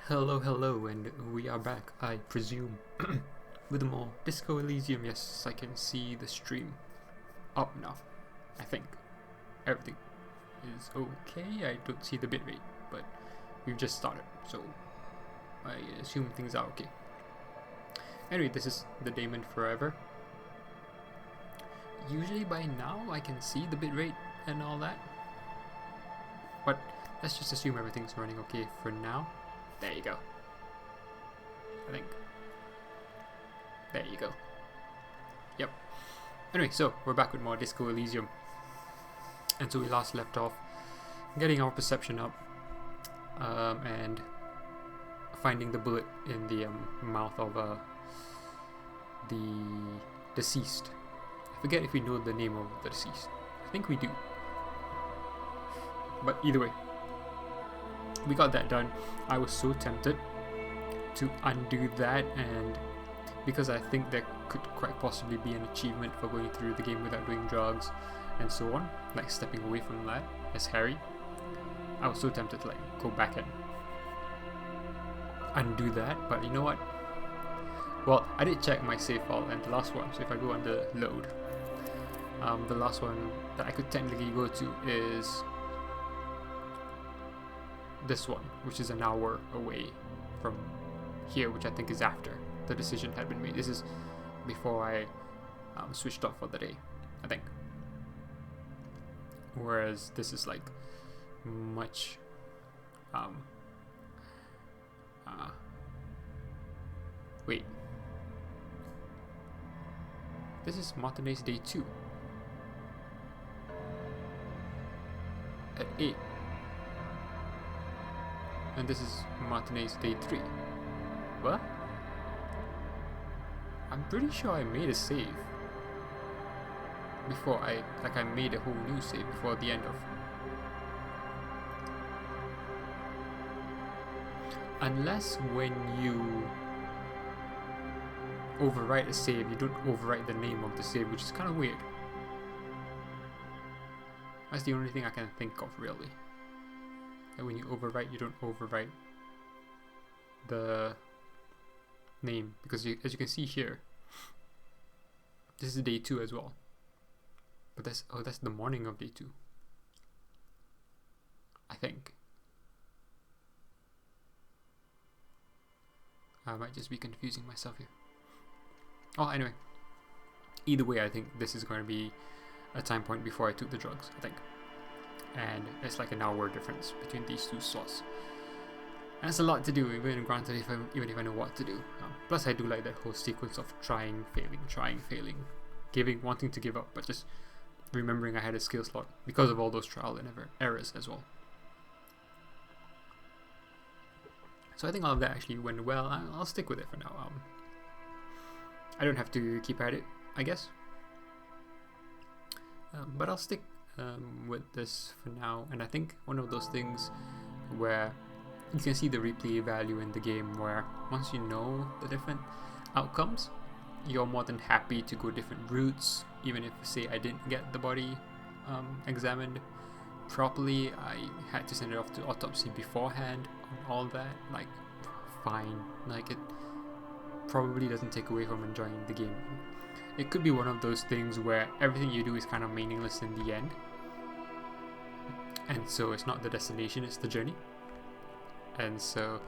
Hello, hello, and we are back, I presume, with more Disco Elysium. Yes, I can see the stream up now. I think everything is okay. I don't see the bitrate, but we've just started, so I assume things are okay. Anyway, this is the Daemon Forever. Usually by now I can see the bitrate and all that, but let's just assume everything's running okay for now. There you go. I think. There you go. Yep. Anyway, so we're back with more Disco Elysium. And so we last left off getting our perception up and finding the bullet in the mouth of the deceased. I forget if we know the name of the deceased. I think we do. But either way, we got that done. I was so tempted to undo that, and because I think there could quite possibly be an achievement for going through the game without doing drugs and so on, like stepping away from that as Harry, I was so tempted to like go back and undo that. But you know what? Well, I did check my save file and the last one, so if I go under load, the last one that I could technically go to is this one, which is an hour away from here, which I think is after the decision had been made. This is before I switched off for the day, I think. Whereas this is like much wait, this is Martinez day 2 at 8. And this is Martinez day 3. What? I'm pretty sure I made a save before I made a whole new save before the end of. Unless when you overwrite a save, you don't overwrite the name of the save, which is kind of weird. That's the only thing I can think of, really. And when you overwrite, you don't overwrite the name, because as you can see here, this is day 2 as well. But that's the morning of day 2, I think. I might just be confusing myself here. Oh, anyway. Either way, I think this is going to be a time point before I took the drugs, I think. And it's like an hour difference between these two slots. And it's a lot to do, even granted, even if I know what to do. Plus, I do like that whole sequence of trying, failing, wanting to give up, but just remembering I had a skill slot because of all those trial and errors as well. So I think all of that actually went well. I'll stick with it for now. I don't have to keep at it, I guess. But I'll stick with this for now. And I think one of those things where you can see the replay value in the game, where once you know the different outcomes, you're more than happy to go different routes. Even if, say, I didn't get the body examined properly, I had to send it off to autopsy beforehand and all that, like, fine. Like, it probably doesn't take away from enjoying the game. It could be one of those things where everything you do is kind of meaningless in the end, and so it's not the destination, it's the journey. And so,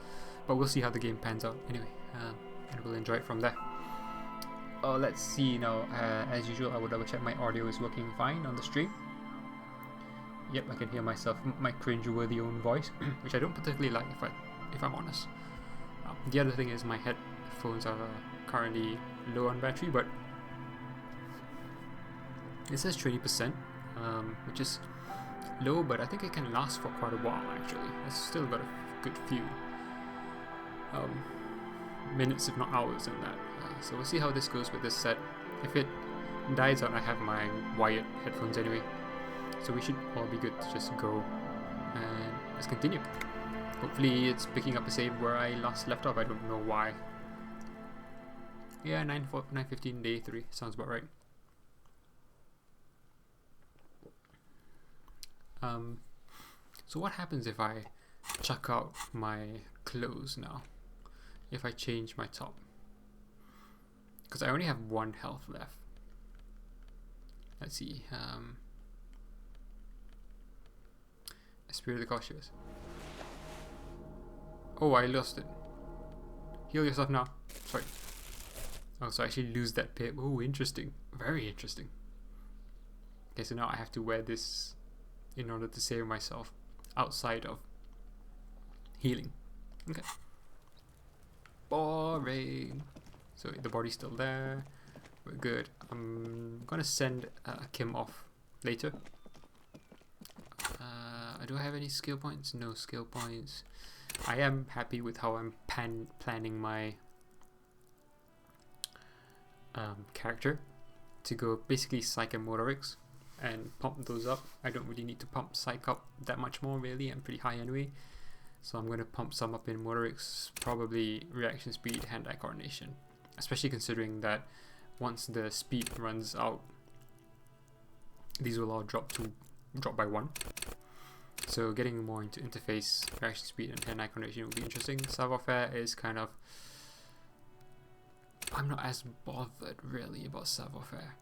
but we'll see how the game pans out anyway, and we'll enjoy it from there. Let's see now. As usual, I will double check my audio is working fine on the stream. Yep, I can hear myself, my cringe-worthy own voice, which I don't particularly like, if I'm honest. The other thing is my headphones are currently low on battery, but it says 20%, which is low, but I think it can last for quite a while actually. It's still got a good few minutes, if not hours, in that. So we'll see how this goes with this set. If it dies out, I have my wired headphones anyway, so we should all be good to just go and let's continue. Hopefully it's picking up a save where I last left off. I don't know why. Yeah, 9:15 day 3 sounds about right. So what happens if I chuck out my clothes now if I change my top? Because I only have 1 health left. Let's see. Spirit of the Cautious. Oh, I lost it. Heal yourself now. Sorry. Oh, so I actually lose that pip. Oh, interesting. Very interesting. Okay, so now I have to wear this in order to save myself outside of healing. Okay. Boring. So the body's still there. We're good. I'm gonna send Kim off later. Do I have any skill points? No skill points. I am happy with how I'm planning my character to go basically Psych and Motorix and pump those up. I don't really need to pump Psych up that much more really. I'm pretty high anyway. So I'm going to pump some up in Motorix, probably reaction speed, hand-eye coordination. Especially considering that once the speed runs out, these will all drop by 1. So getting more into interface, reaction speed, and hand-eye coordination will be interesting. Savoir-faire is kind of... I'm not as bothered really about savoir-faire.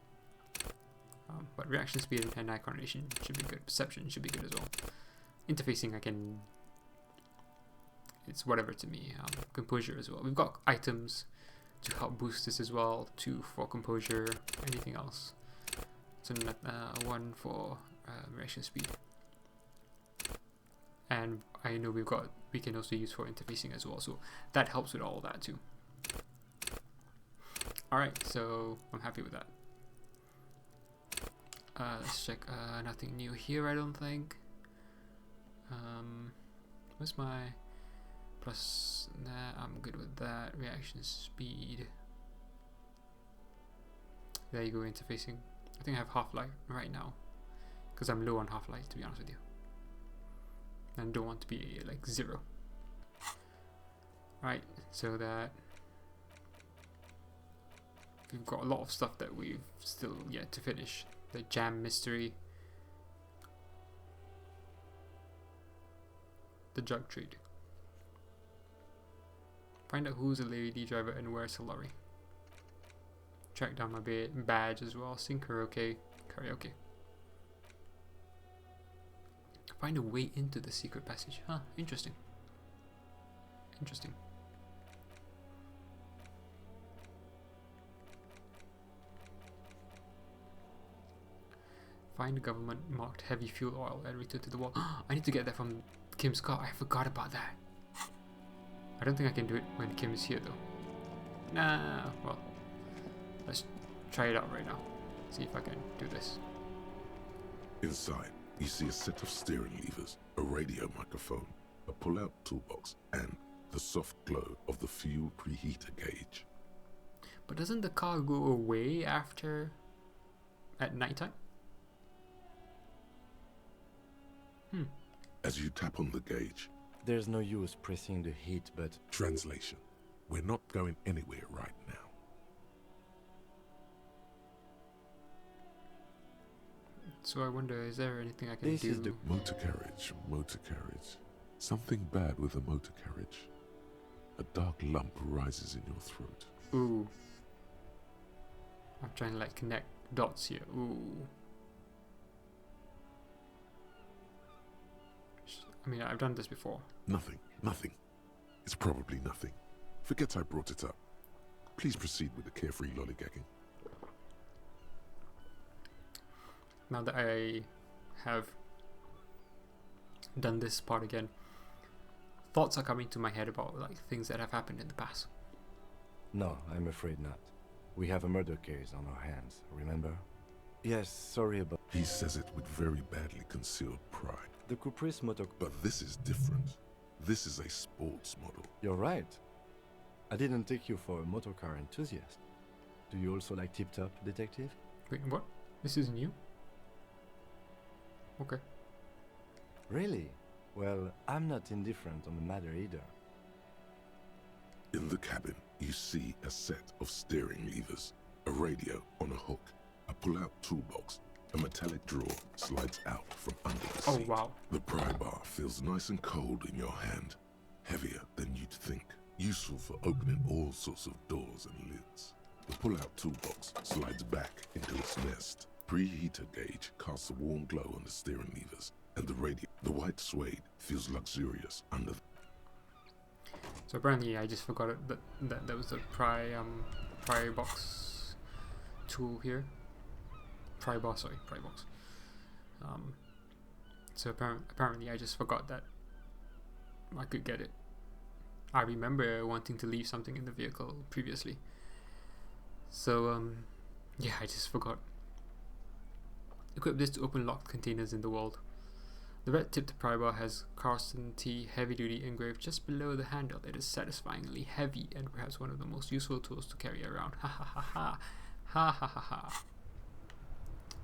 But reaction speed and hand-eye coordination should be good. Perception should be good as well. Interfacing, it's whatever to me. Composure as well. We've got items to help boost this as well. 2 for composure. Anything else? So 1 for reaction speed. And I know we can also use for interfacing as well. So that helps with all that too. Alright, so I'm happy with that. Let's check. Nothing new here, I don't think. Where's my plus? Nah, I'm good with that. Reaction speed. There you go, interfacing. I think I have half-life right now because I'm low on half-life, to be honest with you, and don't want to be like 0. Right, so that we've got a lot of stuff that we've still yet to finish. The jam mystery, the drug trade. Find out who's a lady driver and where's a lorry. Track down my badge as well. Sing karaoke. Find a way into the secret passage. Huh, interesting. Find government marked heavy fuel oil and return to the wall. I need to get that from Kim's car. I forgot about that. I don't think I can do it when Kim is here though. Nah, well, let's try it out right now. See if I can do this. Inside, you see a set of steering levers, a radio microphone, a pull-out toolbox, and the soft glow of the fuel preheater gauge. But doesn't the car go away at nighttime? As you tap on the gauge, there's no use pressing the heat button. Translation: we're not going anywhere right now. So I wonder, is there anything I can This do? is the Motor carriage. Something bad with a motor carriage. A dark lump rises in your throat. Ooh. I'm trying to like connect dots here. Ooh. I mean, I've done this before. Nothing. It's probably nothing. Forget I brought it up. Please proceed with the carefree lollygagging. Now that I have done this part again, thoughts are coming to my head about like things that have happened in the past. No, I'm afraid not. We have a murder case on our hands, remember? Yes, sorry about... He says it with very badly concealed pride. The Caprice motor... But this is different. This is a sports model. You're right. I didn't take you for a motor car enthusiast. Do you also like tip-top, detective? Wait, what? This is new? Okay. Really? Well, I'm not indifferent on the matter either. In the cabin, you see a set of steering levers, a radio on a hook, a pull-out toolbox. A metallic drawer slides out from under the seat. Oh wow. The pry bar feels nice and cold in your hand, heavier than useful for opening all sorts of doors and lids. The pull-out toolbox slides back into its nest. Preheater gauge casts a warm glow on the steering levers, and the white suede feels luxurious under the... So apparently I just forgot it, that was the pry box tool here. Pry box. So apparently I just forgot that I could get it. I remember wanting to leave something in the vehicle previously. So yeah, I just forgot. Equip this to open locked containers in the world. The red-tipped pry bar has Carson T heavy-duty engraved just below the handle. It is satisfyingly heavy and perhaps one of the most useful tools to carry around. Ha ha ha ha. Ha ha ha ha.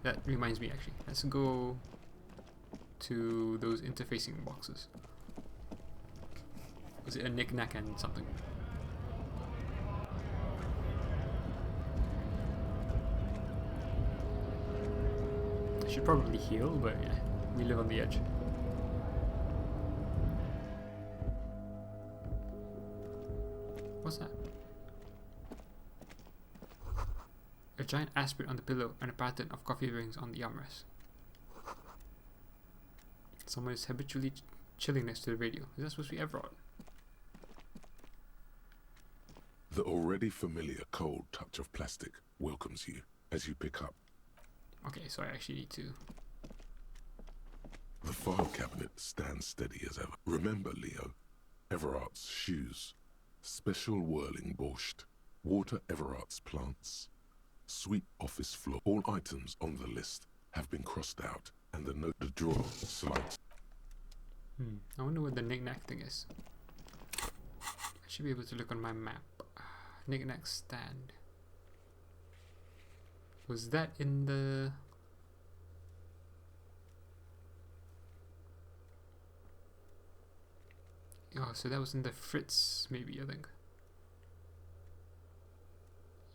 That reminds me, actually. Let's go to those interfacing boxes. Was it a knick-knack and something? I should probably heal, but yeah, we live on the edge. What's that? A giant aspirin on the pillow and a pattern of coffee rings on the armrest. Someone is habitually chilling next to the radio. Is that supposed to be Everard? The already familiar cold touch of plastic welcomes you as you pick up. Okay, so I actually need to... The file cabinet stands steady as ever. Remember, Leo, Everart's shoes, special whirling borscht, water Everart's plants, sweep office floor. All items on the list have been crossed out, and the drawer slides. I wonder what the knick-knack thing is. I should be able to look on my map. Knick-knack stand. Was that in the... Oh, so that was in the Fritz, maybe, I think.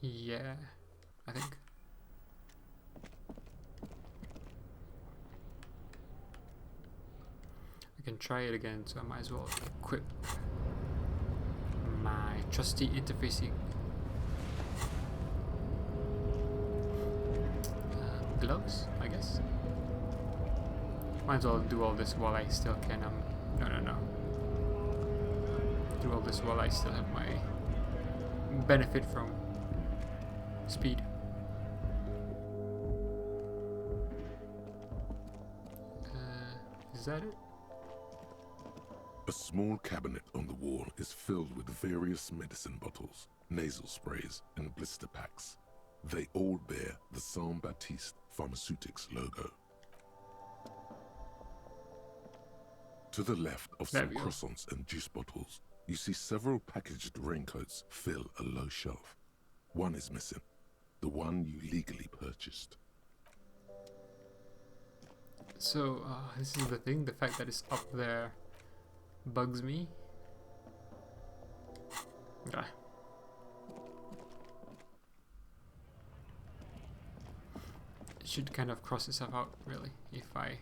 Yeah, I think. I can try it again, so I might as well equip my trusty interfacing gloves, I guess. Might as well do all this while I still can, no. Do all this while I still have my benefit from speed. Is that it? A small cabinet on the wall is filled with various medicine bottles, nasal sprays, and blister packs. They all bear the Saint Baptiste Pharmaceutics logo. To the left of some croissants and juice bottles, you see several packaged raincoats fill a low shelf. One is missing, the one you legally purchased. So, this is the thing, the fact that it's up there bugs me. Okay. It should kind of cross itself out, really, if I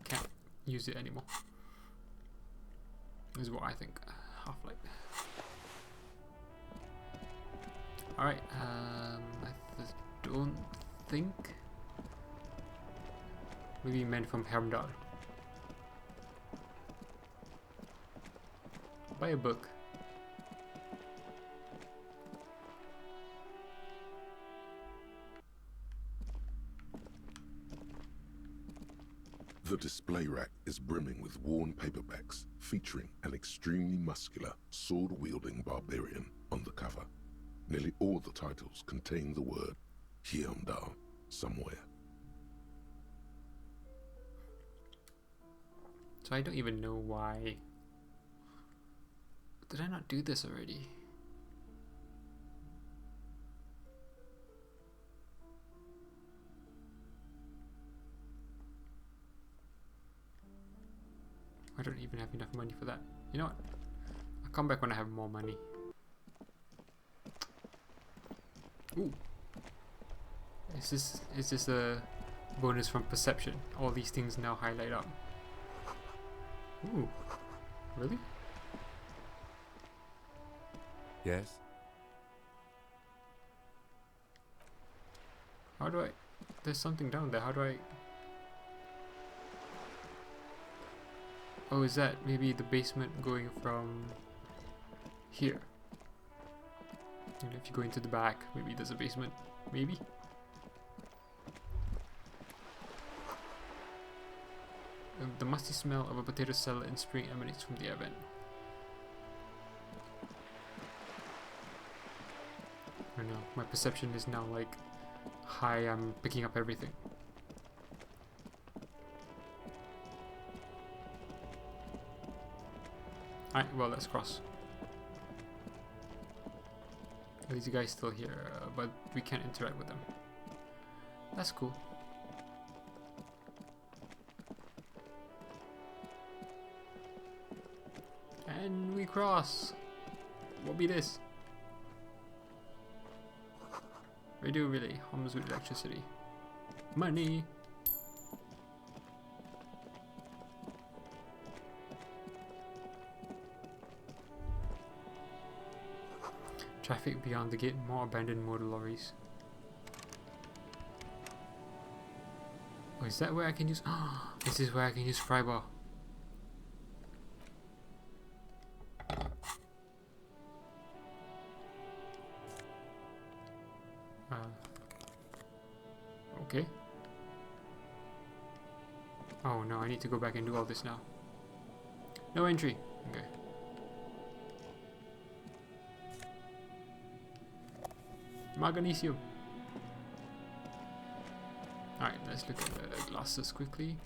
can't use it anymore. Is what I think. Half-light. Alright, I don't think... Maybe men from Hermdal. Buy a book. The display rack is brimming with worn paperbacks featuring an extremely muscular, sword-wielding barbarian on the cover. Nearly all the titles contain the word Heimdall somewhere. So I don't even know why. Did I not do this already? I don't even have enough money for that. You know what? I'll come back when I have more money. Ooh. Is this a bonus from perception? All these things now highlight up. Ooh. Really? Yes? How do I... There's something down there. How do I... Oh, is that maybe the basement going from here? And if you go into the back, maybe there's a basement. Maybe? The musty smell of a potato salad in spring emanates from the air vent. I know, my perception is now like high, I'm picking up everything. Alright, well, let's cross. These guys still here, but we can't interact with them. That's cool. And we cross. What be this? Radio relay hums with electricity. Money. Traffic beyond the gate, more abandoned motor lorries. Oh, is that where I can use... this is where I can use fry bar. Okay. Oh no, I need to go back and do all this now. No entry. Okay. Magnesium. Alright, let's look at the glasses quickly.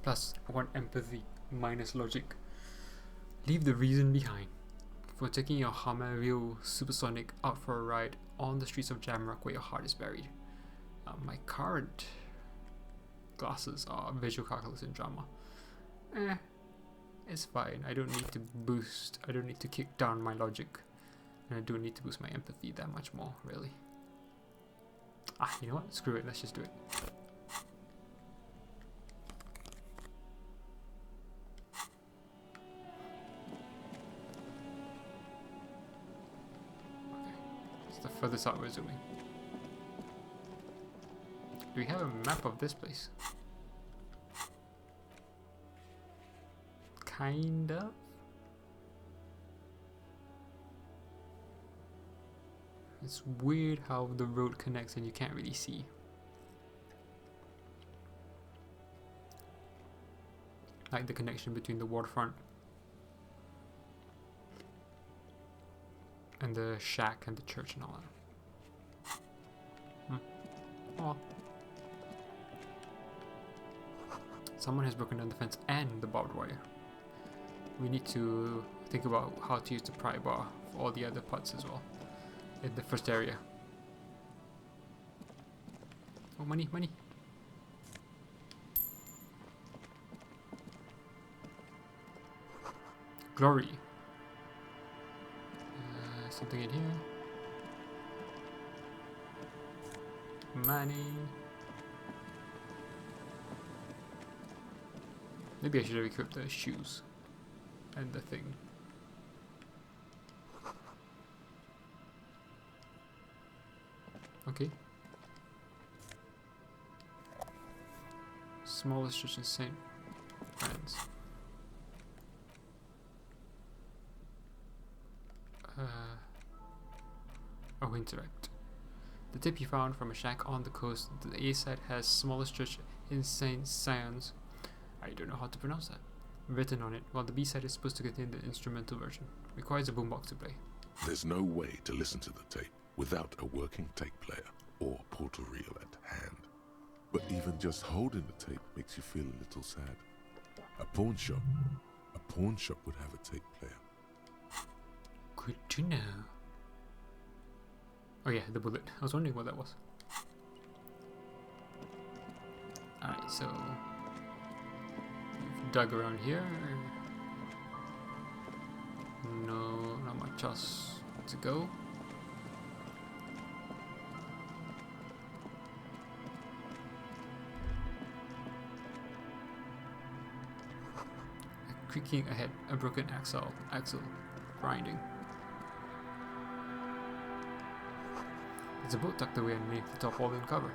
Plus 1 empathy, minus logic. Leave the reason behind. For taking your Hammer Real Supersonic out for a ride on the streets of Jamrock where your heart is buried. My current glasses are visual calculus and drama. It's fine. I don't need to boost, I don't need to kick down my logic. And I don't need to boost my empathy that much more, really. You know what? Screw it, let's just do it. Okay, it's the furthest out we're zooming. Do we have a map of this place? Kind of. It's weird how the road connects and you can't really see. Like the connection between the waterfront and the shack and the church and all that. Oh. Someone has broken down the fence and the barbed wire. We need to think about how to use the pry bar for all the other parts as well. In the first area. Oh, money, money. Glory. Something in here. Money. Maybe I should have equipped the shoes and the thing. Okay. Smallest church in St. Friends. Oh, interact. The tip you found from a shack on the coast, the A side has smallest church in St. Sions. I don't know how to pronounce that. Written on it, while the B side is supposed to contain the instrumental version. Requires a boombox to play. There's no way to listen to the tape without a working tape player or portal reel at hand. But even just holding the tape makes you feel a little sad. A pawn shop would have a tape player. Good to know. Oh yeah, the bullet. I was wondering what that was. Alright, so we've dug around here. No, not much else to go. creaking ahead, a broken axle, grinding. There's a boat tucked away underneath the tarpaulin cover.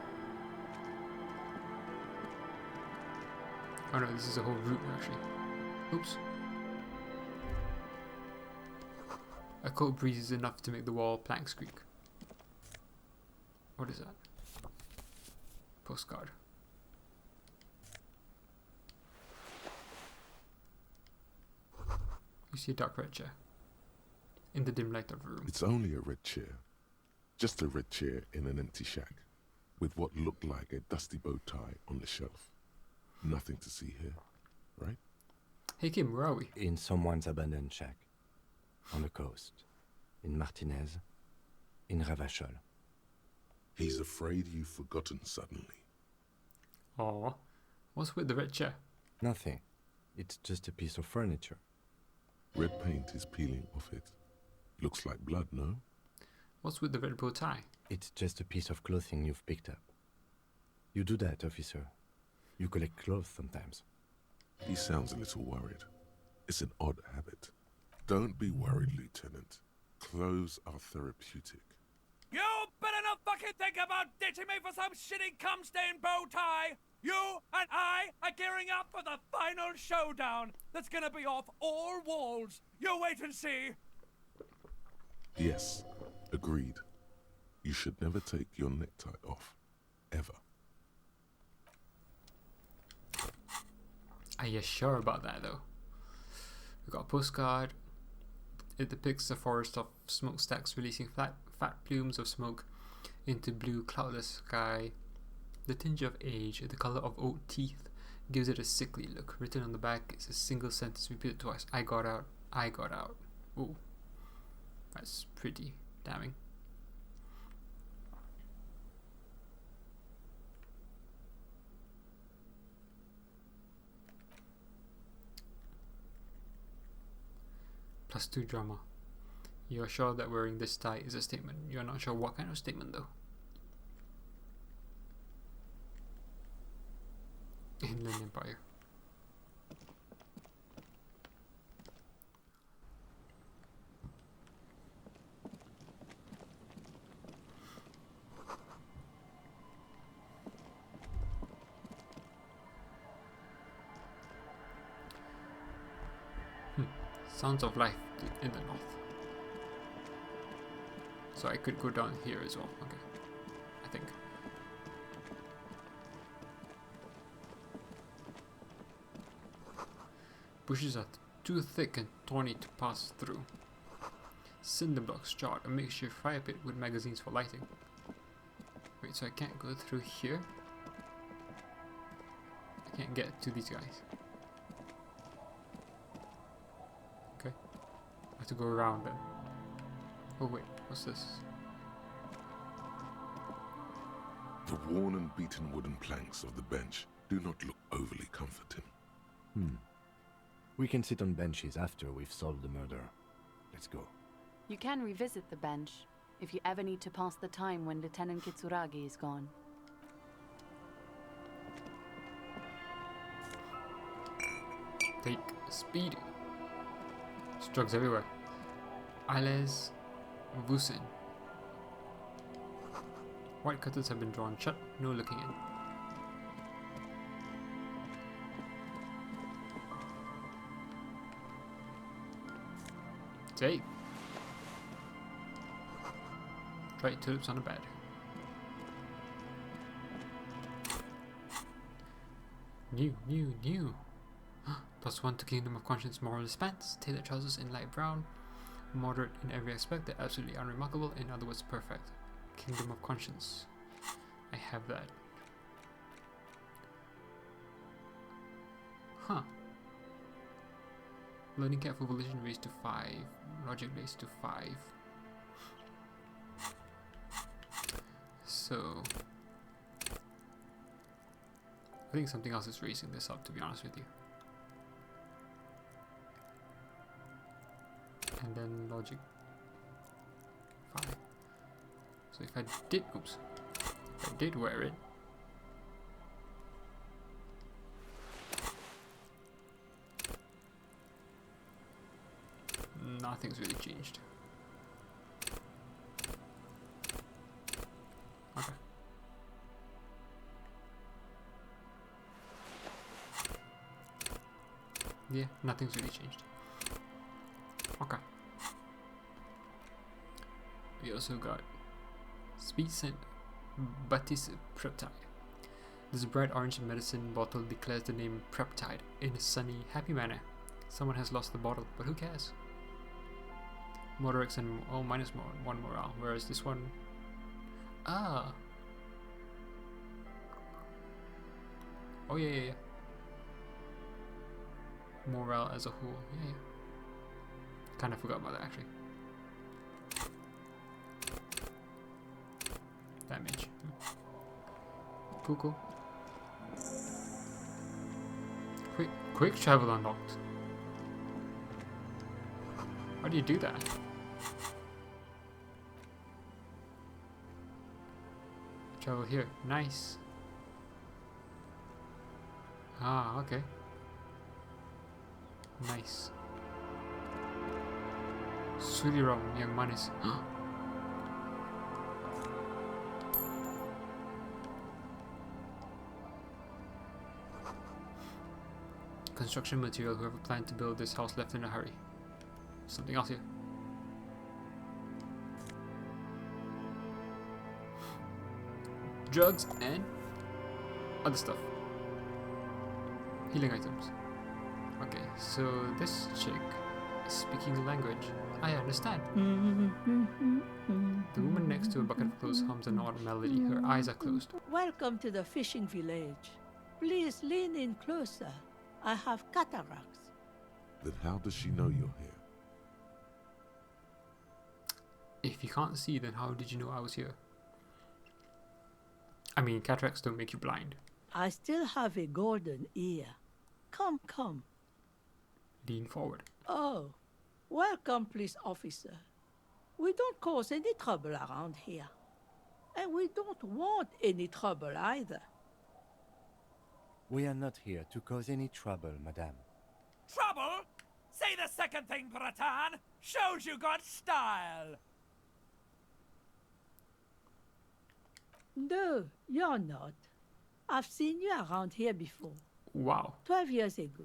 Oh no, this is a whole route actually. Oops. A cold breeze is enough to make the wall planks creak. What is that? Postcard. You see a dark red chair in the dim light of the room. It's only a red chair. Just a red chair in an empty shack, with what looked like a dusty bow tie on the shelf. Nothing to see here, right? Hey Kim, where are we? In someone's abandoned shack. On the coast. In Martinez. In Ravachol. He's afraid you've forgotten suddenly. Aw, what's with the red chair? Nothing. It's just a piece of furniture. Red paint is peeling off it. Looks like blood, no? What's with the red bow tie? It's just a piece of clothing you've picked up. You do that, officer. You collect clothes sometimes. He sounds a little worried. It's an odd habit. Don't be worried, Lieutenant. Clothes are therapeutic. You better not fucking think about ditching me for some shitty cum-stained bow tie! You and I are gearing up for the final showdown that's gonna be off all walls. You wait and see! Yes, agreed. You should never take your necktie off. Ever. Are you sure about that though? We got a postcard. It depicts a forest of smokestacks releasing fat plumes of smoke into blue cloudless sky. The tinge of age, the color of old teeth, gives it a sickly look. Written on the back is a single sentence repeated twice. I got out. I got out. Ooh. That's pretty damning. +2 drama. You are sure that wearing this tie is a statement. You are not sure what kind of statement though. Inland Empire. Sounds of life in the north. So I could go down here as well. Okay. I think. Bushes are too thick and thorny to pass through. Cinder blocks chart a makeshift fire pit with magazines for lighting. Wait, so I can't go through here? I can't get to these guys. Okay. I have to go around then. Oh wait, what's this? The worn and beaten wooden planks of the bench do not look overly comforting. We can sit on benches after we've solved the murder. Let's go. You can revisit the bench if you ever need to pass the time when Lieutenant Kitsuragi is gone. Take speed. Drugs everywhere. Ailes Vusin. White curtains have been drawn shut, no looking in. Take. Dried tulips on a bed. New. +1 to Kingdom of Conscience moral expanse. Tailored trousers in light brown. Moderate in every aspect, they're absolutely unremarkable, in other words perfect. Kingdom of Conscience. I have that. Huh. Learning cap for volition raised to 5. Logic raised to 5. So I think something else is raising this up, to be honest with you. And then logic 5. So if I did wear it, Nothing's really changed. Okay. Yeah, nothing's really changed. Okay. We also got Speed Scent Batis Preptide. This bright orange medicine bottle declares the name Preptide in a sunny, happy manner. Someone has lost the bottle, but who cares? Motorix and minus one morale, whereas this one, oh yeah. Morale as a whole, yeah. Kind of forgot about that actually. Damage. Cool. Quick travel unlocked. How do you do that? Travel here. Nice. Ah, okay. Nice. Suliram yang manis. Construction material. Whoever planned to build this house left in a hurry. Something else here. Drugs and other stuff. Healing items. Okay, so this chick is speaking the language. I understand. The woman next to a bucket of clothes hums an odd melody. Her eyes are closed. Welcome to the fishing village. Please lean in closer. I have cataracts. Then how does she know you're here? If you can't see, then how did you know I was here? I mean, cataracts don't make you blind. I still have a golden ear. Come. Lean forward. Oh, welcome, police officer. We don't cause any trouble around here. And we don't want any trouble either. We are not here to cause any trouble, madame. Trouble? Say the second thing, Bratan. Shows you got style. No, you're not. I've seen you around here before. Wow. 12 years ago.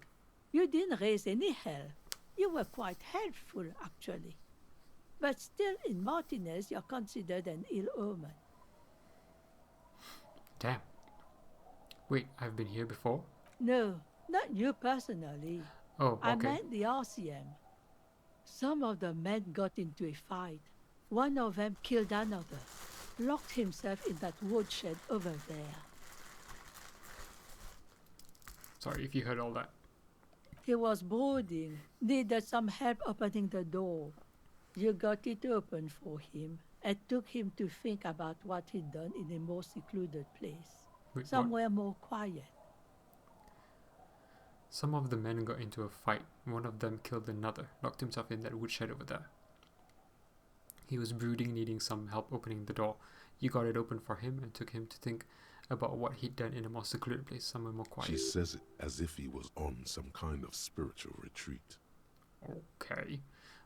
You didn't raise any hell. You were quite helpful, actually. But still, in Martinez, you're considered an ill omen. Damn. Wait, I've been here before? No, not you personally. Oh, okay. I meant the RCM. Some of the men got into a fight. One of them killed another. Locked himself in that woodshed over there. Sorry if you heard all that. He was brooding, needed some help opening the door. You got it open for him and took him to think about what he'd done in a more secluded place. Wait, Somewhere more quiet. Some of the men got into a fight. One of them killed another, locked himself in that woodshed over there. He was brooding, needing some help opening the door. You got it open for him and took him to think about what he'd done in a more secluded place, somewhere more quiet. She says it as if he was on some kind of spiritual retreat. Okay.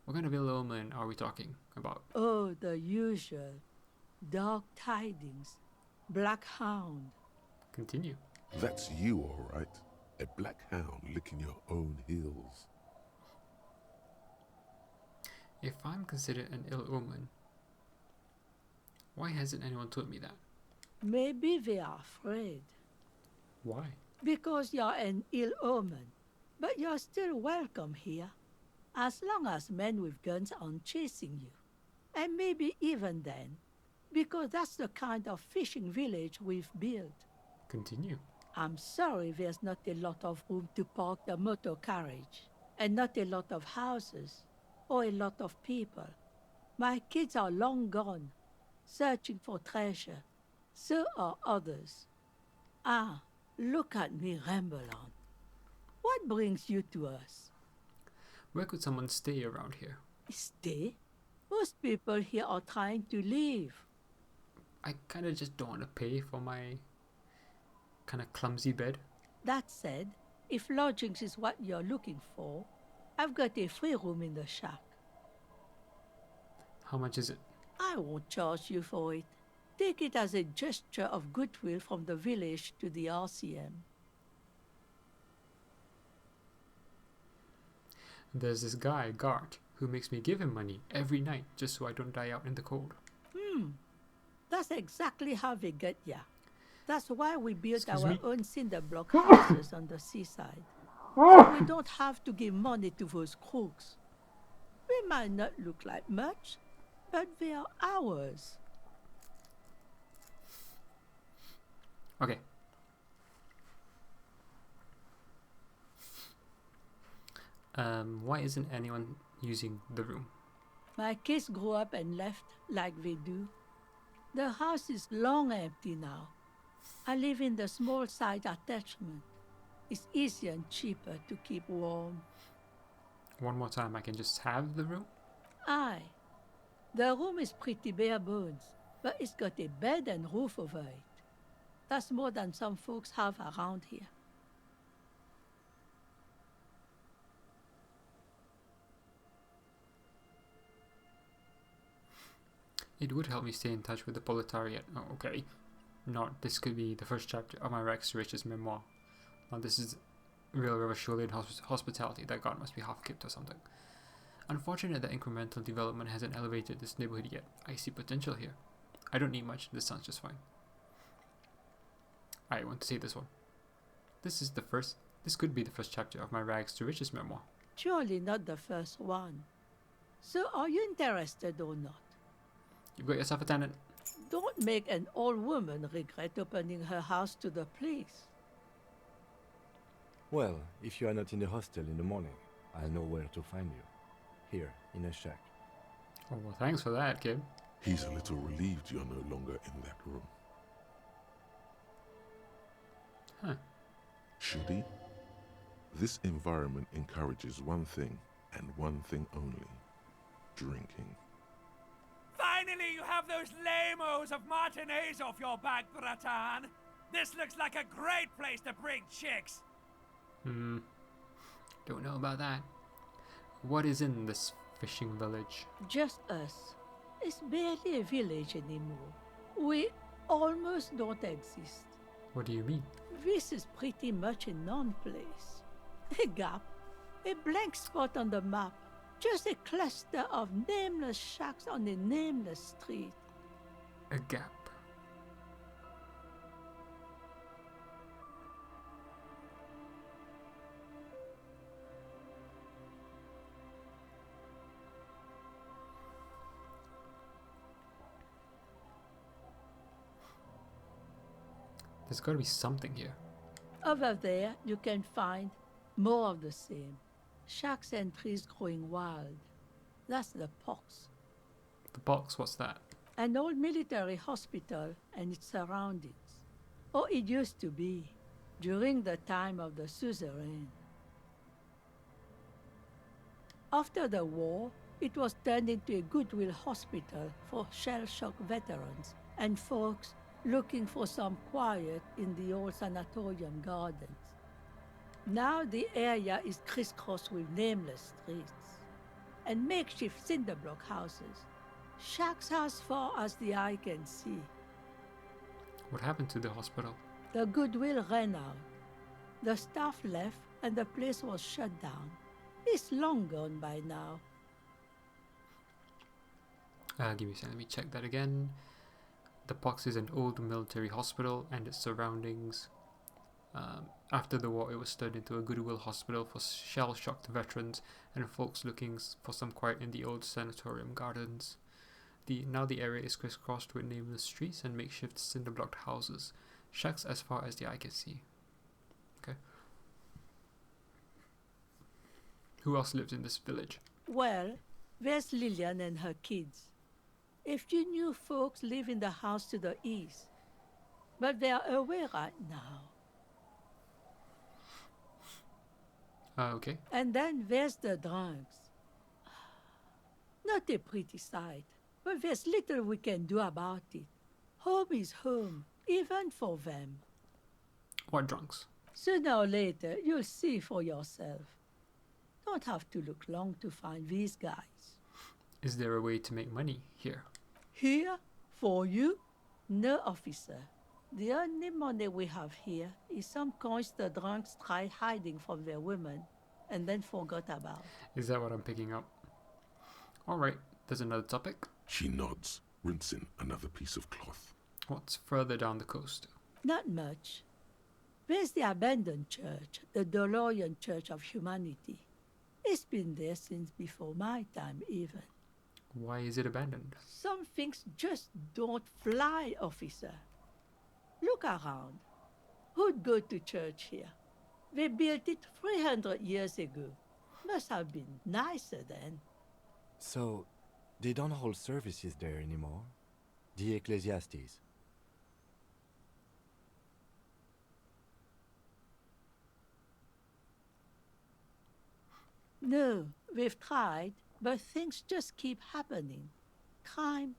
What kind of ill omen are we talking about? Oh, the usual. Dark tidings. Black hound. Continue. That's you, all right. A black hound licking your own heels. If I'm considered an ill omen, why hasn't anyone told me that? Maybe they are afraid. Why? Because you're an ill omen. But you're still welcome here. As long as men with guns aren't chasing you. And maybe even then. Because that's the kind of fishing village we've built. Continue. I'm sorry there's not a lot of room to park the motor carriage. And not a lot of houses. Or a lot of people. My kids are long gone. Searching for treasure. So are others. Ah, look at me ramble on. What brings you to us? Where could someone stay around here? Stay? Most people here are trying to leave. I kinda just don't want to pay for my kinda clumsy bed. That said, if lodgings is what you're looking for, I've got a free room in the shack. How much is it? I won't charge you for it. Take it as a gesture of goodwill from the village to the RCM. There's this guy, Gart, who makes me give him money every night just so I don't die out in the cold. That's exactly how we get ya. That's why we built Excuse our me? own cinder block houses on the seaside. So we don't have to give money to those crooks. We might not look like much, but they are ours. Okay. Why isn't anyone using the room? My kids grew up and left like they do. The house is long empty now. I live in the small side attachment. It's easier and cheaper to keep warm. One more time, I can just have the room? Aye. The room is pretty bare bones, but it's got a bed and roof over it. That's more than some folks have around here. It would help me stay in touch with the proletariat. Oh, okay. Not this could be the first chapter of my rags to riches memoir. Now this is real Ravasholian hospitality. That god must be half-kipped or something. Unfortunate that incremental development hasn't elevated this neighborhood yet. I see potential here. I don't need much. This sounds just fine. I want to say this one. This could be the first chapter of my rags to riches memoir. Surely not the first one. So are you interested or not? You've got yourself a tenant. Don't make an old woman regret opening her house to the police. Well, if you are not in the hostel in the morning, I'll know where to find you. Here, in a shack. Oh, well, thanks for that, kid. He's a little relieved you're no longer in that room. Huh. Should he? This environment encourages one thing, and one thing only. Drinking. Finally, you have those lamos of Martinez off your back, Bratan. This looks like a great place to bring chicks. Don't know about that. What is in this fishing village? Just us. It's barely a village anymore. We almost don't exist. What do you mean? This is pretty much a non-place. A gap. A blank spot on the map. Just a cluster of nameless shacks on a nameless street. A gap. There's got to be something here. Over there, you can find more of the same. Shacks and trees growing wild. That's the pox. The box, what's that? An old military hospital and its surroundings. Or it used to be, during the time of the suzerain. After the war, it was turned into a goodwill hospital for shell-shock veterans and folks looking for some quiet in the old sanatorium gardens. Now the area is crisscrossed with nameless streets and makeshift cinder block houses, shacks as far as the eye can see. What happened to the hospital? The goodwill ran out. The staff left and the place was shut down. It's long gone by now. Give me a second, let me check that again. The Pox is an old military hospital and its surroundings. After the war, it was turned into a goodwill hospital for shell-shocked veterans and folks looking for some quiet in the old sanatorium gardens. Now the area is crisscrossed with nameless streets and makeshift cinder-blocked houses, shacks as far as the eye can see. Okay. Who else lives in this village? Well, there's Lillian and her kids. A few new folks live in the house to the east, but they are away right now. Okay. And then there's the drunks. Not a pretty sight, but there's little we can do about it. Home is home, even for them. What drunks? Sooner or later, you'll see for yourself. Don't have to look long to find these guys. Is there a way to make money here? Here, for you? No, officer. The only money we have here is some coins the drunks tried hiding from their women and then forgot about. Is that what I'm picking up? Alright, there's another topic. She nods, rinsing another piece of cloth. What's further down the coast? Not much. There's the abandoned church, the DeLorean Church of Humanity. It's been there since before my time, even. Why is it abandoned? Some things just don't fly, officer. Look around. Who'd go to church here? They built it 300 years ago. Must have been nicer then. So, they don't hold services there anymore? The Ecclesiastes? No, we've tried, but things just keep happening. Crime,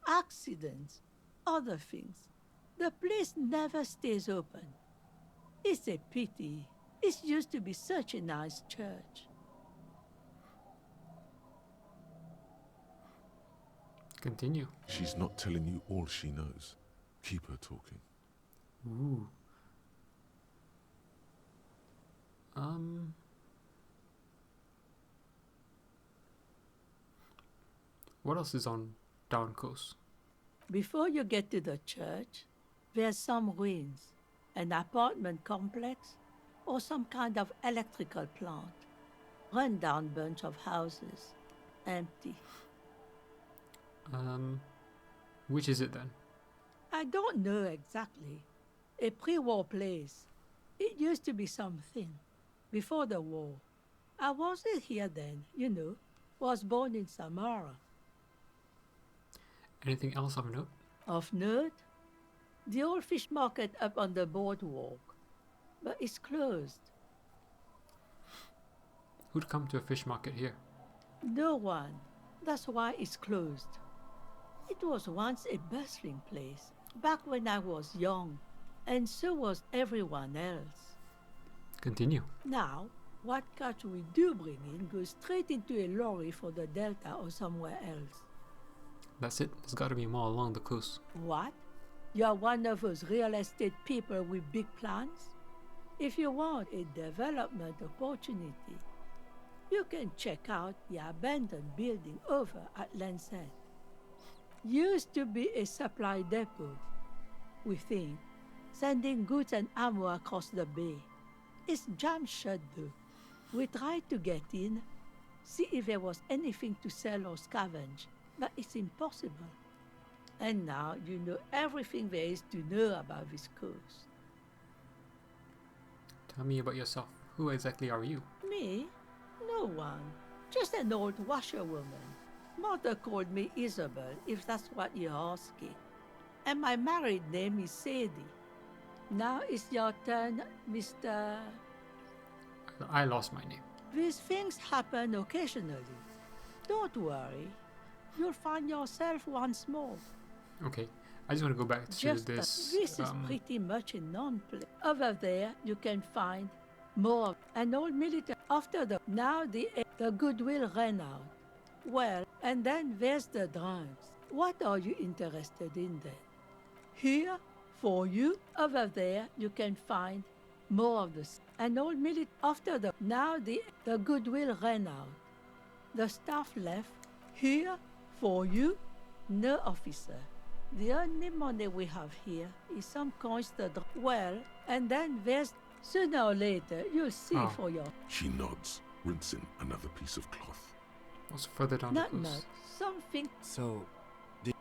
accidents, other things. The place never stays open. It's a pity. It used to be such a nice church. Continue. She's not telling you all she knows. Keep her talking. Ooh. What else is on down coast? Before you get to the church, there's some ruins, an apartment complex, or some kind of electrical plant. Run-down bunch of houses, empty. Which is it then? I don't know exactly. A pre-war place. It used to be something. Before the war. I wasn't here then, you know. Was born in Samara. Anything else of note? Of note? The old fish market up on the boardwalk. But it's closed. Who'd come to a fish market here? No one. That's why it's closed. It was once a bustling place, back when I was young, and so was everyone else. Continue. Now, what catch we do bring in goes straight into a lorry for the Delta or somewhere else. That's it. There's got to be more along the coast. What? You're one of those real estate people with big plans? If you want a development opportunity, you can check out the abandoned building over at Land's End. Used to be a supply depot, we think, sending goods and ammo across the bay. It's jammed shut though. We tried to get in, see if there was anything to sell or scavenge, but it's impossible. And now you know everything there is to know about this coast. Tell me about yourself. Who exactly are you? Me? No one. Just an old washerwoman. Mother called me Isabel, if that's what you're asking. And my married name is Sadie. Now it's your turn, Mr. I lost my name. These things happen occasionally. Don't worry. You'll find yourself once more. Okay, I just want to go back to Just this. this is pretty much a non-place. Over there, you can find more of an old military. After now the goodwill ran out. Well, and then there's the drums. What are you interested in then? Here, for you, over there, you can find more of this. An old military. After now the goodwill ran out. The staff left. Here, for you, no officer. The only money we have here is some coins well, and then there's sooner or later you'll see for your She nods, rinsing another piece of cloth. What's further down not the much. coast? Something So,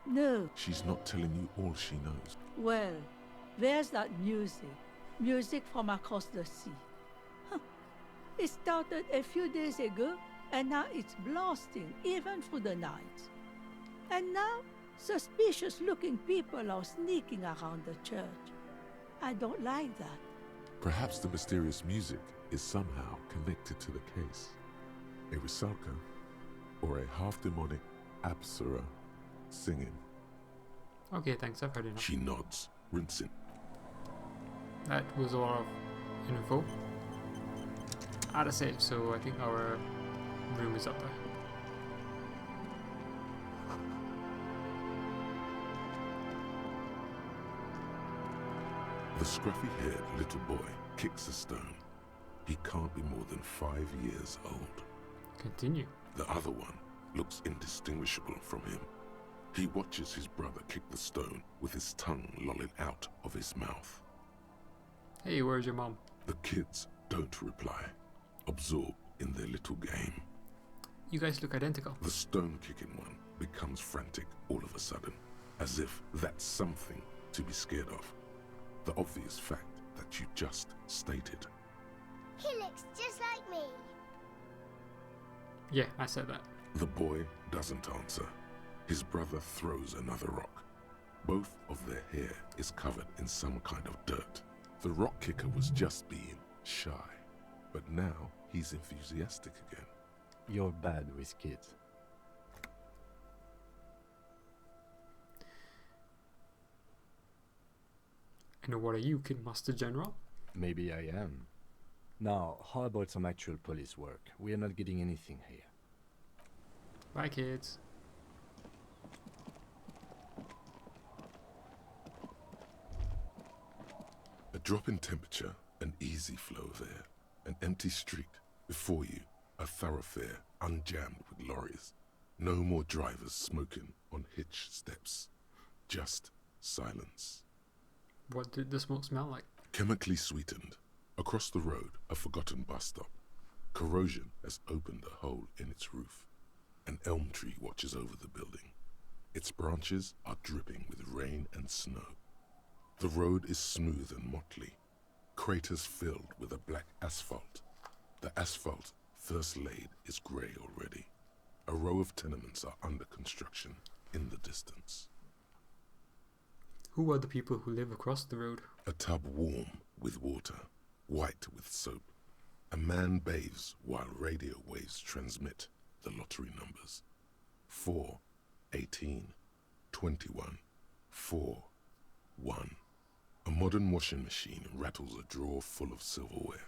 no. She's not telling you all she knows. Well, there's that music. Music from across the sea. Huh. It started a few days ago, and now it's blasting even through the night. And now, suspicious-looking people are sneaking around the church. I don't like that. Perhaps the mysterious music is somehow connected to the case. A Rusalka or a half-demonic Apsara singing. Okay, thanks. I've heard enough. She nods, rinsing. That was a lot of info. Out of save, so I think our room is up there. The scruffy-haired little boy kicks a stone. He can't be more than 5 years old. Continue. The other one looks indistinguishable from him. He watches his brother kick the stone with his tongue lolling out of his mouth. Hey, where's your mom? The kids don't reply, absorbed in their little game. You guys look identical. The stone-kicking one becomes frantic all of a sudden, as if that's something to be scared of. The obvious fact that you just stated. He looks just like me. Yeah, I said that. The boy doesn't answer. His brother throws another rock. Both of their hair is covered in some kind of dirt. The rock kicker was just being shy, but now he's enthusiastic again. You're bad with kids. And what are you, Kid Master General? Maybe I am. Now, how about some actual police work? We are not getting anything here. Bye, kids. A drop in temperature, an easy flow of air, an empty street. Before you, a thoroughfare unjammed with lorries. No more drivers smoking on hitch steps. Just silence. What did the smoke smell like? Chemically sweetened. Across the road, a forgotten bus stop. Corrosion has opened a hole in its roof. An elm tree watches over the building. Its branches are dripping with rain and snow. The road is smooth and motley, craters filled with a black asphalt. The asphalt, first laid, is grey already. A row of tenements are under construction in the distance. Who are the people who live across the road? A tub warm with water, white with soap. A man bathes while radio waves transmit the lottery numbers. 4, 18, 21, 4, 1. A modern washing machine rattles a drawer full of silverware.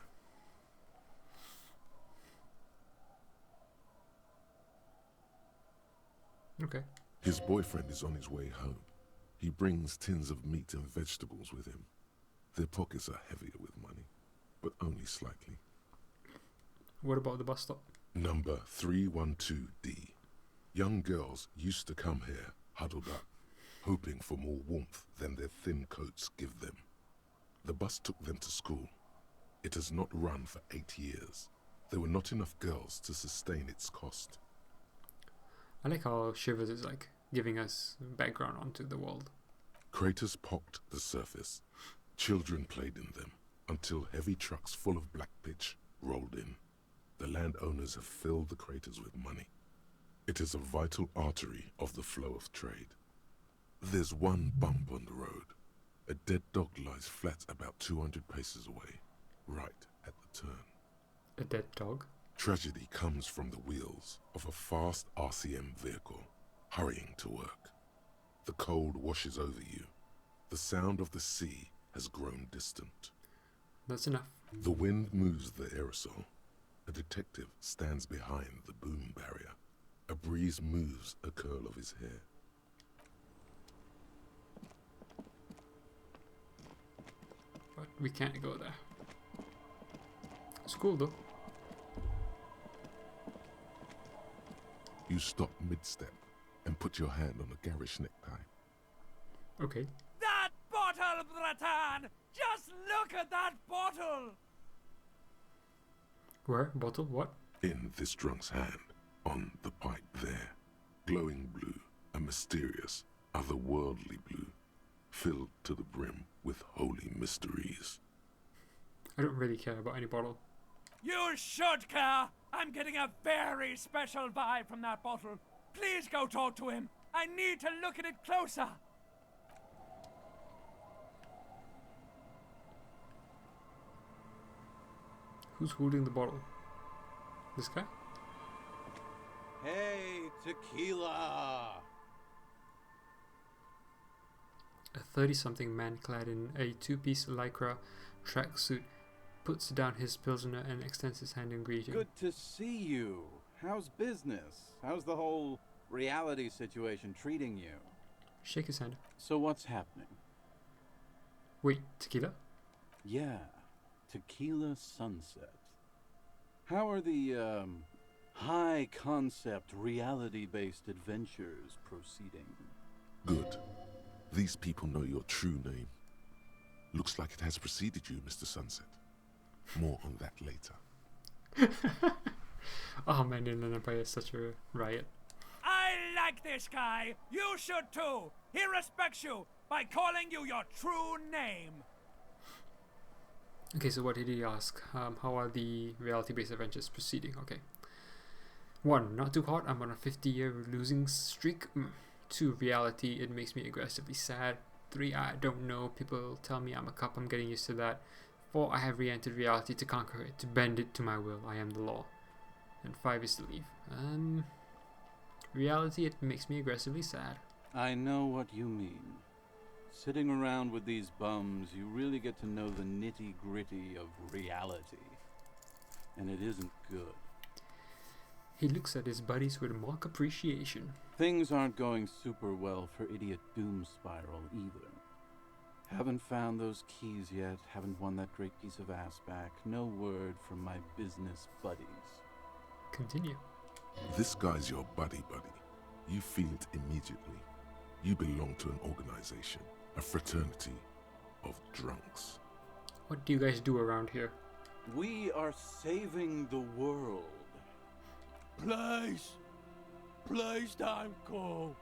Okay. His boyfriend is on his way home. He brings tins of meat and vegetables with him. Their pockets are heavier with money, but only slightly. What about the bus stop? Number 312D. Young girls used to come here, huddled up, hoping for more warmth than their thin coats give them. The bus took them to school. It has not run for 8 years. There were not enough girls to sustain its cost. I like how Shivers is like giving us background onto the world. Craters pocked the surface. Children played in them until heavy trucks full of black pitch rolled in. The landowners have filled the craters with money. It is a vital artery of the flow of trade. There's one bump on the road. A dead dog lies flat about 200 paces away, right at the turn. A dead dog? Tragedy comes from the wheels of a fast RCM vehicle, hurrying to work. The cold washes over you. The sound of the sea has grown distant. That's enough. The wind moves the aerosol. A detective stands behind the boom barrier. A breeze moves a curl of his hair. But we can't go there. It's cool though. You stop mid-step and put your hand on a garish necktie. Okay. That bottle, Bratan! Just look at that bottle! Where? Bottle? What? In this drunk's hand, on the pipe there, glowing blue, a mysterious, otherworldly blue, filled to the brim with holy mysteries. I don't really care about any bottle. You should care! I'm getting a very special vibe from that bottle. Please go talk to him. I need to look at it closer. Who's holding the bottle? This guy? Hey, tequila! A 30-something man clad in a two-piece lycra tracksuit puts down his pilsner and extends his hand in greeting. Good to see you. How's business? How's the whole reality situation treating you? Shake his hand. So what's happening? Wait, tequila? Yeah, Tequila Sunset. How are the, high concept, reality based adventures proceeding? Good. These people know your true name. Looks like it has preceded you, Mr. Sunset. More on that later. Oh man, Inland Empire is such a riot. I like this guy. You should too. He respects you by calling you your true name. Okay, so what did he ask? How are the reality-based adventures proceeding? Okay. 1. Not too hot. I'm on a 50-year losing streak. 2. Reality. It makes me aggressively sad. 3. I don't know. People tell me I'm a cop. I'm getting used to that. 4. I have re-entered reality to conquer it, to bend it to my will. I am the law. And 5 is to leave. Reality. It makes me aggressively sad. I know what you mean. Sitting around with these bums, you really get to know the nitty-gritty of reality. And it isn't good. He looks at his buddies with mock appreciation. Things aren't going super well for Idiot Doom Spiral either. Haven't found those keys yet, haven't won that great piece of ass back. No word from my business buddies. Continue. This guy's your buddy. You feel it immediately. You belong to an organization, a fraternity of drunks. What do you guys do around here? We are saving the world. Please. Please don't go.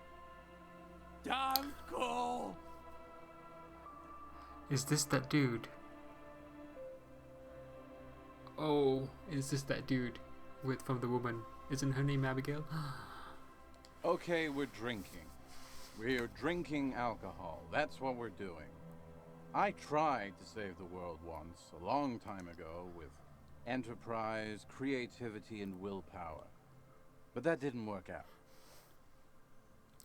Don't go. Is this that dude? Oh, is this that dude from the woman? Isn't her name Abigail? Okay, we're drinking. We're drinking alcohol. That's what we're doing. I tried to save the world once, a long time ago, with enterprise, creativity, and willpower. But that didn't work out.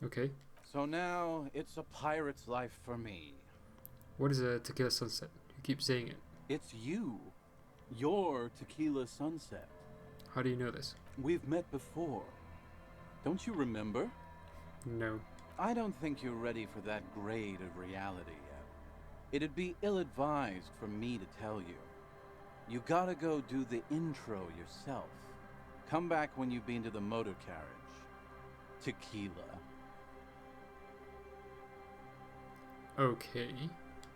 Okay. So now, it's a pirate's life for me. What is a Tequila Sunset? You keep saying it. It's you. You're Tequila Sunset. How do you know this? We've met before. Don't you remember? No. I don't think you're ready for that grade of reality yet. It'd be ill-advised for me to tell you. You gotta go do the intro yourself. Come back when you've been to the motor carriage. Tequila. Okay.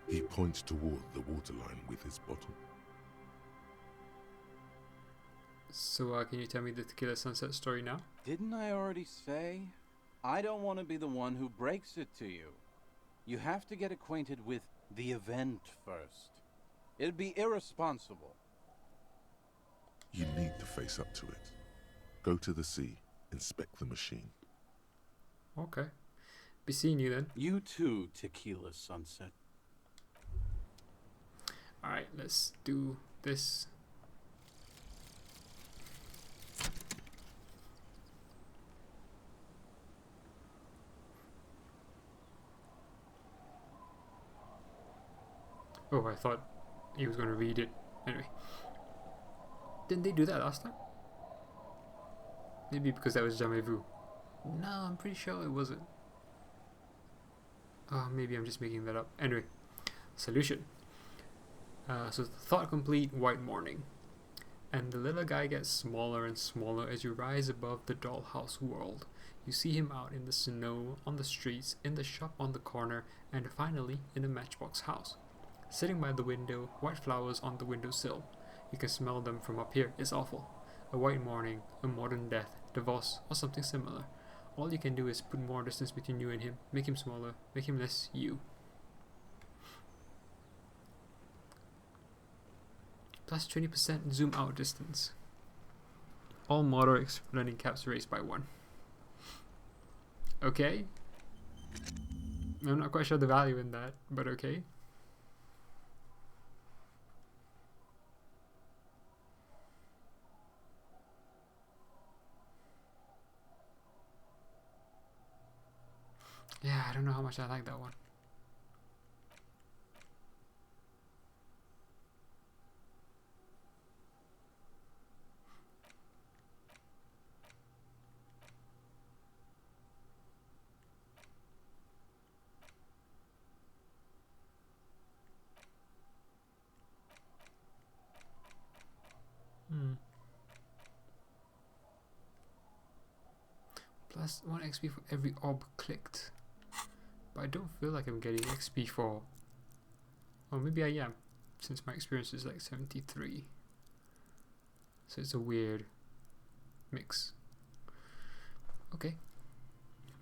He points toward the waterline with his bottle. So, can you tell me the Tequila Sunset story now? Didn't I already say? I don't want to be the one who breaks it to you. You have to get acquainted with the event first. It'd be irresponsible. You need to face up to it. Go to the sea, inspect the machine. Okay. Be seeing you then. You too, Tequila Sunset. Alright, let's do this. Oh, I thought he was going to read it. Anyway. Didn't they do that last time? Maybe because that was jamais vu. No, I'm pretty sure it wasn't. Oh, maybe I'm just making that up. Anyway. Solution. So thought complete, white morning. And the little guy gets smaller and smaller as you rise above the dollhouse world. You see him out in the snow, on the streets, in the shop on the corner, and finally in the matchbox house. Sitting by the window, white flowers on the windowsill. You can smell them from up here. It's awful. A white morning, a modern death, divorce, or something similar. All you can do is put more distance between you and him, make him smaller, make him less you. Plus 20% zoom out distance. All motor learning caps raised by 1. Okay. I'm not quite sure the value in that, but okay. Yeah, I don't know how much I like that one. Plus 1 XP for every orb clicked. But I don't feel like I'm getting XP for... Or maybe I am, since my experience is like 73. So it's a weird mix. Okay.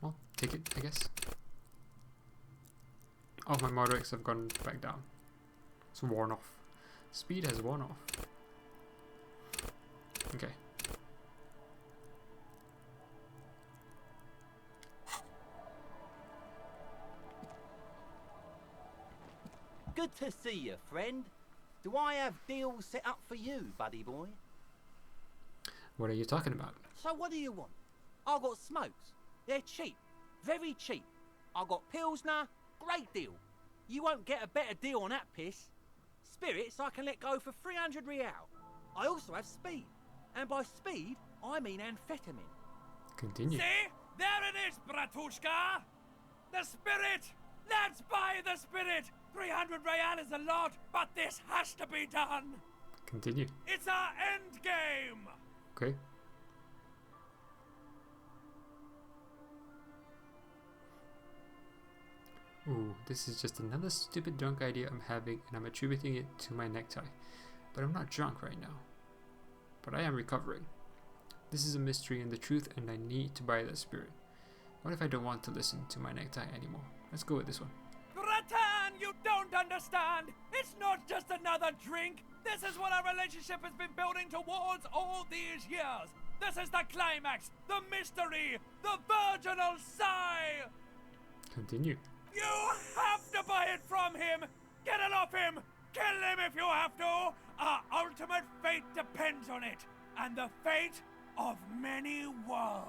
Well, take it, I guess. All my moderates have gone back down. It's worn off. Speed has worn off. Okay. Good to see you, friend. Do I have deals set up for you, buddy boy? What are you talking about? So what do you want? I got smokes. They're cheap. Very cheap. I got Pilsner. Great deal. You won't get a better deal on that piss. Spirits I can let go for 300 real. I also have speed. And by speed, I mean amphetamine. Continue. See? There it is, Bratushka! The spirit! Let's buy the spirit! 300 real is a lot, but this has to be done! Continue. It's our end game! Okay. Ooh, this is just another stupid drunk idea I'm having, and I'm attributing it to my necktie. But I'm not drunk right now. But I am recovering. This is a mystery and the truth, and I need to buy that spirit. What if I don't want to listen to my necktie anymore? Let's go with this one. Gratan, you don't understand! It's not just another drink! This is what our relationship has been building towards all these years! This is the climax, the mystery, the virginal sigh! Continue. You have to buy it from him! Get it off him! Kill him if you have to! Our ultimate fate depends on it, and the fate of many worlds.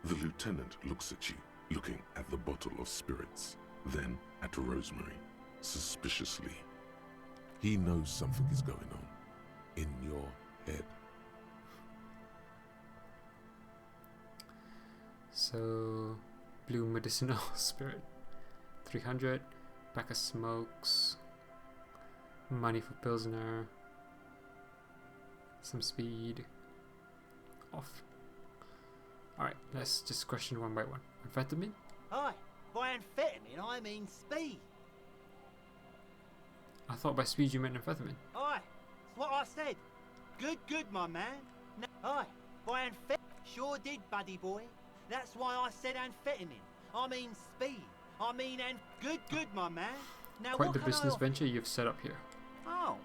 The lieutenant looks at you, looking at the bottle of spirits, then at Rosemary, suspiciously. He knows something is going on in your head. So, blue medicinal spirit. 300. Pack of smokes. Money for Pilsner. Some speed. Off. Alright, let's just question one by one. Amphetamine? Hi, by amphetamine I mean speed. I thought by speed you meant amphetamine. Aye, it's what I said. Good, my man. No, aye, by amphetamine. Sure did, buddy boy. That's why I said amphetamine. I mean speed. I mean good, my man. Now Quite what the can I business offer? venture you've set up here. Oh,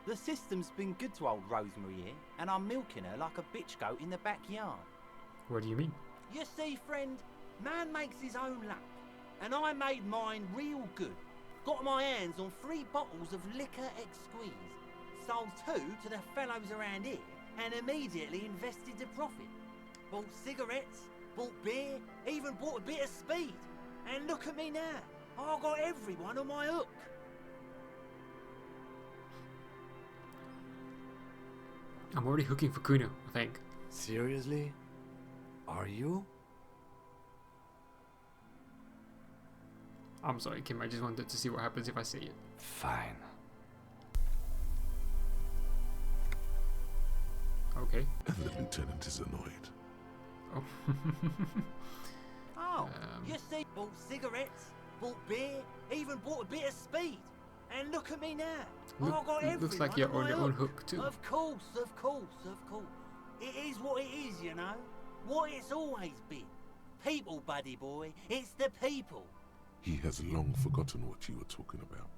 the system's been good to old Rosemary here, and I'm milking her like a bitch goat in the backyard. What do you mean? You see, friend, man makes his own luck, and I made mine real good. Got my hands on 3 bottles of liquor exquise, sold 2 to the fellows around here, and immediately invested the profit. Bought cigarettes, bought beer, even bought a bit of speed. And look at me now, I got everyone on my hook. I'm already hooking for Kuno, I think. Seriously? Are you? I'm sorry, Kim, I just wanted to see what happens if I say it. Fine. Okay. And the lieutenant is annoyed. Oh. Oh, you see, bought cigarettes, bought beer, even bought a bit of speed. And look at me now. I got everyone looks like you're on my your own hook too. Of course. It is what it is, you know. What it's always been. People, buddy boy. It's the people. He has long forgotten what you were talking about.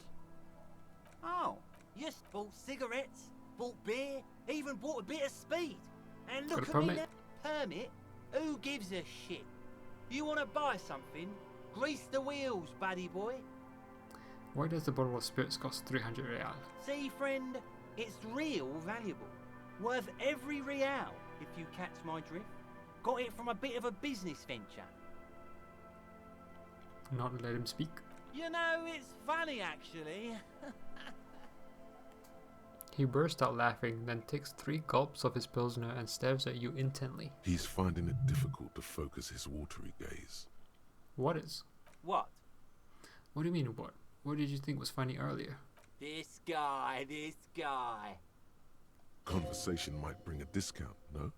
Oh, you bought cigarettes, bought beer, even bought a bit of speed. And Got look a at me permit? now. Permit? Who gives a shit? You want to buy something? Grease the wheels, buddy boy. Why does the bottle of spirits cost 300 real? See, friend, it's real valuable. Worth every real, if you catch my drift. Got it from a bit of a business venture. Not let him speak. You know, it's funny, actually. He bursts out laughing, then takes 3 gulps of his Pilsner and stares at you intently. He's finding it difficult to focus his watery gaze. What is? What? What do you mean, what? What did you think was funny earlier? This guy. Conversation might bring a discount, no?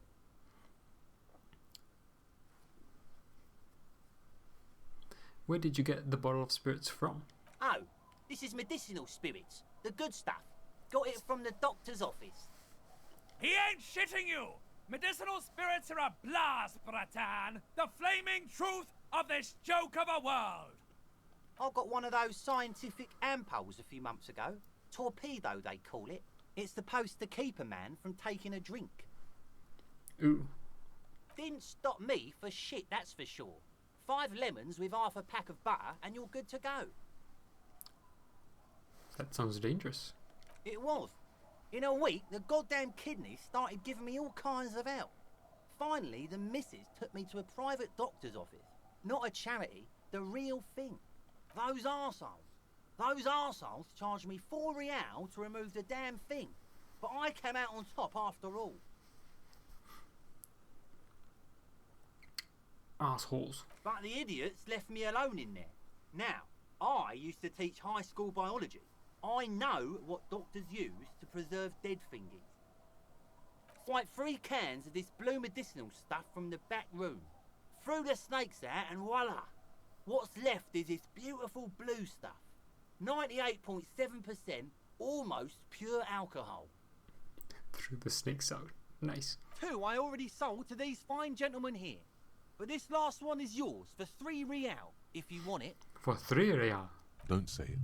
Where did you get the bottle of spirits from? Oh, this is medicinal spirits. The good stuff. Got it from the doctor's office. He ain't shitting you! Medicinal spirits are a blast, Bratan! The flaming truth of this joke of a world! I got one of those scientific ampoules a few months ago. Torpedo, they call it. It's supposed to keep a man from taking a drink. Ooh. Didn't stop me for shit, that's for sure. 5 lemons with half a pack of butter and you're good to go. That sounds dangerous. It was. In a week, the goddamn kidneys started giving me all kinds of help. Finally, the missus took me to a private doctor's office. Not a charity, the real thing. Those arseholes charged me 4 real to remove the damn thing. But I came out on top after all. Assholes. But the idiots left me alone in there. Now, I used to teach high school biology. I know what doctors use to preserve dead thingies. Swipe 3 cans of this blue medicinal stuff from the back room. Threw the snakes out and voila! What's left is this beautiful blue stuff. 98.7% almost pure alcohol. Threw the snakes out. Nice. 2 I already sold to these fine gentlemen here. But this last one is yours for 3 real, if you want it. For 3 real. Don't say it.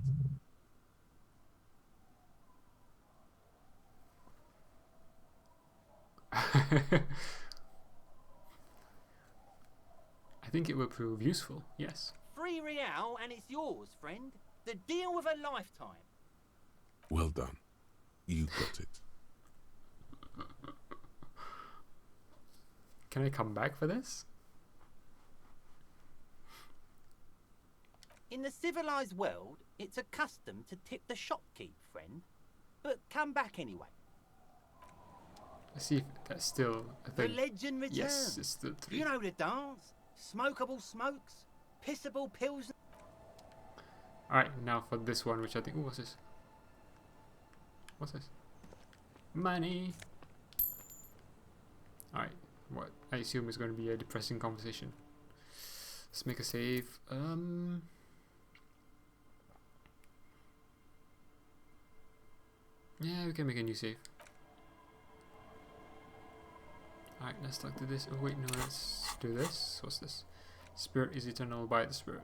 I think it will prove useful, yes. 3 real and it's yours, friend. The deal of a lifetime. Well done. You got it. Can I come back for this? In the civilized world, it's a custom to tip the shopkeep, friend. But come back anyway. Let's see if that's still a The thing. legend returns. Yes, it's still 3. You know the dance. Smokable smokes. Pissable pills. Alright, now for this one, which I think... Ooh, what's this? What's this? Money! Alright, what I assume is going to be a depressing conversation. Let's make a save. Yeah, we can make a new save. Alright, let's talk to this. Oh wait, no, let's do this. What's this? Spirit is eternal by the Spirit.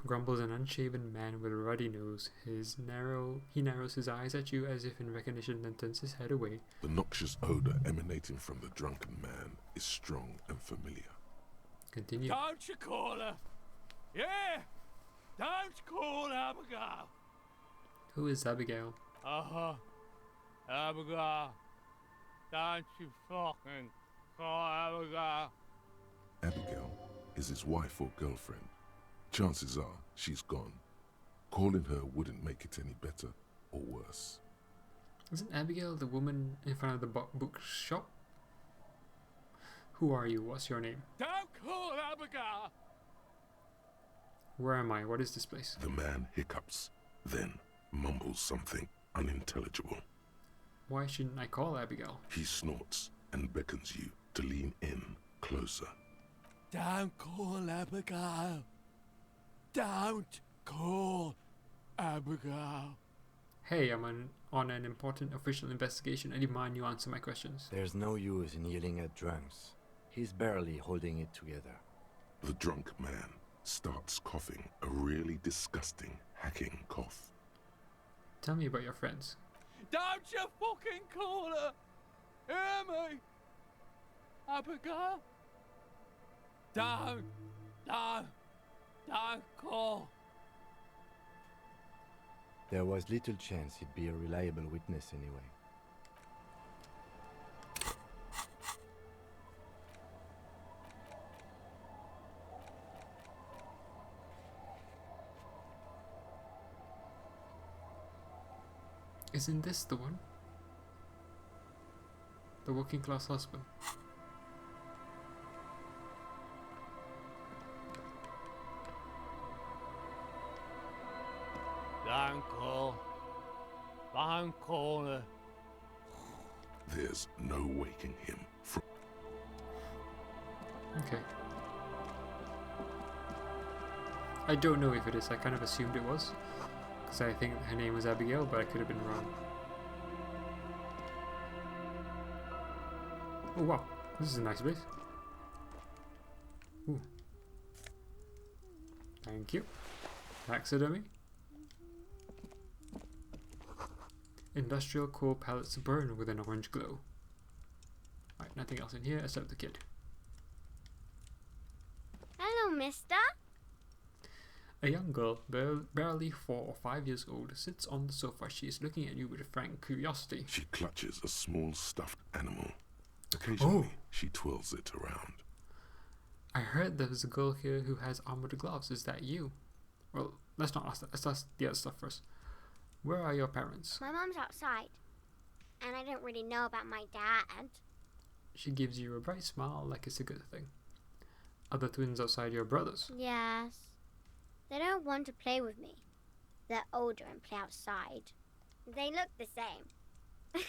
Grumbles an unshaven man with a ruddy nose. He narrows his eyes at you as if in recognition, then turns his head away. The noxious odor emanating from the drunken man is strong and familiar. Continue. Don't you call her? Yeah! Don't call Abigail! Who is Abigail? Uh-huh. Abigail. Don't you fucking call Abigail. Abigail is his wife or girlfriend. Chances are she's gone. Calling her wouldn't make it any better or worse. Isn't Abigail the woman in front of the bookshop? Who are you? What's your name? Don't call Abigail! Where am I? What is this place? The man hiccups, then mumbles something unintelligible. Why shouldn't I call Abigail? He snorts and beckons you to lean in closer. Don't call Abigail. Don't call Abigail. Hey, I'm on an important official investigation. I demand you answer my questions. There's no use in yelling at drunks. He's barely holding it together. The drunk man starts coughing a really disgusting, hacking cough. Tell me about your friends. Don't you fucking call her. Hear me? Abigail? Don't call. There was little chance he'd be a reliable witness anyway. Isn't this the one? The working class husband. There's no waking him from. Okay. I don't know if it is. I kind of assumed it was. Because I think her name was Abigail, but I could have been wrong. Oh wow, this is a nice place. Ooh. Thank you. Taxidermy. Industrial coal pellets burn with an orange glow. Right, nothing else in here except the kid. Hello, mister. A young girl, barely 4 or 5 years old, sits on the sofa. She is looking at you with frank curiosity. She clutches a small stuffed animal. Occasionally, Oh. she twirls it around. I heard there's a girl here who has armored gloves. Is that you? Well, let's not ask that. Let's ask the other stuff first. Where are your parents? My mom's outside, and I don't really know about my dad. She gives you a bright smile like it's a good thing. Are the twins outside your brothers? Yes. They don't want to play with me. They're older and play outside. They look the same.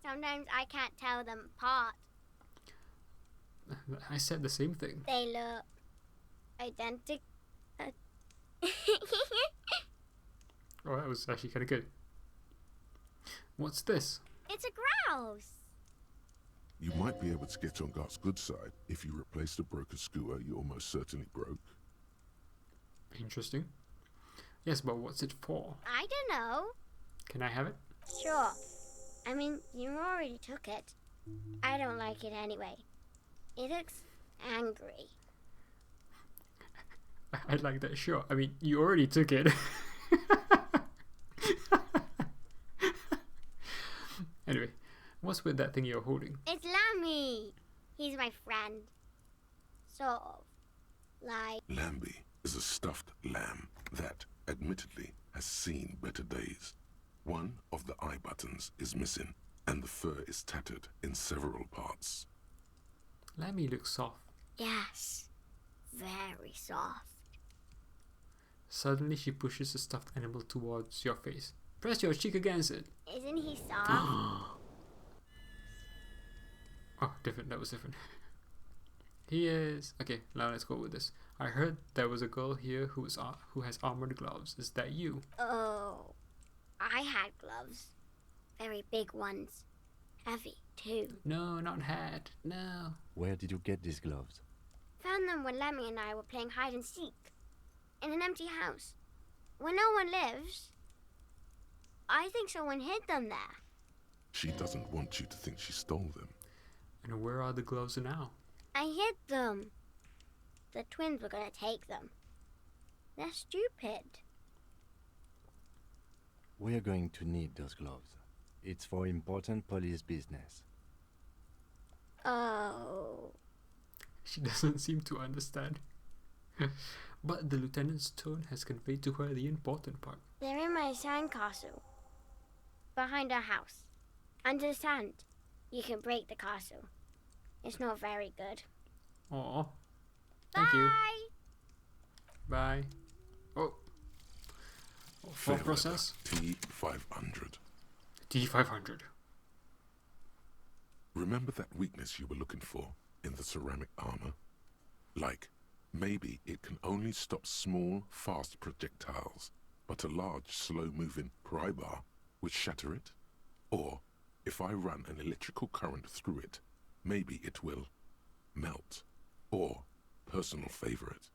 Sometimes I can't tell them apart. I said the same thing. They look identical. Oh, that was actually kind of good. What's this? It's a grouse. You might be able to get on Gart's good side if you replace the broken scooter you almost certainly broke. Interesting. Yes, but what's it for? I don't know. Can I have it? Sure. I mean, you already took it. I don't like it anyway. It looks angry. I'd like that. Sure. I mean, you already took it. Anyway, what's with that thing you're holding? It's Lammy. He's my friend. Sort of. Like... Lambie is a stuffed lamb that, admittedly, has seen better days. One of the eye buttons is missing, and the fur is tattered in several parts. Lammy looks soft. Yes. Very soft. Suddenly, she pushes the stuffed animal towards your face. Press your cheek against it. Isn't he soft? Oh, different. That was different. He is... Okay, now let's go with this. I heard there was a girl here who has armored gloves. Is that you? Oh. I had gloves. Very big ones. Heavy, too. No, not hat. No. Where did you get these gloves? Found them when Lemmy and I were playing hide and seek. In an empty house. Where no one lives. I think someone hid them there. She doesn't want you to think she stole them. And where are the gloves now? I hid them. The twins were gonna take them. They're stupid. We're going to need those gloves. It's for important police business. Oh. She doesn't seem to understand. But the lieutenant's tone has conveyed to her the important part. They're in my sandcastle. Behind our house. Under the sand. You can break the castle. It's not very good. Aw. Thank you. Bye. Oh. Fair Thought process. T500. T500. Remember that weakness you were looking for in the ceramic armor? Like, maybe it can only stop small, fast projectiles, but a large, slow-moving pry bar would shatter it? Or, if I run an electrical current through it, maybe it will melt. Or, personal favorite,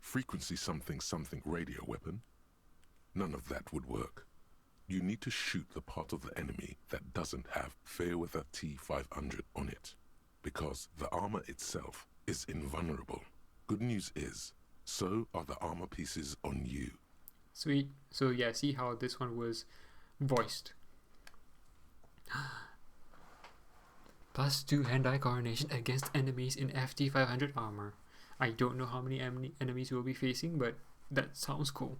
frequency something something radio weapon? None of that would work. You need to shoot the part of the enemy that doesn't have Fairweather T500 on it, because the armor itself is invulnerable. Good news is, so are the armor pieces on you. Sweet. So yeah, see how this one was voiced. +2 hand-eye coordination against enemies in FT500 armor. I don't know how many enemies we'll be facing, but that sounds cool.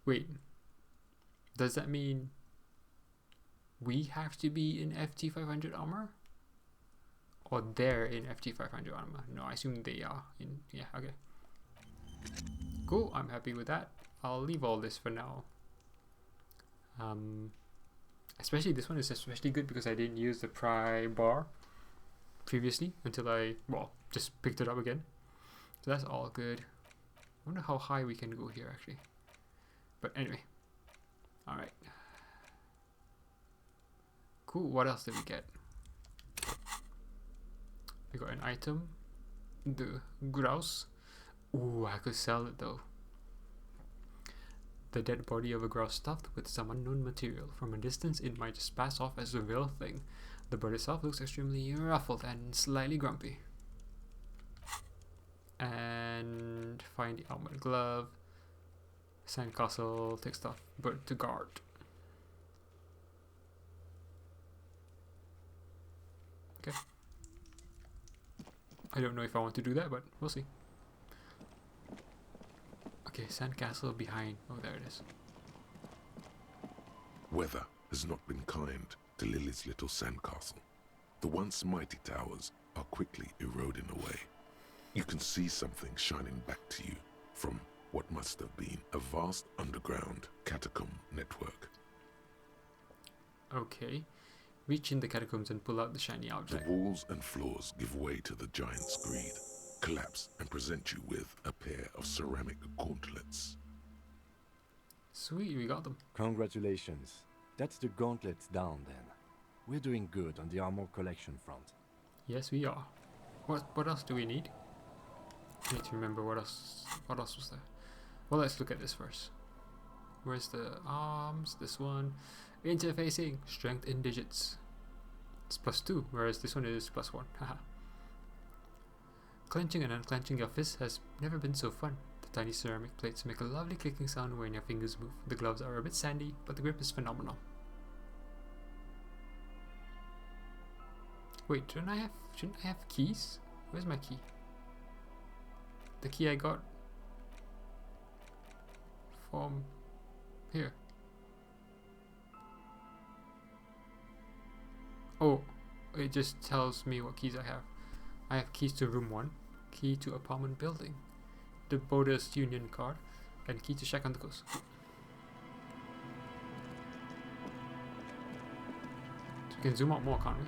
Wait. Does that mean we have to be in FT500 armor? Or they're in FT500 armor? No, I assume they are. Yeah, okay. Cool, I'm happy with that. I'll leave all this for now. Especially this one is especially good because I didn't use the pry bar previously until I, well, just picked it up again. So that's all good. I wonder how high we can go here actually. But anyway. Alright. Cool, what else did we get? We got an item. The grouse. Ooh, I could sell it though. The dead body of a grouse stuffed with some unknown material. From a distance, it might just pass off as a real thing. The bird itself looks extremely ruffled and slightly grumpy. And find the armored glove. Sandcastle, take stuff, bird to guard. Okay. I don't know if I want to do that, but we'll see. Okay, sandcastle behind. Oh, there it is. Weather has not been kind to Lily's little sandcastle. The once mighty towers are quickly eroding away. You can see something shining back to you from what must have been a vast underground catacomb network. Okay. Reach in the catacombs and pull out the shiny object. The walls and floors give way to the giant's greed, collapse and present you with a pair of ceramic gauntlets. Sweet, we got them. Congratulations. That's the gauntlets down then. We're doing good on the armor collection front. Yes, we are. What else do we need? I need to remember what else was there. Well, let's look at this first. Where's the arms? This one. Interfacing. Strength in digits. It's +2, whereas this one is +1. Haha. Clenching and unclenching your fist has never been so fun. The tiny ceramic plates make a lovely clicking sound when your fingers move. The gloves are a bit sandy, but the grip is phenomenal. Wait, shouldn't I have keys? Where's my key? The key I got from here. Oh, it just tells me what keys I have. I have keys to room 1, key to apartment building, the Borders Union card, and key to shack on the coast. So we can zoom out more, can't we?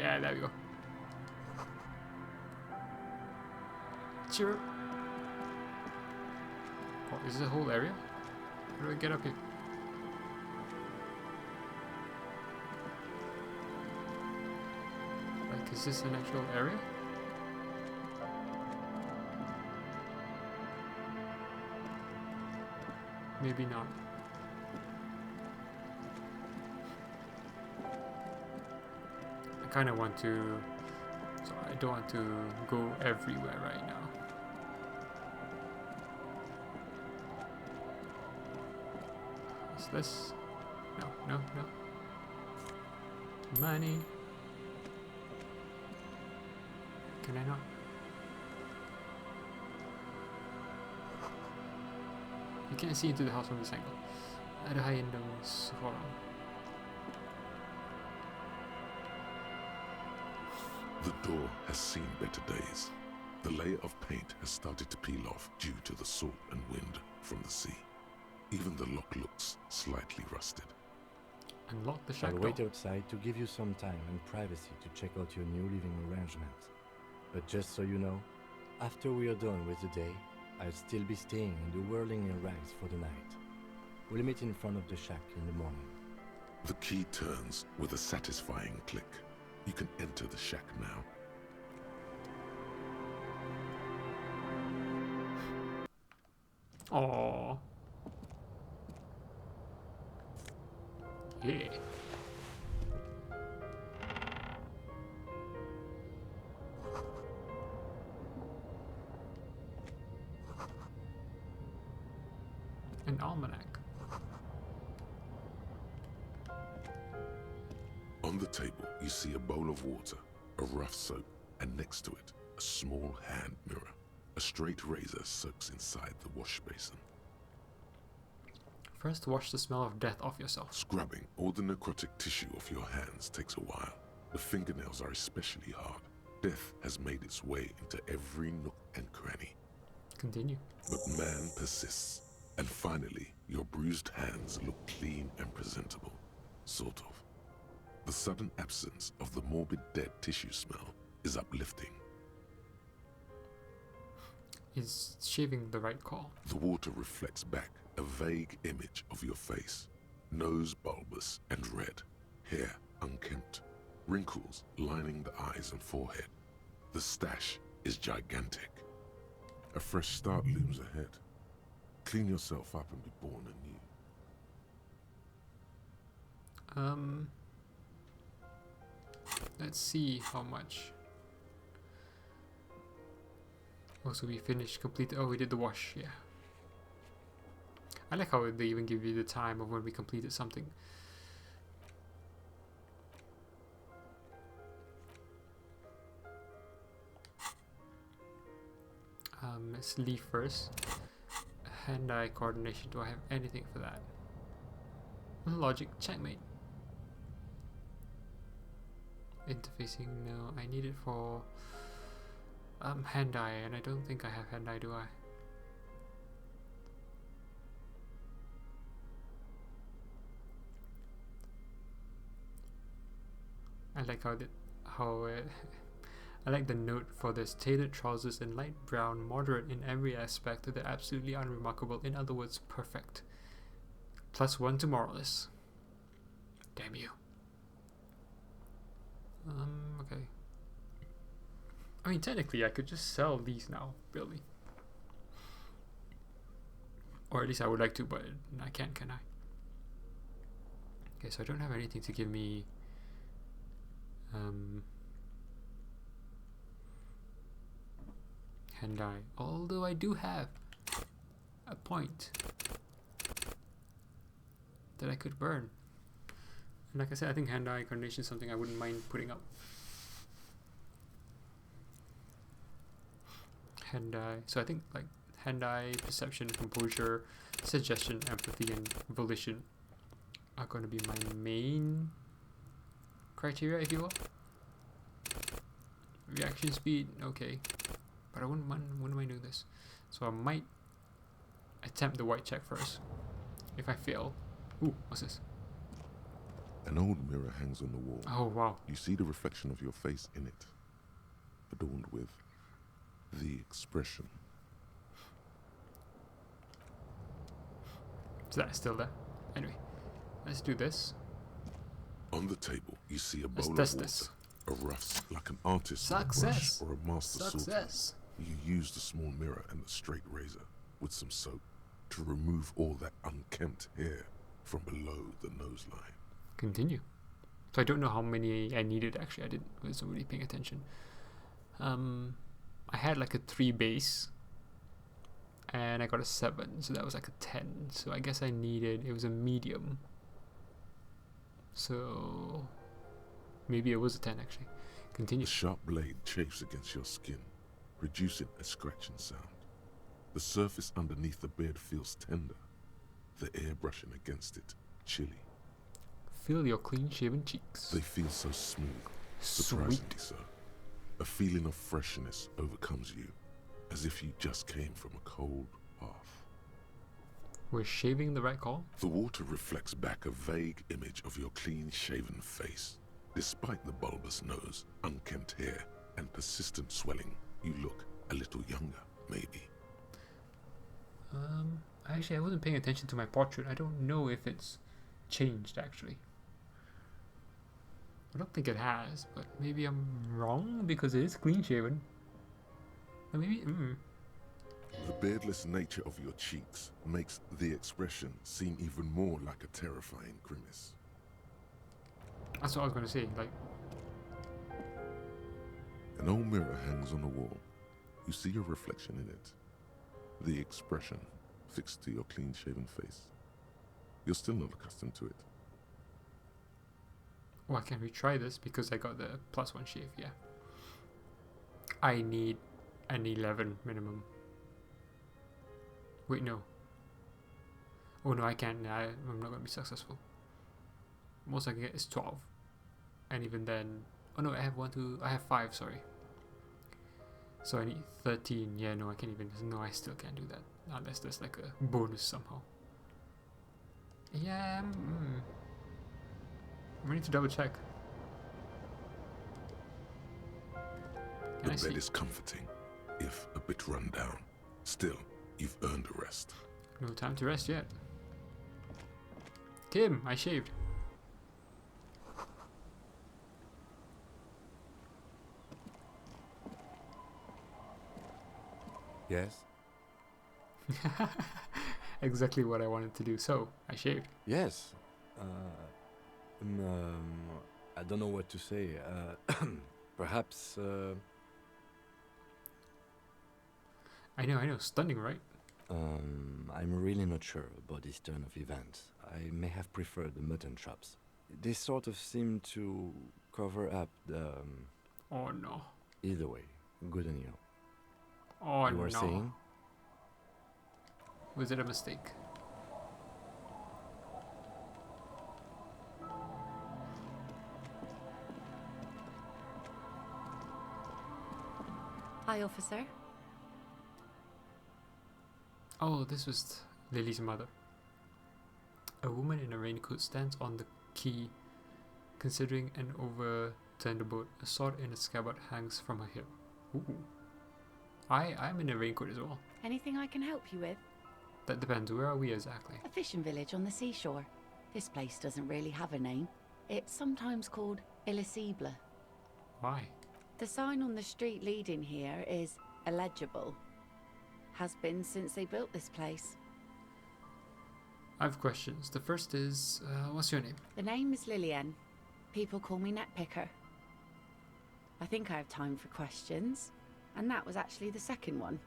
Yeah, there we go. Cheer. Oh, is this a whole area? How do I get up here? Like, is this an actual area? Maybe not. I kind of want to, so I don't want to go everywhere right now. What's this? No, no, no. Money. Can I not? You can't see into the house from this angle. Ada hayan ng seorang. The door has seen better days. The layer of paint has started to peel off due to the salt and wind from the sea. Even the lock looks slightly rusted. Unlock the shack I'll door. wait outside to give you some time and privacy to check out your new living arrangement. But just so you know, after we are done with the day, I'll still be staying in the whirling in rags for the night. We'll meet in front of the shack in the morning. The key turns with a satisfying click. You can enter the shack now. Aww. Yeah. An almanac. On the table, you see a bowl of water, a rough soap, and next to it, a small hand mirror. A straight razor soaks inside the wash basin. First, wash the smell of death off yourself. Scrubbing all the necrotic tissue off your hands takes a while. The fingernails are especially hard. Death has made its way into every nook and cranny. Continue. But man persists. And finally, your bruised hands look clean and presentable. Sort of. The sudden absence of the morbid dead tissue smell is uplifting. Is shaving the right call? The water reflects back a vague image of your face. Nose bulbous and red, hair unkempt, wrinkles lining the eyes and forehead. The stash is gigantic. A fresh start looms ahead. Clean yourself up and be born anew. Let's see how much. Also, we finished, completed. Oh, we did the wash, yeah. I like how they even give you the time of when we completed something. Let's leave first. Hand-eye coordination. Do I have anything for that? Logic, checkmate. Interfacing, no. I need it for hand-eye, and I don't think I have hand-eye, do I? I like I like the note for this. Tailored trousers in light brown, moderate in every aspect, they're absolutely unremarkable. In other words, perfect. +1 to moralist. Damn you. Okay. I mean, technically, I could just sell these now, really. Or at least I would like to, but I can't, can I? Okay, so I don't have anything to give me hand-eye. Although I do have a point that I could burn. And like I said, I think hand-eye coordination is something I wouldn't mind putting up. Hand-eye. So I think like hand-eye, perception, composure, suggestion, empathy, and volition are going to be my main criteria, if you will. Reaction speed, okay. But I wouldn't mind doing this. So I might attempt the white check first. If I fail. Ooh, what's this? An old mirror hangs on the wall. Oh, wow. You see the reflection of your face in it, adorned with the expression. So that's still there. Anyway, let's do this. On the table, you see a Let's bowl of test water, this. a rough, like an artist's Success. brush or a master swordsman. Success. You use the small mirror and the straight razor with some soap to remove all that unkempt hair from below the nose line. Continue. So I don't know how many I needed actually. I wasn't really paying attention. I had like a 3 base and I got a 7, so that was like a 10. So I guess it was a medium. So maybe it was a 10 actually. Continue. The sharp blade chafes against your skin, reducing a scratching sound. The surface underneath the beard feels tender, the air brushing against it chilly. Feel your clean-shaven cheeks. They feel so smooth, Sweet. surprisingly so. A feeling of freshness overcomes you, as if you just came from a cold bath. We're shaving the right call? The water reflects back a vague image of your clean-shaven face. Despite the bulbous nose, unkempt hair, and persistent swelling, you look a little younger, maybe. Actually, I wasn't paying attention to my portrait. I don't know if it's changed, actually. I don't think it has, but maybe I'm wrong because it is clean-shaven. Or maybe, The beardless nature of your cheeks makes the expression seem even more like a terrifying grimace. That's what I was going to say, like... An old mirror hangs on the wall. You see your reflection in it. The expression fixed to your clean-shaven face. You're still not accustomed to it. Oh, I can retry this because I got the +1 shave, yeah. I need an 11 minimum. Wait, no. Oh no, I can't. I'm not going to be successful. Most I can get is 12. And even then... Oh no, I have 5, sorry. So I need 13. Yeah, no, I can't even... No, I still can't do that. Unless there's like a bonus somehow. Yeah, I need to double check. The Can I see? bed is comforting, if a bit run down. Still, you've earned a rest. No time to rest yet. Kim, I shaved. Yes? Exactly what I wanted to do. So, I shaved. Yes. I don't know what to say. Perhaps, I know. Stunning, right? I'm really not sure about this turn of events. I may have preferred the mutton chops. They sort of seem to cover up the... Oh no. Either way, good on you. Oh You no. were saying? Was it a mistake? Hi, officer. Oh, this was Lily's mother. A woman in a raincoat stands on the quay, considering an overturned boat. A sword in a scabbard hangs from her hip. Ooh. I'm in a raincoat as well. Anything I can help you with? That depends. Where are we exactly? A fishing village on the seashore. This place doesn't really have a name. It's sometimes called Elysium. Why? The sign on the street leading here is illegible. Has been since they built this place. I have questions. The first is, what's your name? The name is Lillian. People call me Netpicker. I think I have time for questions. And that was actually the second one.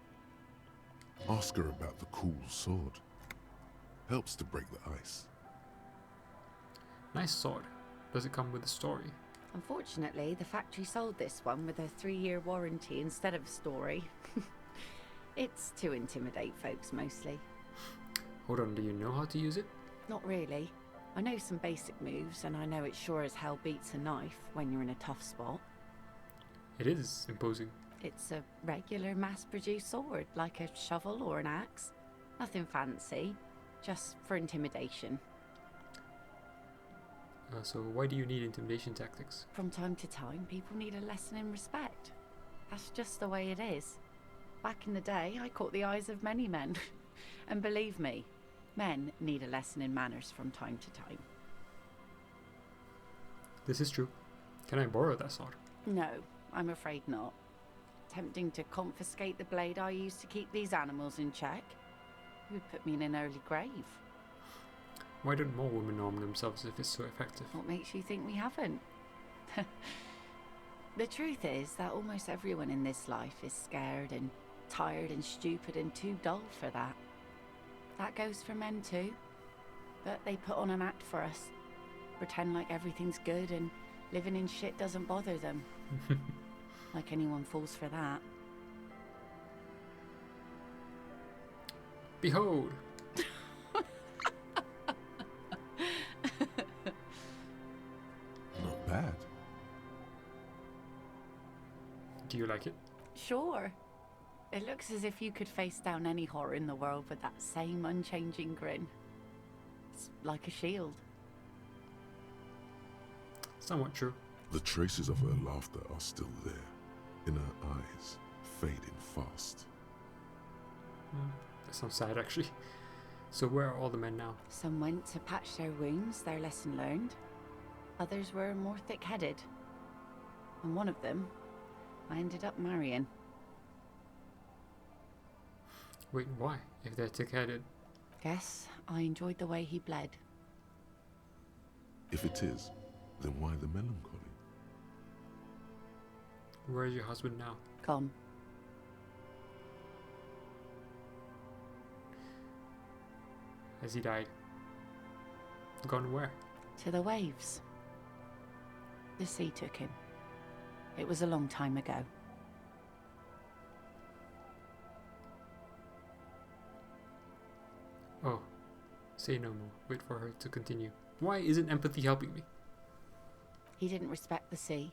Ask her about the cool sword. Helps to break the ice. Nice sword. Does it come with a story? Unfortunately, the factory sold this one with a 3-year warranty instead of a story. It's to intimidate folks mostly. Hold on, do you know how to use it? Not really. I know some basic moves, and I know it sure as hell beats a knife when you're in a tough spot. It is imposing. It's a regular mass-produced sword, like a shovel or an axe. Nothing fancy, just for intimidation. So why do you need intimidation tactics? From time to time, people need a lesson in respect. That's just the way it is. Back in the day, I caught the eyes of many men. And believe me, men need a lesson in manners from time to time. This is true. Can I borrow that sword? No, I'm afraid not. Tempting to confiscate the blade I used to keep these animals in check. It would put me in an early grave. Why don't more women arm themselves if it's so effective? What makes you think we haven't? The truth is that almost everyone in this life is scared and tired and stupid and too dull for that. That goes for men too. But they put on an act for us. Pretend like everything's good and living in shit doesn't bother them. Like anyone falls for that. Behold! Not bad. Do you like it? Sure. It looks as if you could face down any horror in the world with that same unchanging grin. It's like a shield. Somewhat true. The traces of her laughter are still there, in her eyes, fading fast. That sounds sad, actually. So where are all the men now? Some went to patch their wounds, their lesson learned. Others were more thick-headed. And one of them, I ended up marrying. Wait, why? If they're thick-headed? Guess I enjoyed the way he bled. If it is, then why the melancholy? Where is your husband now? Gone. Has he died? Gone where? To the waves. The sea took him. It was a long time ago. Oh, say no more. Wait for her to continue. Why isn't empathy helping me? He didn't respect the sea.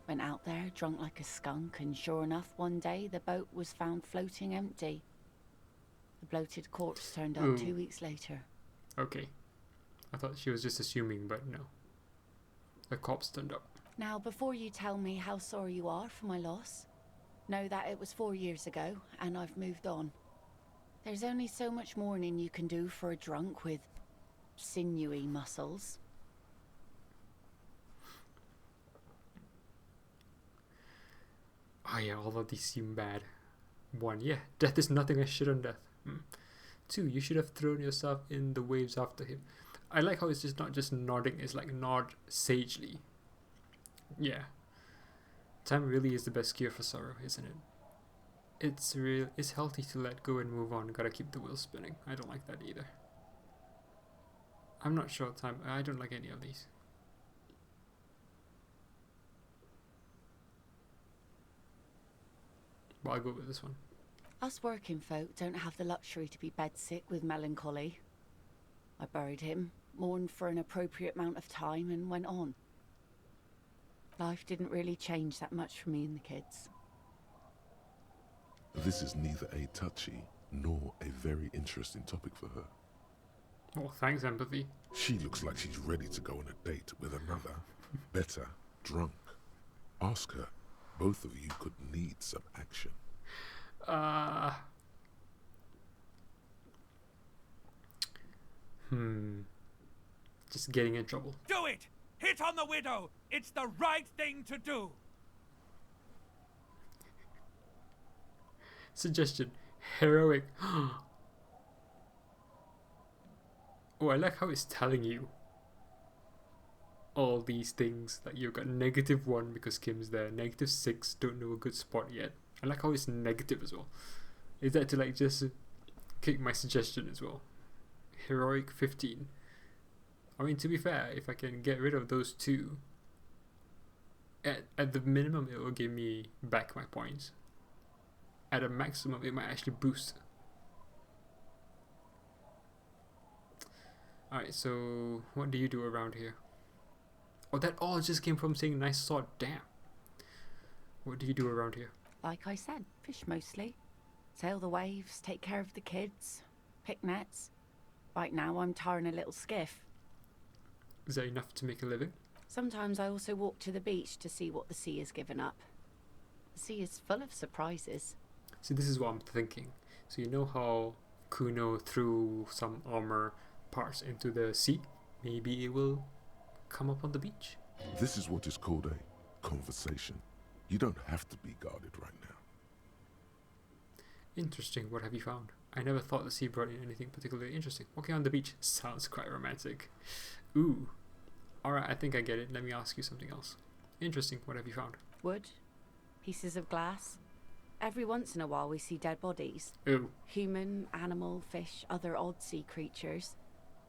Went out there, drunk like a skunk, and sure enough, one day the boat was found floating empty. The bloated corpse turned up Ooh. 2 weeks later. Okay. I thought she was just assuming, but no. A corpse turned up. Now, before you tell me how sorry you are for my loss, know that it was 4 years ago, and I've moved on. There's only so much mourning you can do for a drunk with sinewy muscles. Oh yeah, all of these seem bad. 1. Yeah, death is nothing. I shit on death. 2. You should have thrown yourself in the waves after him. I like how it's just not just nodding, it's like nod sagely. Yeah. Time really is the best cure for sorrow, isn't it? It's healthy to let go and move on. Gotta keep the wheel spinning. I don't like that either. I'm not sure time. I don't like any of these. But I'll go with this one. Us working folk don't have the luxury to be bedsick with melancholy. I buried him, mourned for an appropriate amount of time, and went on. Life didn't really change that much for me and the kids. This is neither a touchy nor a very interesting topic for her. Oh, thanks, empathy. She looks like she's ready to go on a date with another, better, drunk. Ask her. Both of you could need some action. Just getting in trouble. Do it! Hit on the widow! It's the right thing to do! Suggestion. Heroic. Oh, I like how it's telling you all these things. Like you've got -1 because Kim's there, -6, don't know a good spot yet. I like how it's negative as well. Is that to like just kick my suggestion as well? Heroic 15. I mean, to be fair, if I can get rid of those two, at the minimum it will give me back my points. At a maximum it might actually boost. Alright, so what do you do around here? Oh, that all just came from saying nice sword. Damn. What do you do around here? Like I said, fish mostly. Sail the waves, take care of the kids, pick nets. Right now I'm tarring a little skiff. Is that enough to make a living? Sometimes I also walk to the beach to see what the sea has given up. The sea is full of surprises. See, this is what I'm thinking. So you know how Kuno threw some armor parts into the sea? Maybe it will come up on the beach. This is what is called a conversation. You don't have to be guarded right now. Interesting. What have you found? I never thought the sea brought in anything particularly interesting. Walking on the beach sounds quite romantic. Ooh. Alright, I think I get it. Let me ask you something else. Interesting. What have you found? Wood, pieces of glass. Every once in a while we see dead bodies. Ooh. Human, animal, fish, other odd sea creatures.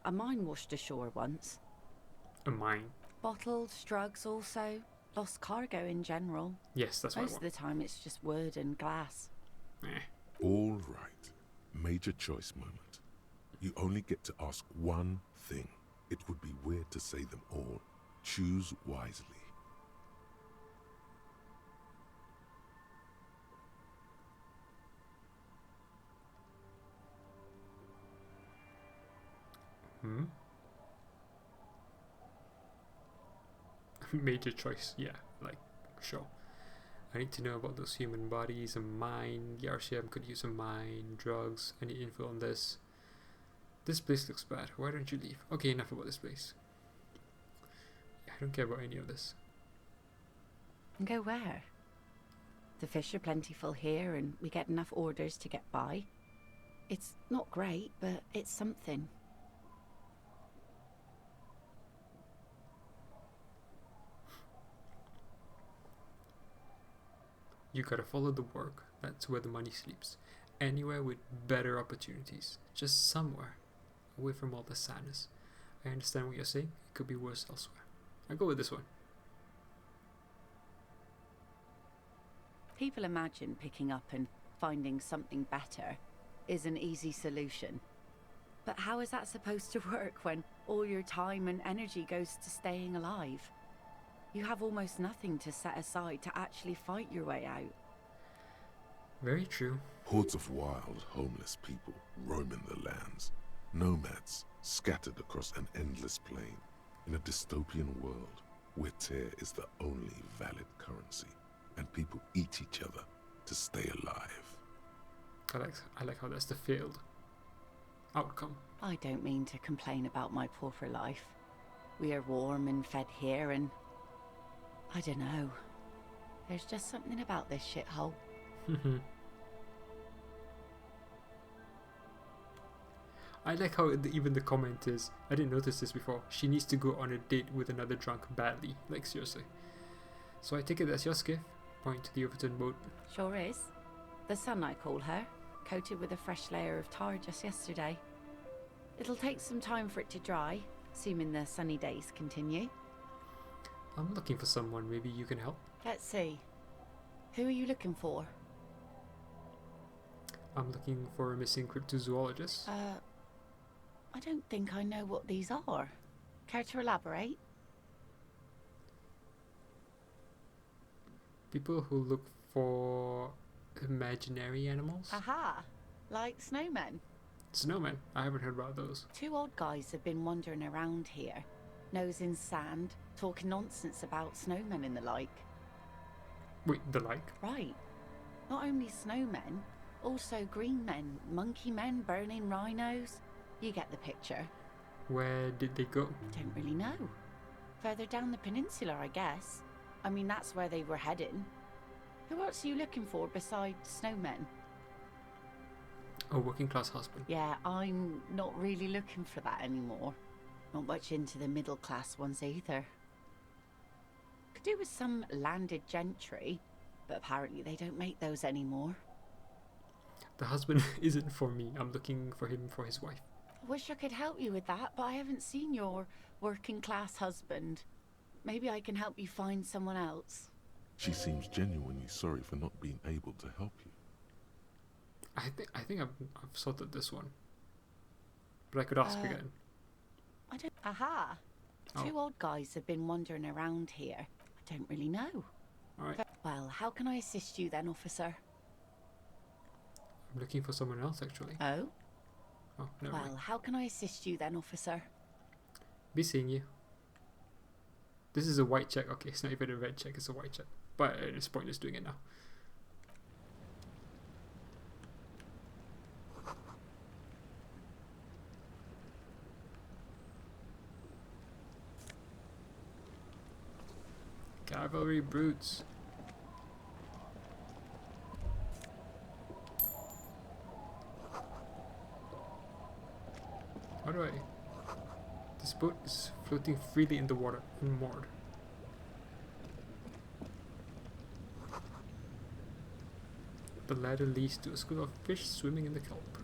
A mine washed ashore once. A mine. Bottles, drugs also. Lost cargo in general. Yes, that's what I Most of want. the time it's just wood and glass. All right. Major choice moment. You only get to ask one thing. It would be weird to say them all. Choose wisely. Major choice, yeah, like, sure. I need to know about those human bodies, a mine. The RCM could use a mine, drugs, any info on this. This place looks bad. Why don't you leave? Okay, enough about this place. I don't care about any of this. And go where? The fish are plentiful here and we get enough orders to get by. It's not great, but it's something. You gotta follow the work. That's where the money sleeps. Anywhere with better opportunities. Just somewhere. Away from all the sadness. I understand what you're saying. It could be worse elsewhere. I'll go with this one. People imagine picking up and finding something better is an easy solution. But how is that supposed to work when all your time and energy goes to staying alive? You have almost nothing to set aside to actually fight your way out. Very true. Hordes of wild, homeless people roaming the lands. Nomads scattered across an endless plain in a dystopian world. where tear is the only valid currency, and people eat each other to stay alive. I like how that's the failed outcome. I don't mean to complain about my pauper life. We are warm and fed here, and I don't know. There's just something about this shithole. I like how even the comment is, I didn't notice this before, she needs to go on a date with another drunk badly. Like, seriously. So I take it that's your skiff. Point to the overturned boat. Sure is. The sun, I call her. Coated with a fresh layer of tar just yesterday. It'll take some time for it to dry, assuming the sunny days continue. I'm looking for someone, maybe you can help? Let's see. Who are you looking for? I'm looking for a missing cryptozoologist. I don't think I know what these are. Care to elaborate? People who look for imaginary animals? Aha! Like snowmen. Snowmen? I haven't heard about those. Two old guys have been wandering around here, nose in sand, talking nonsense about snowmen and the like. Wait, the like? Right. Not only snowmen, also green men, monkey men, burning rhinos. You get the picture. Where did they go? Don't really know. Further down the peninsula, I guess. I mean, that's where they were heading. Who else are you looking for besides snowmen? A working class husband. Yeah, I'm not really looking for that anymore. Not much into the middle class ones either. Could do with some landed gentry, but apparently they don't make those anymore. The husband isn't for me. I'm looking for him for his wife. I wish I could help you with that, but I haven't seen your working class husband. Maybe I can help you find someone else. She seems genuinely sorry for not being able to help you. I think I've sorted this one. But I could ask again. I don't... Aha! Oh. Two old guys have been wandering around here. I don't really know. Alright. Well, how can I assist you then, officer? I'm looking for someone else, actually. Oh? Oh, never mind. Well, how can I assist you then, officer? Be seeing you. This is a white check. Okay, it's not even a red check, it's a white check. But it's pointless doing it now. Cavalry brutes. How do I... This boat is floating freely in the water, unmoored. The ladder leads to a school of fish swimming in the kelp.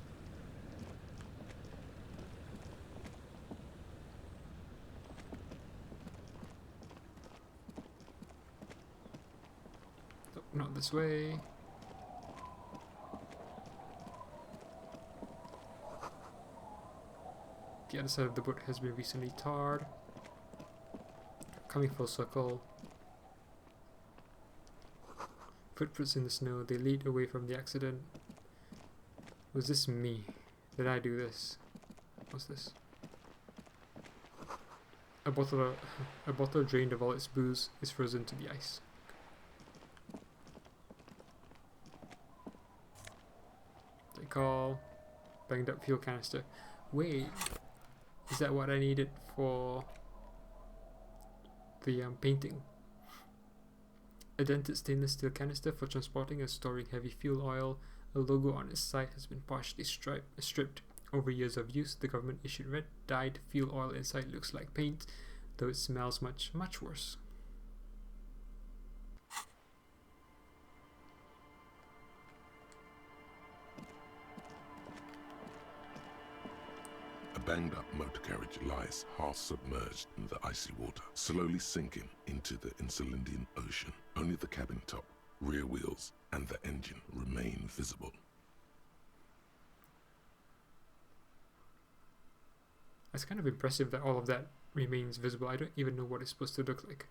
Nope, not this way. The other side of the boat has been recently tarred. Coming full circle. Footprints in the snow, they lead away from the accident. Was this me? Did I do this? What's this? A bottle drained of all its booze is frozen to the ice. They call. Banged up fuel canister. Wait, is that what I needed for the painting? A dented stainless steel canister for transporting and storing heavy fuel oil. A logo on its side has been partially stripped. Over years of use, the government issued red dyed fuel oil inside looks like paint, though it smells much, much worse. A banged up motor carriage lies half submerged in the icy water, slowly sinking into the Insulindian Ocean. Only the cabin top, rear wheels, and the engine remain visible. It's kind of impressive that all of that remains visible. I don't even know what it's supposed to look like.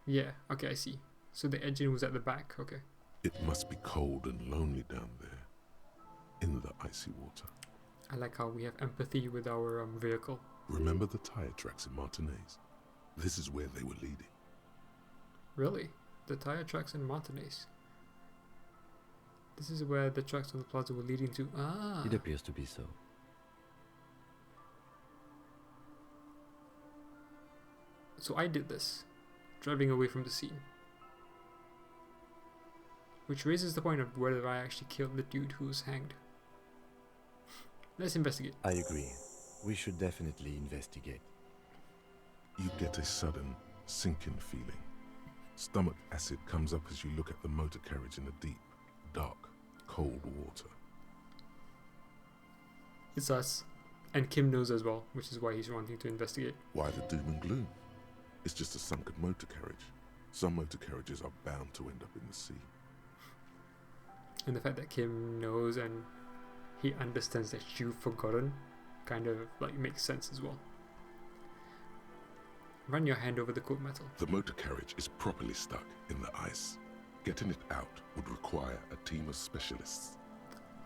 Yeah, okay, I see. So the engine was at the back, okay. It must be cold and lonely down there, in the icy water. I like how we have empathy with our vehicle. Remember the tire tracks in Martinez? This is where they were leading. Really? The tire tracks in Martinez? This is where the tracks on the plaza were leading to. Ah! It appears to be so. So I did this, driving away from the scene. Which raises the point of whether I actually killed the dude who was hanged. Let's investigate. I agree. We should definitely investigate. You get a sudden sinking feeling. Stomach acid comes up as you look at the motor carriage in the deep, dark, cold water. It's us. And Kim knows as well, which is why he's wanting to investigate. Why the doom and gloom? It's just a sunken motor carriage. Some motor carriages are bound to end up in the sea. And the fact that Kim knows and he understands that you've forgotten kind of like makes sense as well. Run your hand over the coat metal. The motor carriage is properly stuck in the ice. Getting it out would require a team of specialists.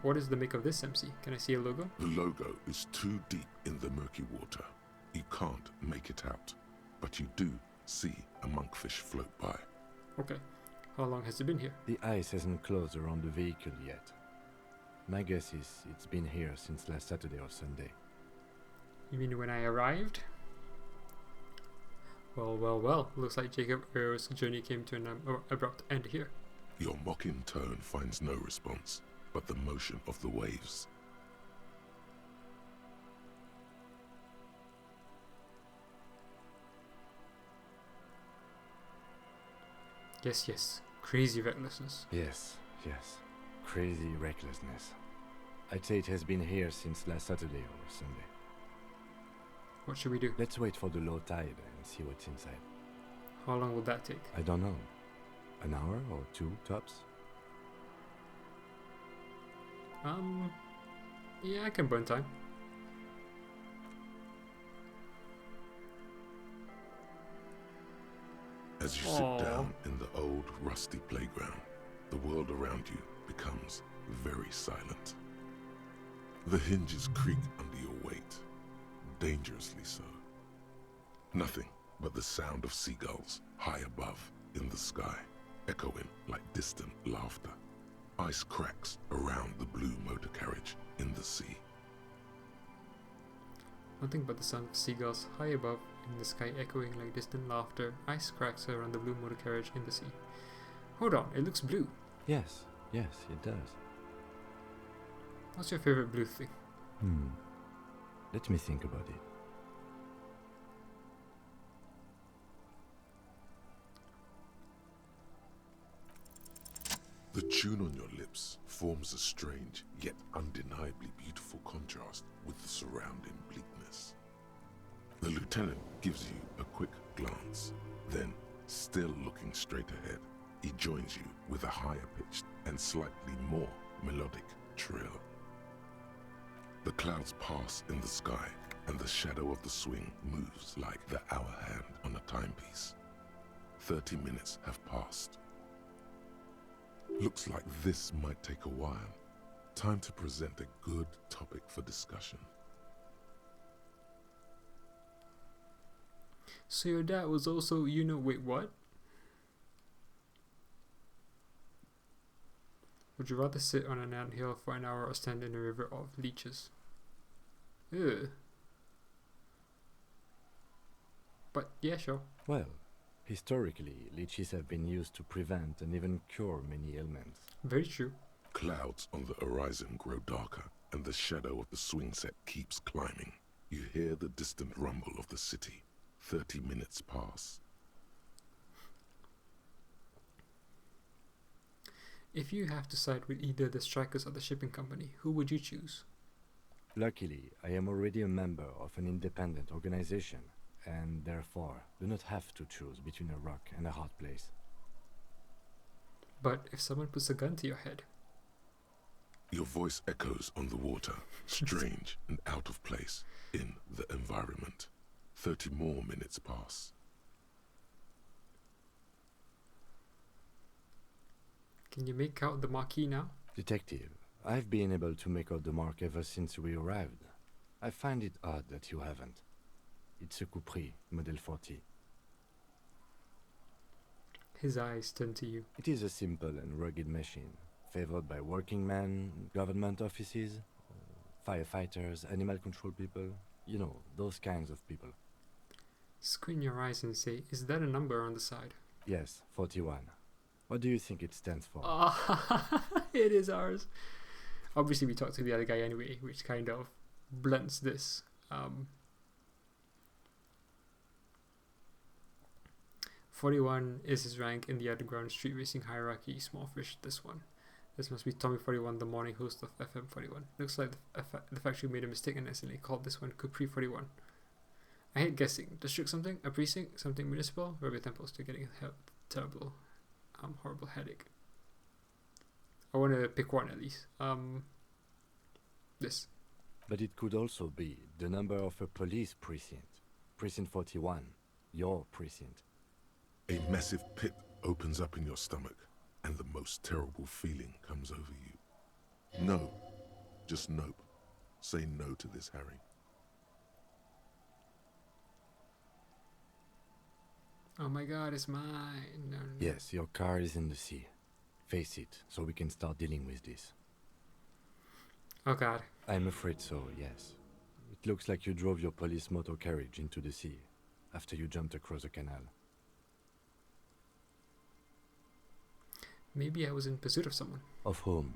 What is the make of this, MC? Can I see a logo? The logo is too deep in the murky water. You can't make it out, but you do see a monkfish float by. Okay. How long has it been here? The ice hasn't closed around the vehicle yet. My guess is it's been here since last Saturday or Sunday. You mean when I arrived? Well. Looks like Jacob Earl's journey came to an abrupt end here. Your mocking tone finds no response, but the motion of the waves. Yes. Crazy recklessness. Yes. Crazy recklessness. I'd say it has been here since last Saturday or Sunday. What should we do? Let's wait for the low tide and see what's inside. How long will that take? I don't know. An hour or two, tops? Yeah, I can burn time. As you sit down in the old rusty playground, the world around you becomes very silent. The hinges creak under your weight, dangerously so. Nothing but the sound of seagulls high above in the sky, echoing like distant laughter. Ice cracks around the blue motor carriage in the sea. Nothing but the sound of seagulls high above in the sky echoing like distant laughter. Ice cracks around the blue motor carriage in the sea. Hold on, it looks blue. Yes, it does. What's your favorite blue thing? Let me think about it. The tune on your lips forms a strange yet undeniably beautiful contrast with the surrounding bleakness. The lieutenant gives you a quick glance, then, still looking straight ahead, he joins you with a higher pitched and slightly more melodic trill. The clouds pass in the sky, and the shadow of the swing moves like the hour hand on a timepiece. 30 minutes have passed. Looks like this might take a while. Time to present a good topic for discussion. So your dad was also, wait, what? Would you rather sit on an anthill for an hour or stand in a river of leeches? Ugh. But yeah, sure. Well, historically, leeches have been used to prevent and even cure many ailments. Very true. Clouds on the horizon grow darker, and the shadow of the swing set keeps climbing. You hear the distant rumble of the city. 30 minutes pass. If you have to side with either the strikers or the shipping company, who would you choose? Luckily, I am already a member of an independent organization, and therefore do not have to choose between a rock and a hard place. But if someone puts a gun to your head? Your voice echoes on the water, strange and out of place in the environment. 30 more minutes pass. Can you make out the marquee now? Detective, I've been able to make out the mark ever since we arrived. I find it odd that you haven't. It's a Coupris, Model 40. His eyes turn to you. It is a simple and rugged machine, favored by working men, government offices, firefighters, animal control people. You know, those kinds of people. Squint your eyes and say, is that a number on the side? Yes, 41. What do you think it stands for? It is ours. Obviously, we talked to the other guy anyway, which kind of blunts this. 41 is his rank in the underground street racing hierarchy. Small fish, this one. This must be Tommy 41, the morning host of FM 41. Looks like the factory made a mistake and accidentally called this one Capri 41. I hate guessing. District something? A precinct? Something municipal? Rub your temples to getting a terrible, horrible headache. I want to pick one at least. This. But it could also be the number of a police precinct. Precinct 41. Your precinct. A massive pit opens up in your stomach, and the most terrible feeling comes over you. No. Just nope. Say no to this, Harry. Oh my god, it's mine. No. Yes, your car is in the sea. Face it, so we can start dealing with this. Oh god. I'm afraid so, yes. It looks like you drove your police motor carriage into the sea after you jumped across the canal. Maybe I was in pursuit of someone. Of whom?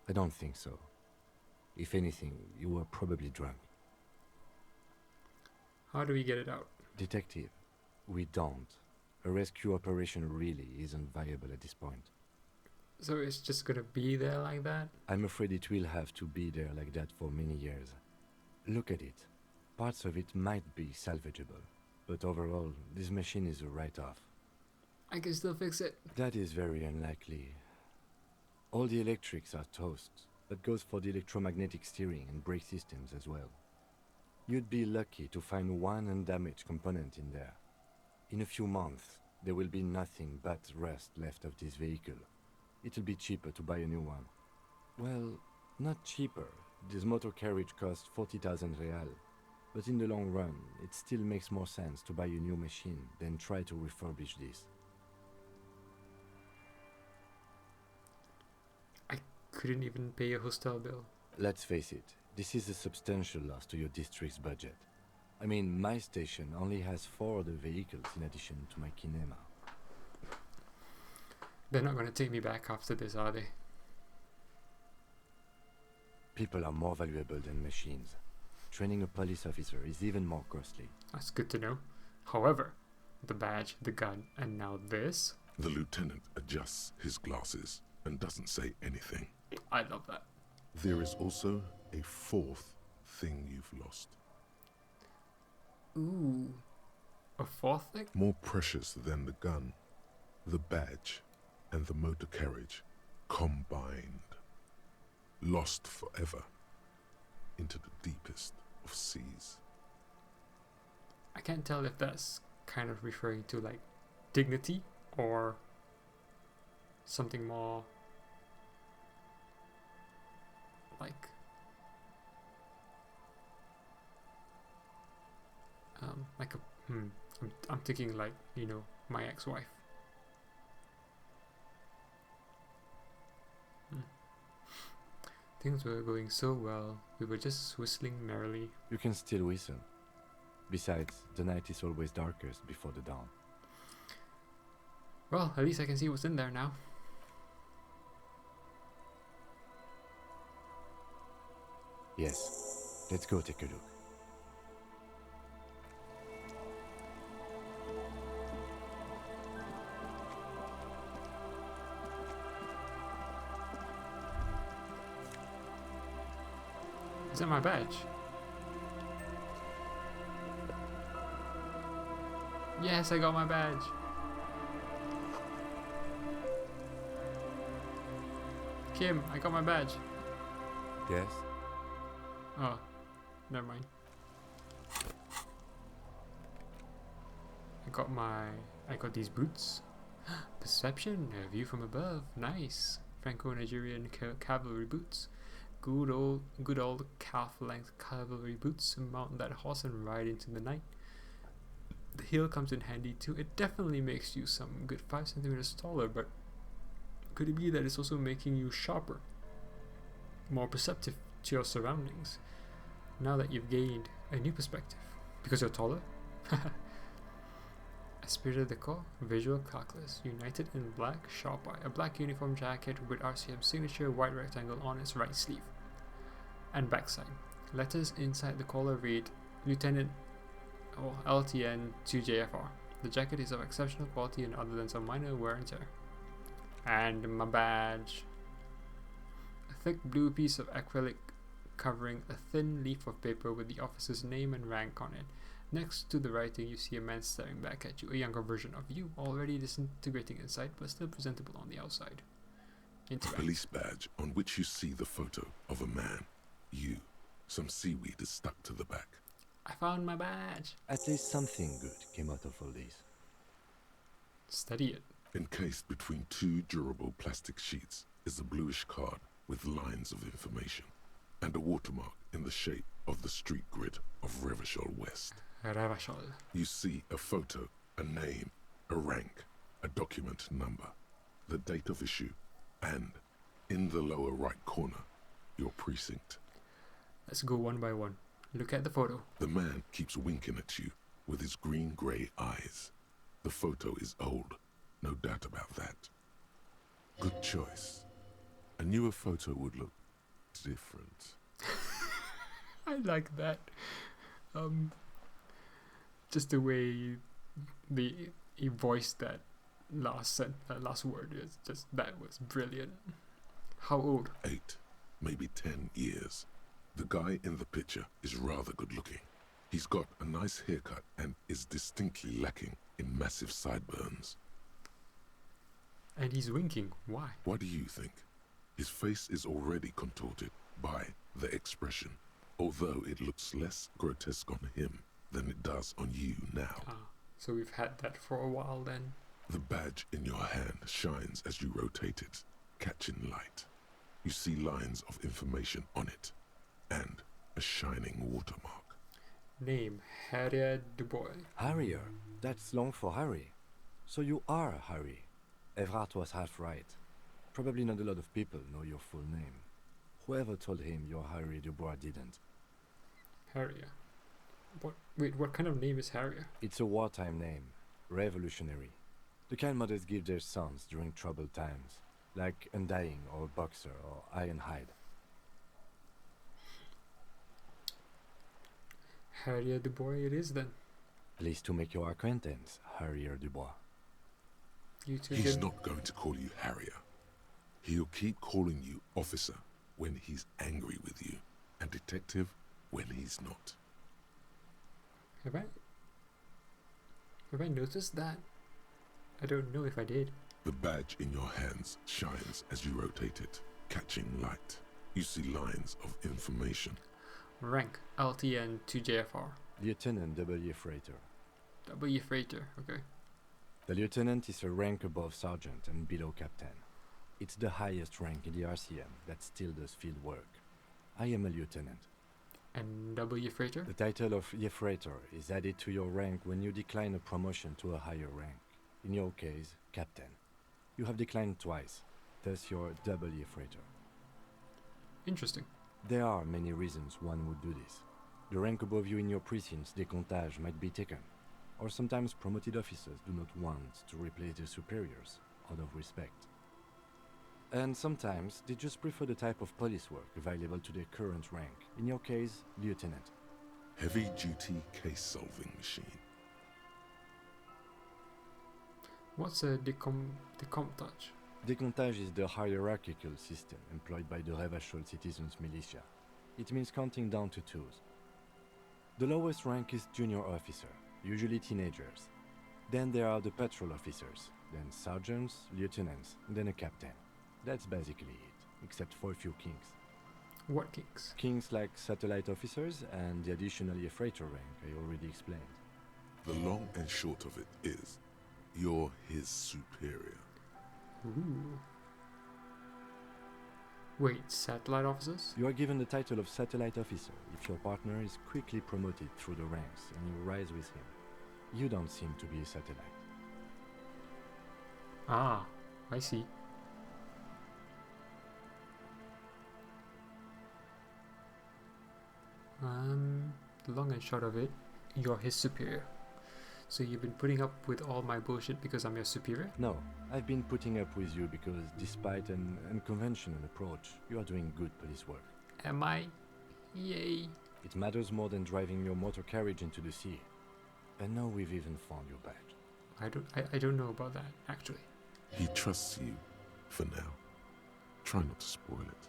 I don't think so. If anything, you were probably drunk. How do we get it out? Detective, we don't. A rescue operation really isn't viable at this point. So it's just gonna be there like that? I'm afraid it will have to be there like that for many years. Look at it. Parts of it might be salvageable, but overall, this machine is a write-off. I can still fix it. That is very unlikely. All the electrics are toast. That goes for the electromagnetic steering and brake systems as well. You'd be lucky to find one undamaged component in there. In a few months, there will be nothing but rust left of this vehicle. It'll be cheaper to buy a new one. Well, not cheaper. This motor carriage costs 40,000 real. But in the long run, it still makes more sense to buy a new machine than try to refurbish this. I couldn't even pay a hostel bill. Let's face it, this is a substantial loss to your district's budget. I mean, my station only has 4 other vehicles in addition to my kinema. They're not gonna take me back after this, are they? People are more valuable than machines. Training a police officer is even more costly. That's good to know. However, the badge, the gun, and now this? The lieutenant adjusts his glasses and doesn't say anything. I love that. There is also a fourth thing you've lost. Ooh. A fourth thing? More precious than the gun, the badge, and the motor carriage combined. Lost forever into the deepest of seas. I can't tell if that's kind of referring to like dignity or something more like I'm thinking like, you know, my ex-wife. Things were going so well, we were just whistling merrily. You can still whistle. Besides, the night is always darkest before the dawn. Well, at least I can see what's in there now. Yes, let's go take a look. Is that my badge? Yes, I got my badge. Kim, I got my badge. Yes? Oh, never mind. I got these boots. Perception, a view from above. Nice. Franco-Nigerian cavalry boots. Good old calf-length cavalry boots. Mount that horse and ride into the night. The heel comes in handy too. It definitely makes you some good 5 centimeters taller, but could it be that it's also making you sharper, more perceptive to your surroundings, now that you've gained a new perspective? Because you're taller? Esprit de Corps, visual calculus, united in black, sharp eye, a black uniform jacket with RCM signature, white rectangle on its right sleeve and backside. Letters inside the collar read Lieutenant LTN 2JFR. The jacket is of exceptional quality and other than some minor wear and tear. And my badge. A thick blue piece of acrylic covering a thin leaf of paper with the officer's name and rank on it. Next to the writing, you see a man staring back at you, a younger version of you, already disintegrating inside but still presentable on the outside. A police badge on which you see the photo of a man. You. Some seaweed is stuck to the back. I found my badge. At least something good came out of all this. Study it. Encased between 2 durable plastic sheets is a bluish card with lines of information and a watermark in the shape of the street grid of Revachol West. Revachol. You see a photo, a name, a rank, a document number, the date of issue, and, in the lower right corner, your precinct. Let's go one by one. Look at the photo. The man keeps winking at you with his green-grey eyes. The photo is old, no doubt about that. Good choice. A newer photo would look different. I like that. Just the way he voiced that last word is just, that was brilliant. How old? 8, maybe 10 years. The guy in the picture is rather good looking. He's got a nice haircut and is distinctly lacking in massive sideburns. And he's winking. Why? What do you think? His face is already contorted by the expression, although it looks less grotesque on him than it does on you now. So we've had that for a while then. The badge in your hand shines as you rotate it, catching light. You see lines of information on it, and a shining watermark. Name, Harrier Dubois. Harrier? That's long for Harry. So you are Harry. Everard was half right. Probably not a lot of people know your full name. Whoever told him you're Harry Dubois didn't. Harrier. What kind of name is Harrier? It's a wartime name. Revolutionary. The kind mothers give their sons during troubled times. Like Undying or Boxer or Ironhide. Harrier Dubois it is then. Pleased to make your acquaintance, Harrier Dubois. You two He's can... not going to call you Harrier. He'll keep calling you officer when he's angry with you, and detective when he's not. Have I noticed that? I don't know if I did. The badge in your hands shines as you rotate it, catching light. You see lines of information. Rank, LTN 2JFR. Lieutenant W. Freighter. W. Freighter, okay. The lieutenant is a rank above sergeant and below captain. It's the highest rank in the RCM that still does field work. I am a lieutenant. And W. Freighter? The title of Freighter is added to your rank when you decline a promotion to a higher rank. In your case, captain. You have declined twice, thus you're W. Freighter. Interesting. There are many reasons one would do this. The rank above you in your precinct's decomptage might be taken, or sometimes promoted officers do not want to replace their superiors out of respect. And sometimes they just prefer the type of police work available to their current rank, in your case, lieutenant. Heavy-duty case-solving machine. What's a decomptage? Decomptage is the hierarchical system employed by the Revachol citizens militia. It means counting down to 2s. The lowest rank is junior officer, usually teenagers. Then there are the patrol officers, then sergeants, lieutenants, and then a captain. That's basically it, except for a few kings. What kings? Kings like satellite officers and the additional freighter rank I already explained. The long and short of it is, you're his superior. Ooh. Wait, satellite officers? You are given the title of Satellite Officer if your partner is quickly promoted through the ranks and you rise with him. You don't seem to be a satellite. Ah, I see. The long and short of it, you're his superior. So you've been putting up with all my bullshit because I'm your superior? No, I've been putting up with you because despite an unconventional approach, you are doing good police work. Am I? Yay. It matters more than driving your motor carriage into the sea. And now we've even found your badge. I don't know about that, actually. He trusts you, for now. Try not to spoil it.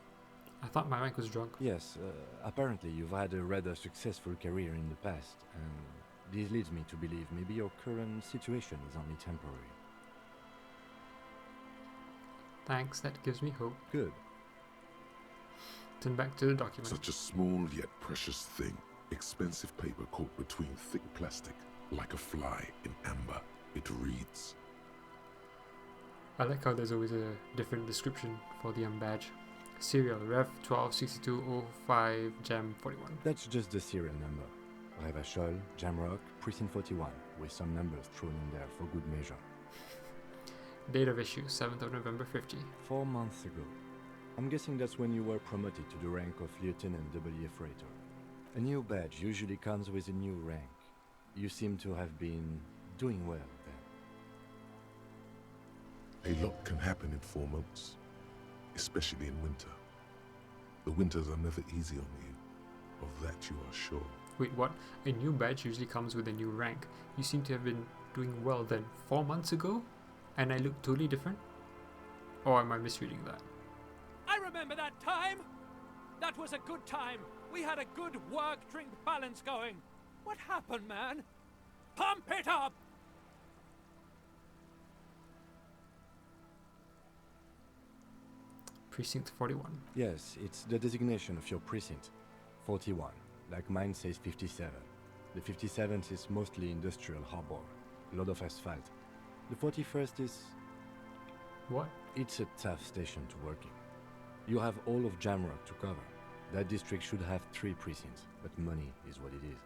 I thought my rank was drunk. Yes, apparently you've had a rather successful career in the past, and this leads me to believe maybe your current situation is only temporary. Thanks, that gives me hope. Good. Turn back to the document. Such a small yet precious thing. Expensive paper caught between thick plastic, like a fly in amber. It reads. I like how there's always a different description for the badge. Serial Rev 126205 Jam 41. That's just the serial number. Revachol, Jamrock, Precinct 41, with some numbers thrown in there for good measure. Date of issue 7th of November 50. 4 months ago. I'm guessing that's when you were promoted to the rank of Lieutenant W. Freighter. A new badge usually comes with a new rank. You seem to have been doing well then. A lot can happen in 4 months, especially in winter. The winters are never easy on you, of that you are sure. Wait, what? A new badge usually comes with a new rank. You seem to have been doing well then 4 months ago? And I look totally different? Or am I misreading that? I remember that time. That was a good time. We had a good work-drink balance going. What happened, man? Pump it up! Precinct 41. Yes, it's the designation of your precinct. 41, like mine says 57. The 57th is mostly industrial harbor, a lot of asphalt. The 41st is... What? It's a tough station to work in. You have all of Jamrock to cover. That district should have 3 precincts, but money is what it is.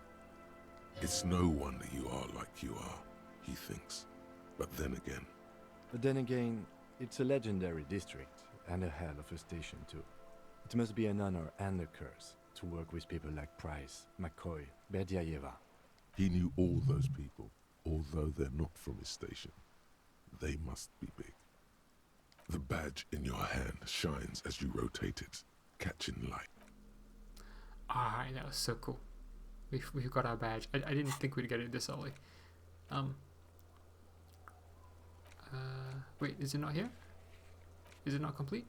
It's no wonder you are like you are, he thinks. But then again, it's a legendary district, and a hell of a station too. It must be an honor and a curse to work with people like Price, McCoy, Berdiaeva. he knew all those people, although they're not from his station. They must be big. The badge in your hand shines as you rotate it, catching light. Alright, that was so cool. We've got our badge. I didn't think we'd get it this early. Wait, is it not here? Is it not complete?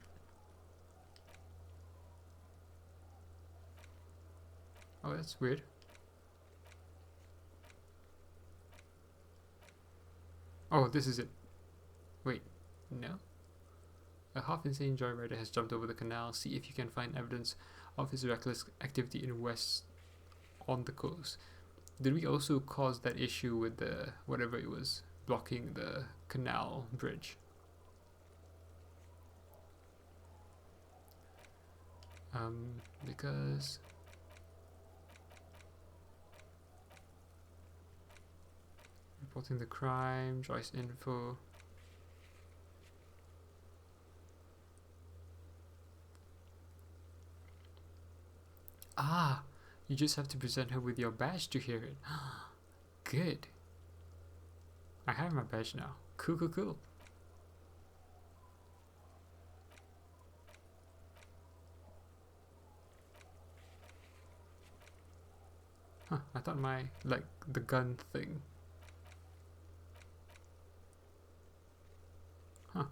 Oh, that's weird. Oh, this is it. Wait, no? A half-insane joyrider has jumped over the canal. See if you can find evidence of his reckless activity in West on the coast. Did we also cause that issue with the whatever it was blocking the canal bridge? Because reporting the crime, Joyce info. Ah, you just have to present her with your badge to hear it. Good. I have my badge now. Cool, cool, cool. Huh, I thought my, like, the gun thing. Huh.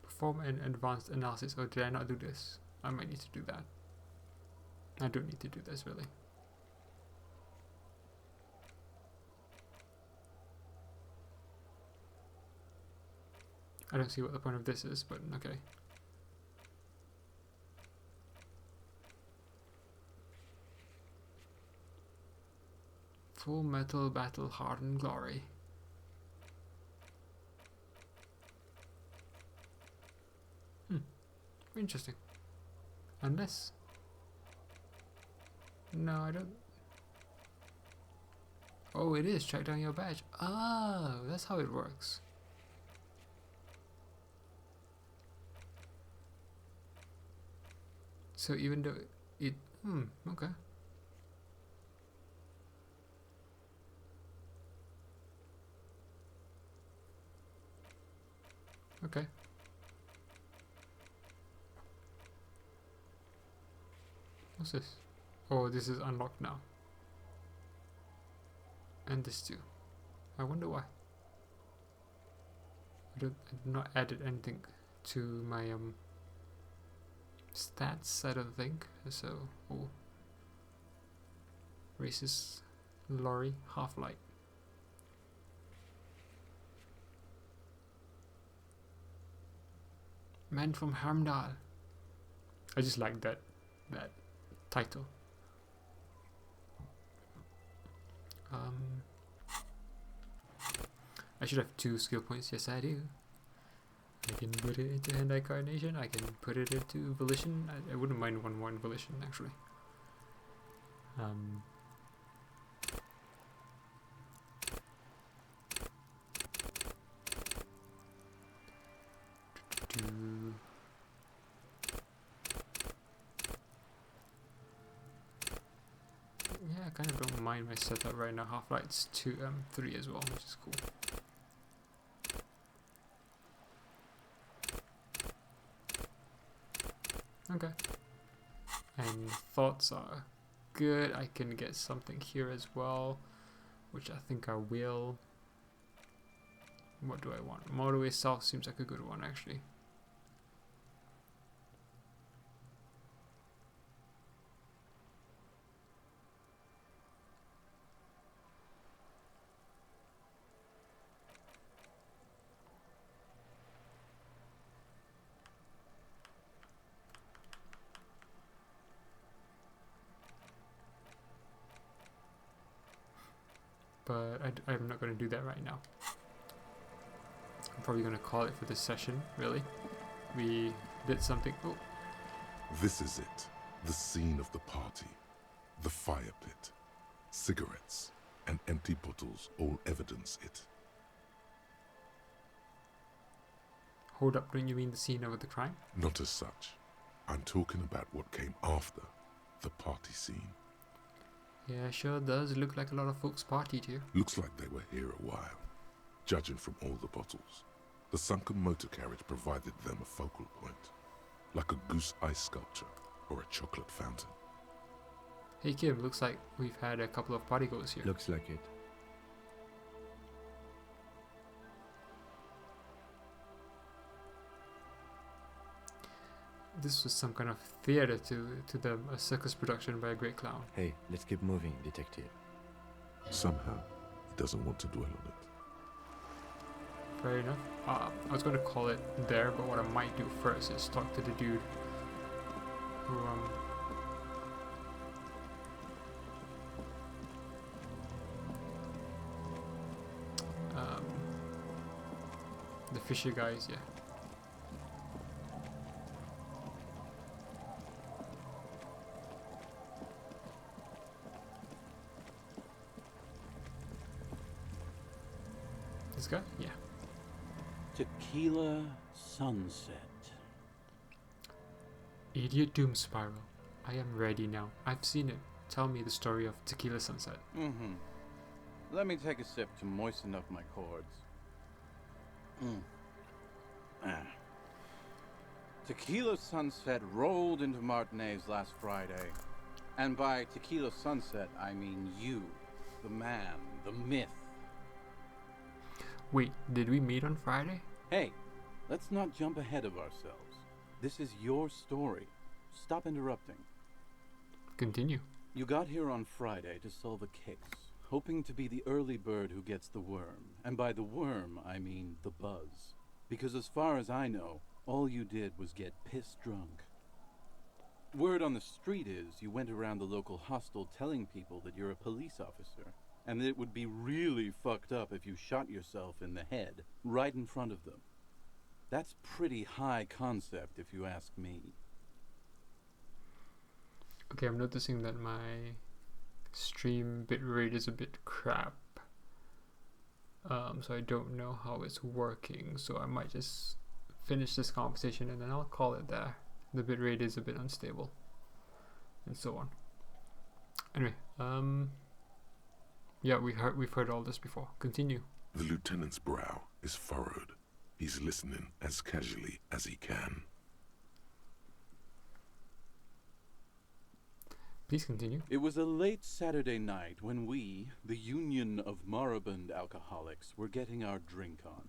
Perform an advanced analysis. Oh, did I not do this? I might need to do that. I don't need to do this, really. I don't see what the point of this is, but okay. Full Metal Battle Hardened Glory. Interesting. Unless... No, I don't... Oh, it is. Track down your badge. Oh, that's how it works. So even though it... okay. Okay. What's this? Oh, this is unlocked now. And this too. I wonder why. I've not added anything to my stats, I don't think. So, oh. Racist lorry, half light. Man from Harmdal. I just like that title. I should have 2 skill points. Yes, I do. I can put it into Hand-Eye Coordination. I can put it into Volition. I wouldn't mind 1 more in Volition, actually. Yeah, I kind of don't mind my setup right now. Half-Light's 3 as well, which is cool. Okay. And thoughts are good. I can get something here as well, which I think I will. What do I want? Motorway South seems like a good one, actually. But I'm not going to do that right now. I'm probably going to call it for this session, really. We did something. Oh. This is it. The scene of the party. The fire pit. Cigarettes and empty bottles all evidence it. Hold up, don't you mean the scene of the crime? Not as such. I'm talking about what came after the party scene. Yeah, sure does look like a lot of folks partied here. Looks like they were here a while, judging from all the bottles. The sunken motor carriage provided them a focal point, like a goose ice sculpture or a chocolate fountain. Hey Kim, looks like we've had a couple of party goers here. Looks like it. This was some kind of theater to them, a circus production by a great clown. Hey, let's keep moving, detective. Somehow, he doesn't want to dwell on it. Fair enough. I was going to call it there, but what I might do first is talk to the dude who the fisher guys, yeah. This guy? Yeah. Tequila Sunset. Idiot Doom Spiral. I am ready now. I've seen it. Tell me the story of Tequila Sunset. Let me take a sip to moisten up my chords. Tequila Sunset rolled into Martinez last Friday. And by Tequila Sunset, I mean you, the man, the myth. Wait, did we meet on Friday? Hey, let's not jump ahead of ourselves. This is your story. Stop interrupting. Continue. You got here on Friday to solve a case, hoping to be the early bird who gets the worm. And by the worm, I mean the buzz. Because as far as I know, all you did was get piss drunk. Word on the street is you went around the local hostel telling people that you're a police officer. and it would be really fucked up if you shot yourself in the head right in front of them. That's pretty high concept, if you ask me. Okay, I'm noticing that my stream bitrate is a bit crap. So I don't know how it's working, so I might just finish this conversation and then I'll call it there. The bitrate is a bit unstable, and so on. Anyway, yeah, we've heard all this before. Continue. The lieutenant's brow is furrowed. He's listening as casually as he can. Please continue. It was a late Saturday night when we, the Union of Moribund Alcoholics, were getting our drink on.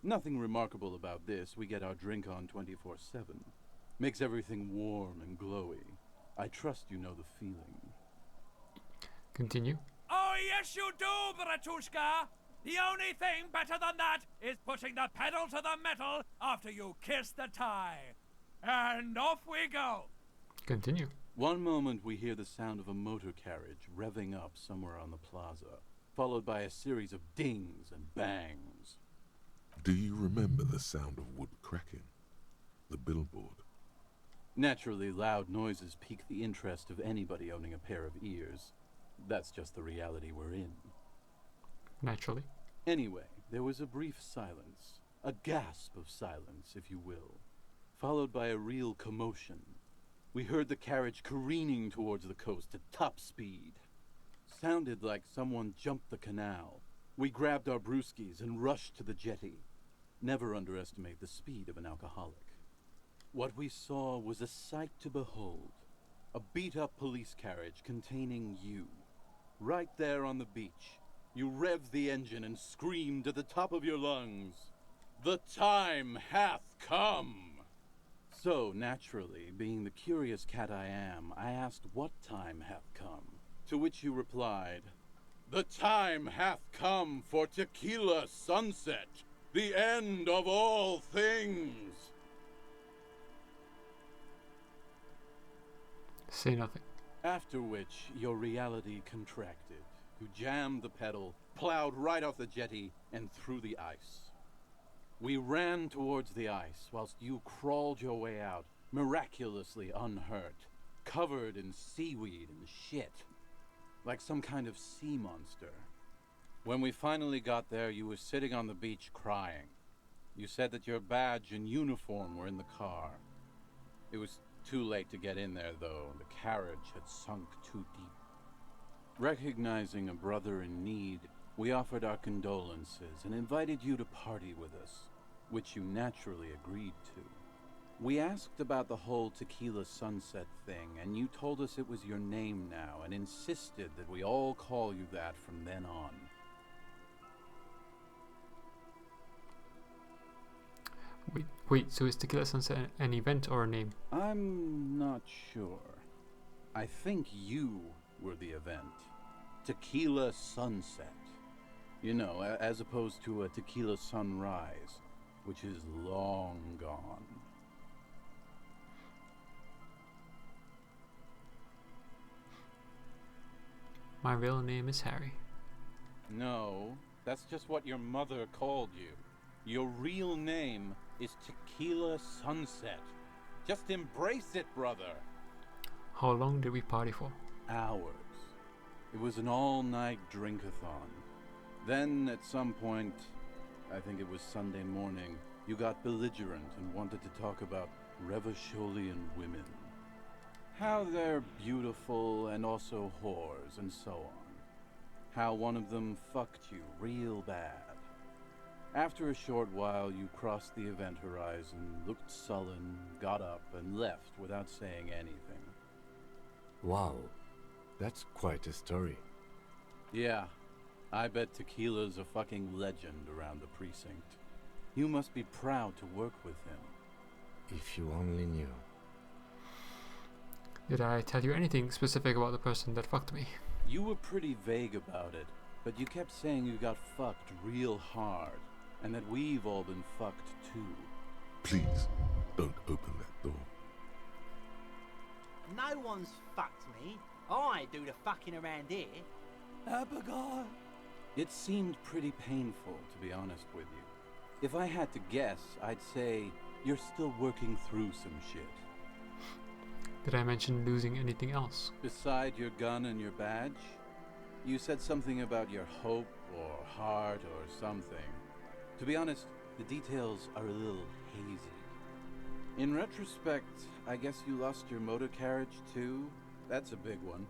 Nothing remarkable about this. We get our drink on 24/7. Makes everything warm and glowy. I trust you know the feeling. Continue. Oh, yes, you do, Bratushka. The only thing better than that is putting the pedal to the metal after you kiss the tie. And off we go. Continue. One moment we hear the sound of a motor carriage revving up somewhere on the plaza, followed by a series of dings and bangs. Do you remember the sound of wood cracking? The billboard? Naturally, loud noises pique the interest of anybody owning a pair of ears. That's just the reality we're in. Naturally. Anyway, there was a brief silence, a gasp of silence, if you will, followed by a real commotion. We heard the carriage careening towards the coast at top speed. Sounded like someone jumped the canal. We grabbed our brewskis and rushed to the jetty. Never underestimate the speed of an alcoholic. What we saw was a sight to behold. A beat-up police carriage containing you. Right there on the beach. You revved the engine and screamed at the top of your lungs, "The time hath come!" So, naturally, being the curious cat I am, I asked what time hath come, to which you replied, "The time hath come for tequila sunset, the end of all things." Say nothing. After which, your reality contracted. You jammed the pedal, plowed right off the jetty, and through the ice. We ran towards the ice, whilst you crawled your way out, miraculously unhurt, covered in seaweed and shit, like some kind of sea monster. When we finally got there, you were sitting on the beach crying. You said that your badge and uniform were in the car. It was too late to get in there, though. The carriage had sunk too deep. Recognizing a brother in need, we offered our condolences and invited you to party with us, which you naturally agreed to. We asked about the whole tequila sunset thing, and you told us it was your name now and insisted that we all call you that from then on. Wait, so is Tequila Sunset an event or a name? I'm not sure. I think you were the event. Tequila sunset. You know, as opposed to a tequila sunrise, which is long gone. My real name is Harry. No, that's just what your mother called you. Your real name is Tequila Sunset. Just embrace it, brother. How long did we party for? Hours. It was an all-night drink-a-thon. Then, at some point, I think it was Sunday morning, you got belligerent and wanted to talk about Revacholian women. How they're beautiful and also whores and so on. How one of them fucked you real bad. After a short while, you crossed the event horizon, looked sullen, got up, and left without saying anything. Wow, that's quite a story. Yeah, I bet Tequila's a fucking legend around the precinct. You must be proud to work with him. If you only knew. Did I tell you anything specific about the person that fucked me? You were pretty vague about it, but you kept saying you got fucked real hard, and that we've all been fucked too. Please, don't open that door. No one's fucked me. I do the fucking around here. Abigail. It seemed pretty painful, to be honest with you. If I had to guess, I'd say you're still working through some shit. Did I mention losing anything else? Beside your gun and your badge, you said something about your hope or heart or something. To be honest, the details are a little hazy. In retrospect, I guess you lost your motor carriage too. That's a big one.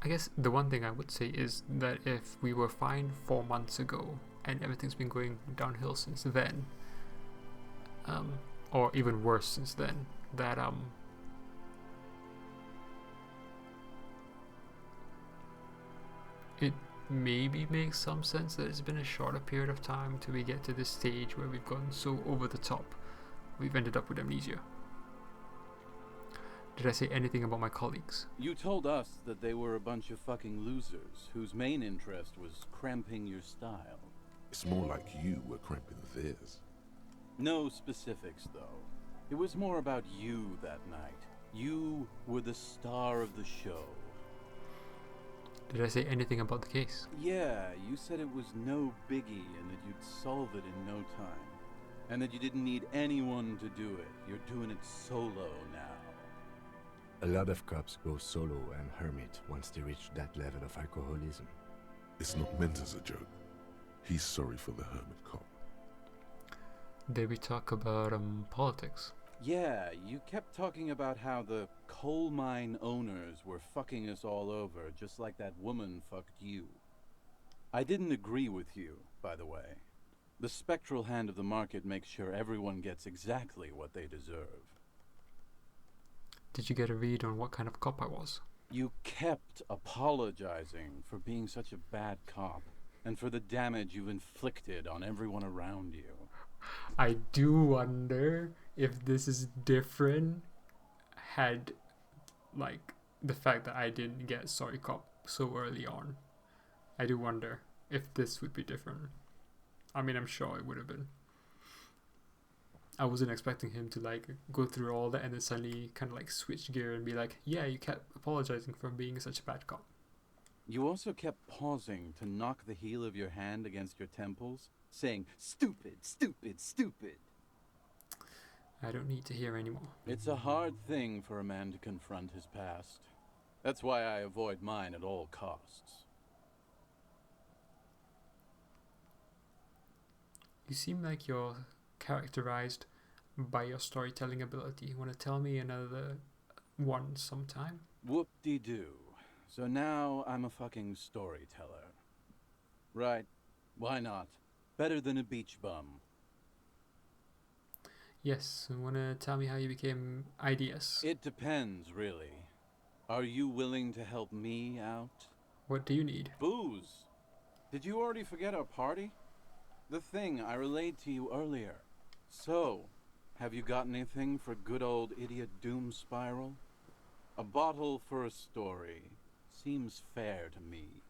I guess the one thing I would say is that if we were fine 4 months ago and everything's been going downhill since then, or even worse since then, that it maybe makes some sense that it's been a shorter period of time till we get to this stage where we've gone so over the top, we've ended up with amnesia. Did I say anything about my colleagues? You told us that they were a bunch of fucking losers whose main interest was cramping your style. It's more like you were cramping theirs. No specifics, though. It was more about you that night. You were the star of the show. Did I say anything about the case? Yeah, you said it was no biggie and that you'd solve it in no time. And that you didn't need anyone to do it. You're doing it solo now. A lot of cops go solo and hermit once they reach that level of alcoholism. It's not meant as a joke. He's sorry for the hermit cop. Did we talk about politics? Yeah, you kept talking about how the coal mine owners were fucking us all over, just like that woman fucked you. I didn't agree with you, by the way. The spectral hand of the market makes sure everyone gets exactly what they deserve. Did you get a read on what kind of cop I was? You kept apologizing for being such a bad cop, and for the damage you've inflicted on everyone around you. I do wonder if this is different had, like, the fact that I didn't get sorry cop so early on. I do wonder if this would be different. I mean, I'm sure it would have been. I wasn't expecting him to, like, go through all that and then suddenly kind of, like, switch gear and be like, yeah, you kept apologizing for being such a bad cop. You also kept pausing to knock the heel of your hand against your temples, saying, "Stupid, stupid, stupid." I don't need to hear anymore. It's a hard thing for a man to confront his past. That's why I avoid mine at all costs. You seem like you're characterized by your storytelling ability. Want to tell me another one sometime? Whoop-de-doo. So now I'm a fucking storyteller. Right. Why not? Better than a beach bum. Yes, want to tell me how you became IDS? It depends, really. Are you willing to help me out? What do you need? Booze. Did you already forget our party? The thing I relayed to you earlier. So, have you got anything for good old idiot Doom Spiral? A bottle for a story. Seems fair to me.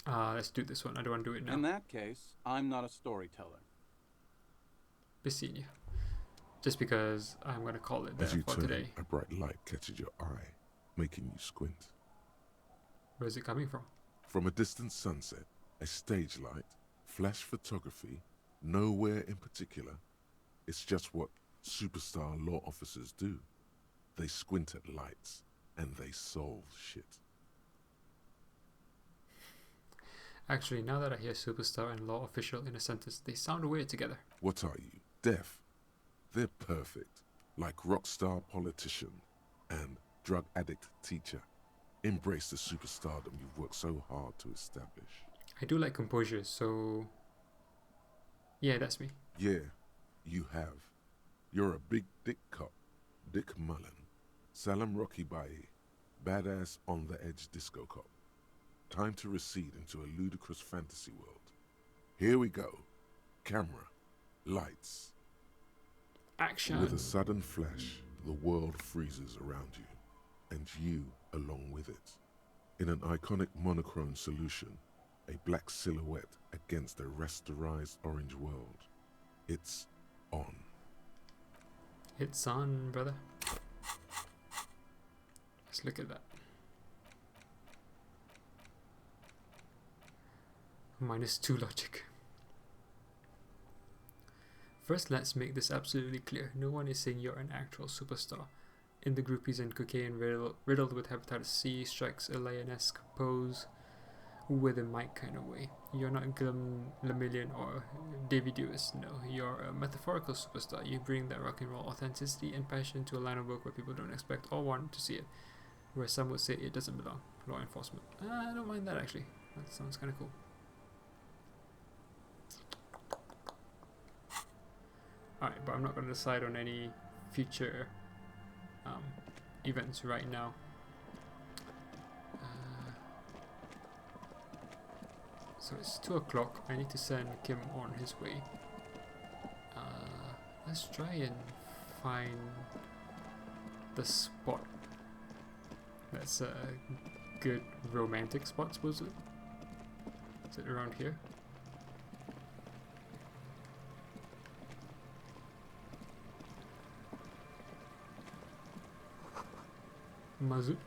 Let's do this one. I don't want to do it now. In that case, I'm not a storyteller. Bisinia. Just because I'm going to call it As there you for turn, today. a bright light catches your eye, making you squint. Where's it coming from? From a distant sunset, a stage light, flash photography, nowhere in particular. It's just what superstar law officers do. They squint at lights, and they solve shit. Actually, now that I hear superstar and law official in a sentence, they sound weird together. What are you, deaf? They're perfect, like rock star politician and drug addict teacher. Embrace the superstardom you've worked so hard to establish. I do like composure, so... yeah, that's me. Yeah, you have. You're a big dick cop, Dick Mullen, Salam Rocky Bayi, badass on the edge disco cop. Time to recede into a ludicrous fantasy world. Here we go. Camera, lights. Action! With a sudden flash, the world freezes around you, and you along with it. In an iconic monochrome solution, a black silhouette against a rasterized orange world. It's on. It's on, brother. Let's look at that. -2 logic. First, let's make this absolutely clear. No one is saying you're an actual superstar. In the groupies and cocaine riddled with hepatitis C strikes a lion-esque pose with a mic kind of way. You're not Glenn Lemillion or Davy Lewis, no. You're a metaphorical superstar. You bring that rock and roll authenticity and passion to a line of work where people don't expect or want to see it. Where some would say it doesn't belong. Law enforcement. I don't mind that actually. That sounds kind of cool. Alright, but I'm not going to decide on any future events right now. So it's 2 o'clock. I need to send Kim on his way. Let's try and find the spot. That's a good romantic spot, supposedly. Is it around here? Mazout.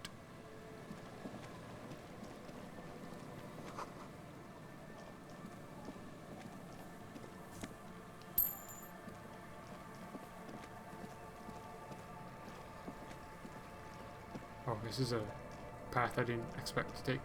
Oh, this is a path I didn't expect to take.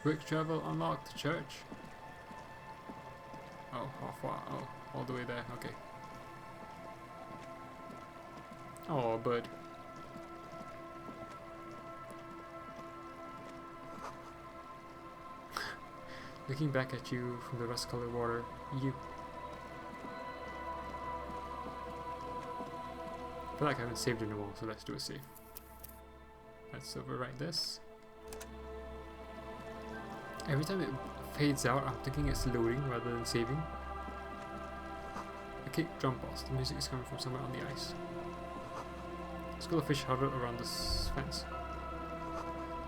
Quick travel unlocked. Church. Oh, how far? Oh, all the way there. Okay. Oh, bird. Looking back at you from the rust-colored water, you... I feel like I haven't saved in a while, so let's do a save. Let's overwrite this. Every time it fades out, I'm thinking it's loading rather than saving. A kick drum pulse. The music is coming from somewhere on the ice. A school of fish huddled around this fence.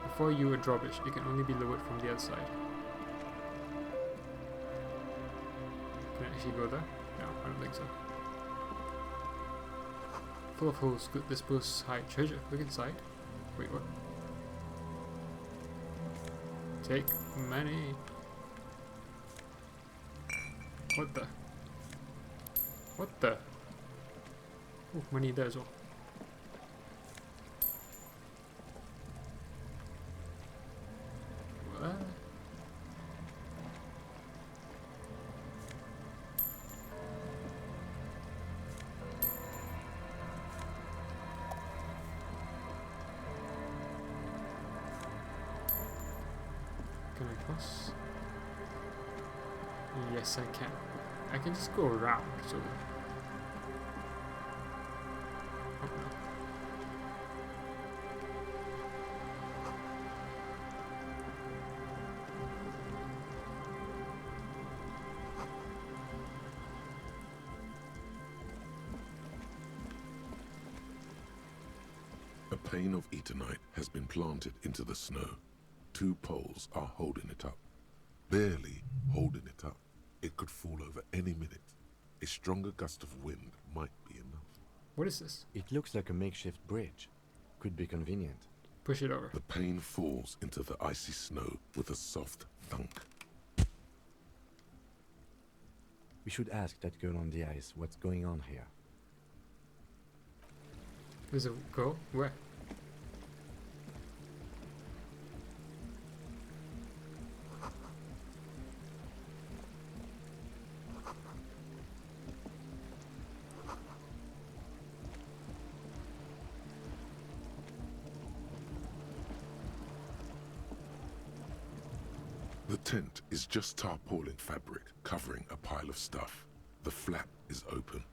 Before you, a drawbridge. It can only be lowered from the other side. Can I actually go there? No, I don't think so. Full of holes. Could this post hide treasure? Look inside. Wait, what? Take money. What the? What the? Oh, money there as well. What? Can I cross? Yes, I can. I can just go around, so... Oh, no. A pane of Eternite has been planted into the snow. 2 poles are holding it up. Barely holding it up. It could fall over any minute. A stronger gust of wind might be enough. What is this? It looks like a makeshift bridge. Could be convenient. Push it over. The pane falls into the icy snow with a soft thunk. We should ask that girl on the ice what's going on here. There's a girl? Where? The tent is just tarpaulin fabric covering a pile of stuff. The flap is open.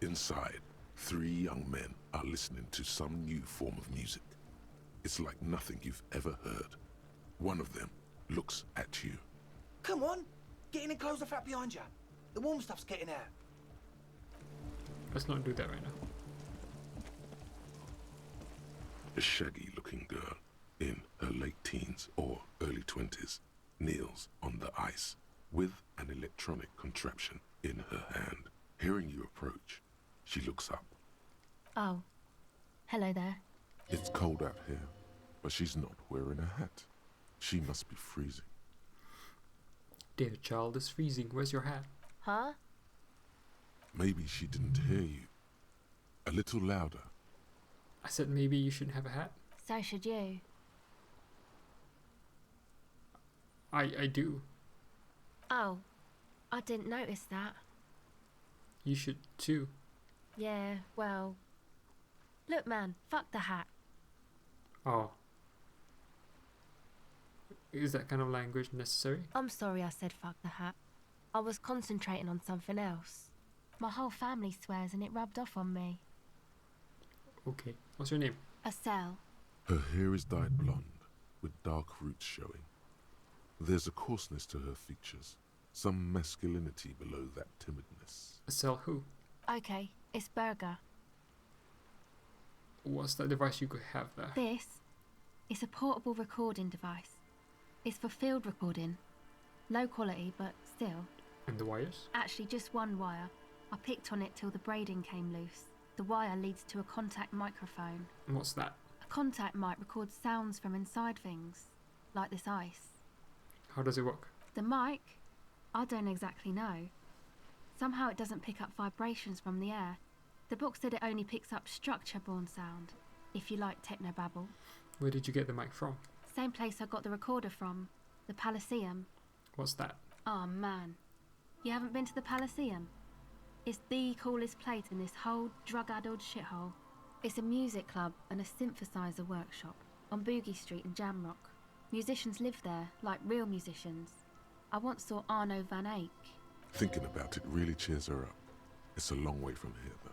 Inside, 3 young men are listening to some new form of music. It's like nothing you've ever heard. One of them looks at you. Come on, get in and close the flap behind you. The warm stuff's getting out. Let's not do that right now. A shaggy-looking girl in her late teens or early 20s kneels on the ice with an electronic contraption in her hand. Hearing you approach, she looks up. Oh. Hello there. It's cold out here, but she's not wearing a hat. She must be freezing. Dear child is freezing. Where's your hat? Huh? Maybe she didn't hear you. A little louder. I said maybe you shouldn't have a hat. So should you. I do. Oh. I didn't notice that. You should too. Yeah, well... Look, man, fuck the hat. Oh. Is that kind of language necessary? I'm sorry I said fuck the hat. I was concentrating on something else. My whole family swears and it rubbed off on me. Okay. What's your name? Estelle. Her hair is dyed blonde, with dark roots showing. There's a coarseness to her features, some masculinity below that timidness. Sell who? Okay, it's Burger. What's that device you could have there? This is a portable recording device. It's for field recording. Low quality, but still. And the wires? Actually, just one wire. I picked on it till the braiding came loose. The wire leads to a contact microphone. And what's that? A contact mic records sounds from inside things, like this ice. How does it work? The mic? I don't exactly know. Somehow it doesn't pick up vibrations from the air. The book said it only picks up structure-borne sound, if you like technobabble. Where did you get the mic from? Same place I got the recorder from, the Elysium. What's that? Oh man, you haven't been to the Elysium? It's the coolest place in this whole drug-addled shithole. It's a music club and a synthesizer workshop on Boogie Street in Jamrock. Musicians live there, like real musicians. I once saw Arno van Eyck. Thinking about it really cheers her up. It's a long way from here, though.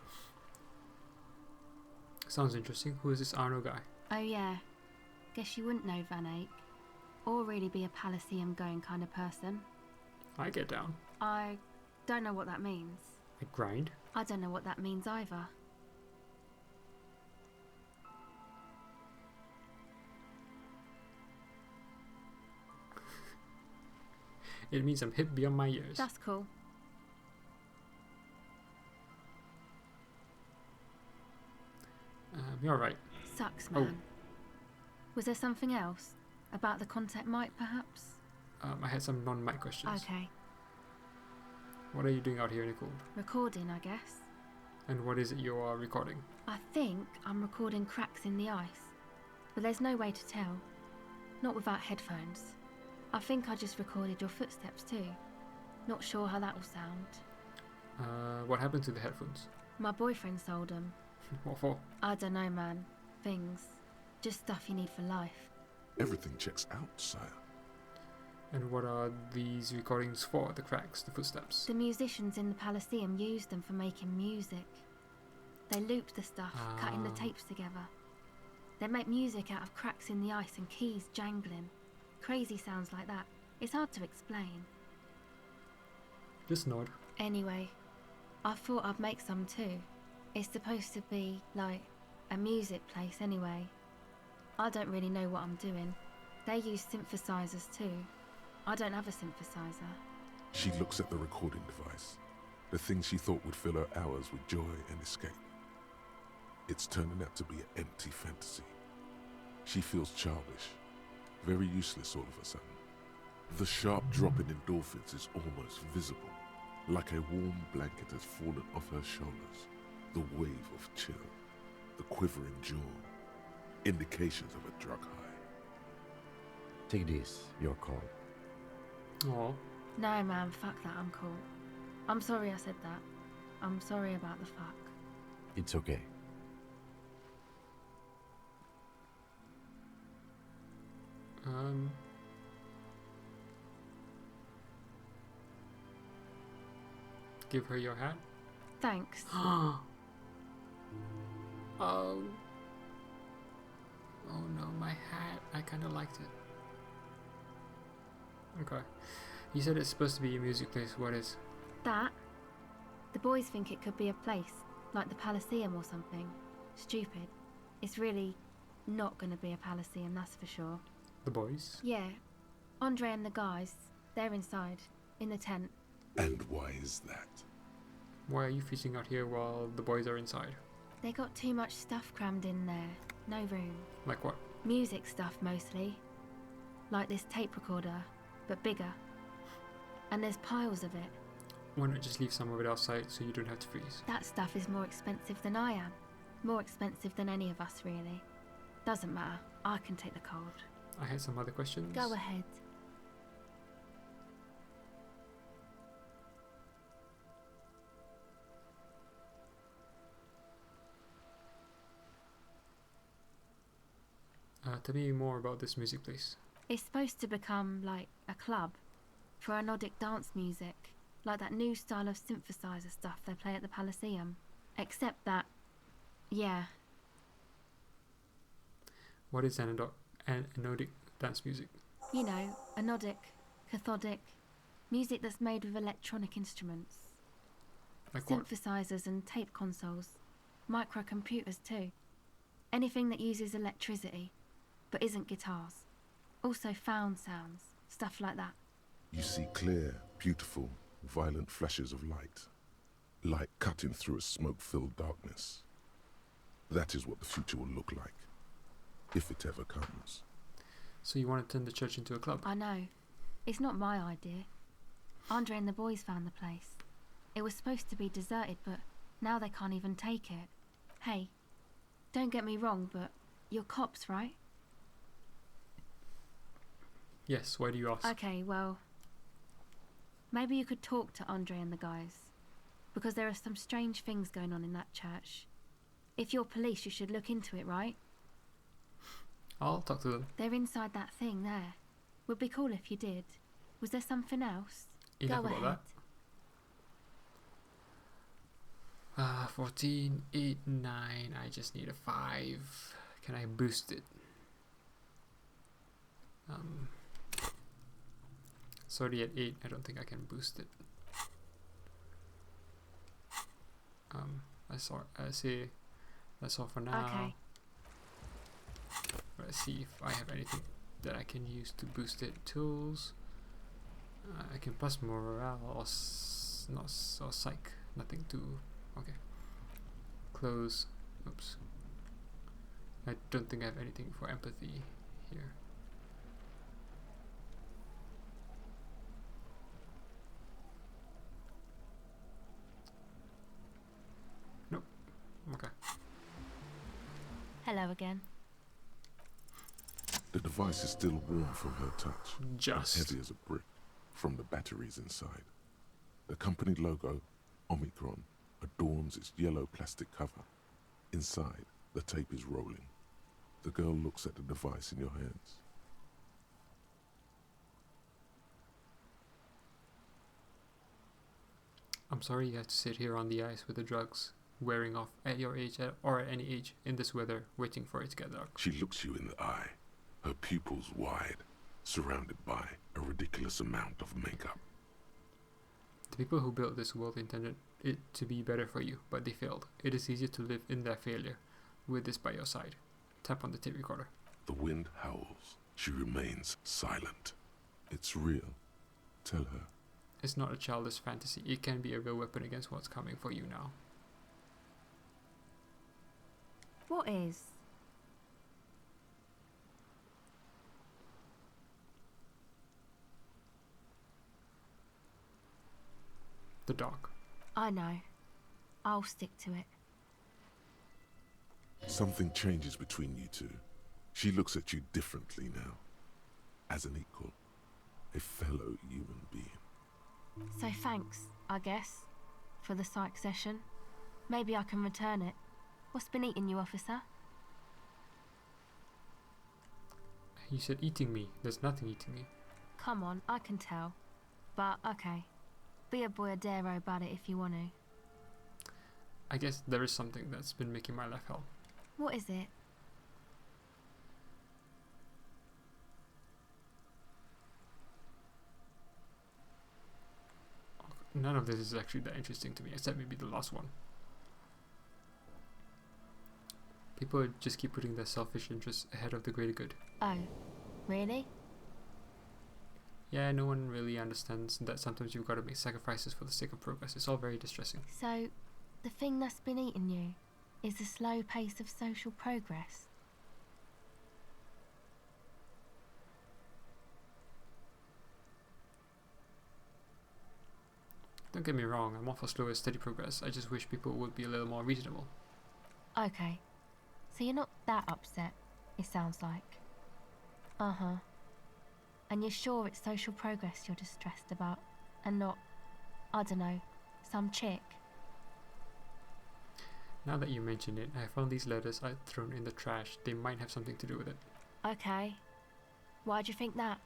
Sounds interesting. Who is this Arno guy? Oh yeah, guess you wouldn't know Van Eyck. Or really be a Elysium going kind of person. I get down. I don't know what that means. I grind. I don't know what that means either. It means I'm hip beyond my years. That's cool. You're right. Sucks, man. Was there something else? About the contact mic, perhaps? I had some non-mic questions. Okay. What are you doing out here in the cold? Recording, I guess. And what is it you are recording? I think I'm recording cracks in the ice. But there's no way to tell. Not without headphones. I think I just recorded your footsteps too. Not sure how that will sound. What happened to the headphones? My boyfriend sold them. What for? I don't know, man. Things. Just stuff you need for life. Everything checks out, sire. And what are these recordings for? The cracks, the footsteps? The musicians in the Elysium used them for making music. They looped the stuff, cutting the tapes together. They make music out of cracks in the ice and keys jangling. Crazy sounds like that. It's hard to explain. Just nod. Anyway, I thought I'd make some too. It's supposed to be, like, a music place anyway. I don't really know what I'm doing. They use synthesizers too. I don't have a synthesizer. She looks at the recording device, the thing she thought would fill her hours with joy and escape. It's turning out to be an empty fantasy. She feels childish, very useless all of a sudden. The sharp drop in endorphins is almost visible, like a warm blanket has fallen off her shoulders. The wave of chill, the quivering jaw, indications of a drug high. Take this, your call. Oh. No, man, fuck that, I'm cool. I'm sorry I said that. I'm sorry about the fuck. It's okay. Give her your hat. Thanks. Oh no, my hat. I kind of liked it. Okay. You said it's supposed to be a music place. What is? That? The boys think it could be a place, like the Elysium or something. Stupid. It's really not gonna be a Elysium, that's for sure. The boys? Yeah. Andre and the guys, they're inside. in the tent. And why is that? Why are you feasting out here while the boys are inside? They got too much stuff crammed in there. No room. Like what? Music stuff mostly. Like this tape recorder, but bigger. And there's piles of it. Why not just leave some of it outside so you don't have to freeze? That stuff is more expensive than I am. More expensive than any of us, really. Doesn't matter. I can take the cold. I had some other questions. Go ahead. Tell me more about this music place. It's supposed to become like a club for anodic dance music, like that new style of synthesizer stuff they play at the Elysium. Except that, yeah, What is anodic dance music? you know, anodic, cathodic, music that's made with electronic instruments. Like what? Synthesizers and tape consoles. Microcomputers too. Anything that uses electricity, but isn't guitars. Also found sounds, stuff like that. You see clear, beautiful, violent flashes of light. Light cutting through a smoke-filled darkness. That is what the future will look like, if it ever comes. So you want to turn the church into a club? I know. It's not my idea. Andre and the boys found the place. It was supposed to be deserted, but now they can't even take it. Hey, don't get me wrong, but you're cops, right? Yes, why do you ask? Okay, well, maybe you could talk to Andre and the guys, because there are some strange things going on in that church. If you're police, you should look into it, right? I'll talk to them. They're inside that thing there. Would be cool if you did. Was there something else? Enough Go about ahead. that. 14, 8, 9. I just need a 5. Can I boost it? Sorry, at 8. I don't think I can boost it. I say that's all for now. Okay. Let's see if I have anything that I can use to boost it. Tools. I can plus morale or or psych. Nothing to. Okay. Close. Oops. I don't think I have anything for empathy here. Nope. Okay. Hello again. The device is still warm from her touch, Just. and heavy as a brick from the batteries inside. The company logo, Omicron, adorns its yellow plastic cover. Inside, the tape is rolling. The girl looks at the device in your hands. I'm sorry you have to sit here on the ice with the drugs wearing off at your age or at any age in this weather, waiting for it to get dark. She looks you in the eye, her pupils wide, surrounded by a ridiculous amount of makeup. The people who built this world intended it to be better for you, but they failed. It is easier to live in their failure with this by your side. Tap on the tape recorder. The wind howls. She remains silent. It's real. Tell her. It's not a childish fantasy. It can be a real weapon against what's coming for you now. What is? The dark. I know. I'll stick to it. Something changes between you two. She looks at you differently now. As an equal. A fellow human being. So thanks, I guess, for the psych session. Maybe I can return it. What's been eating you, officer? You said eating me. There's nothing eating me. Come on, I can tell. But, okay. Be a boyadero about it if you want to. I guess there is something that's been making my life hell. What is it? None of this is actually that interesting to me, except maybe the last one. People just keep putting their selfish interests ahead of the greater good. Oh, really? yeah, no one really understands that sometimes you've got to make sacrifices for the sake of progress. It's all very distressing. So, the thing that's been eating you is the slow pace of social progress. Don't get me wrong, I'm all for slow and steady progress. I just wish people would be a little more reasonable. Okay, so you're not that upset, it sounds like. Uh-huh. And you're sure it's social progress you're distressed about, and not, I don't know, some chick? Now that you mention it, I found these letters I'd thrown in the trash. They might have something to do with it. Okay. Why'd you think that?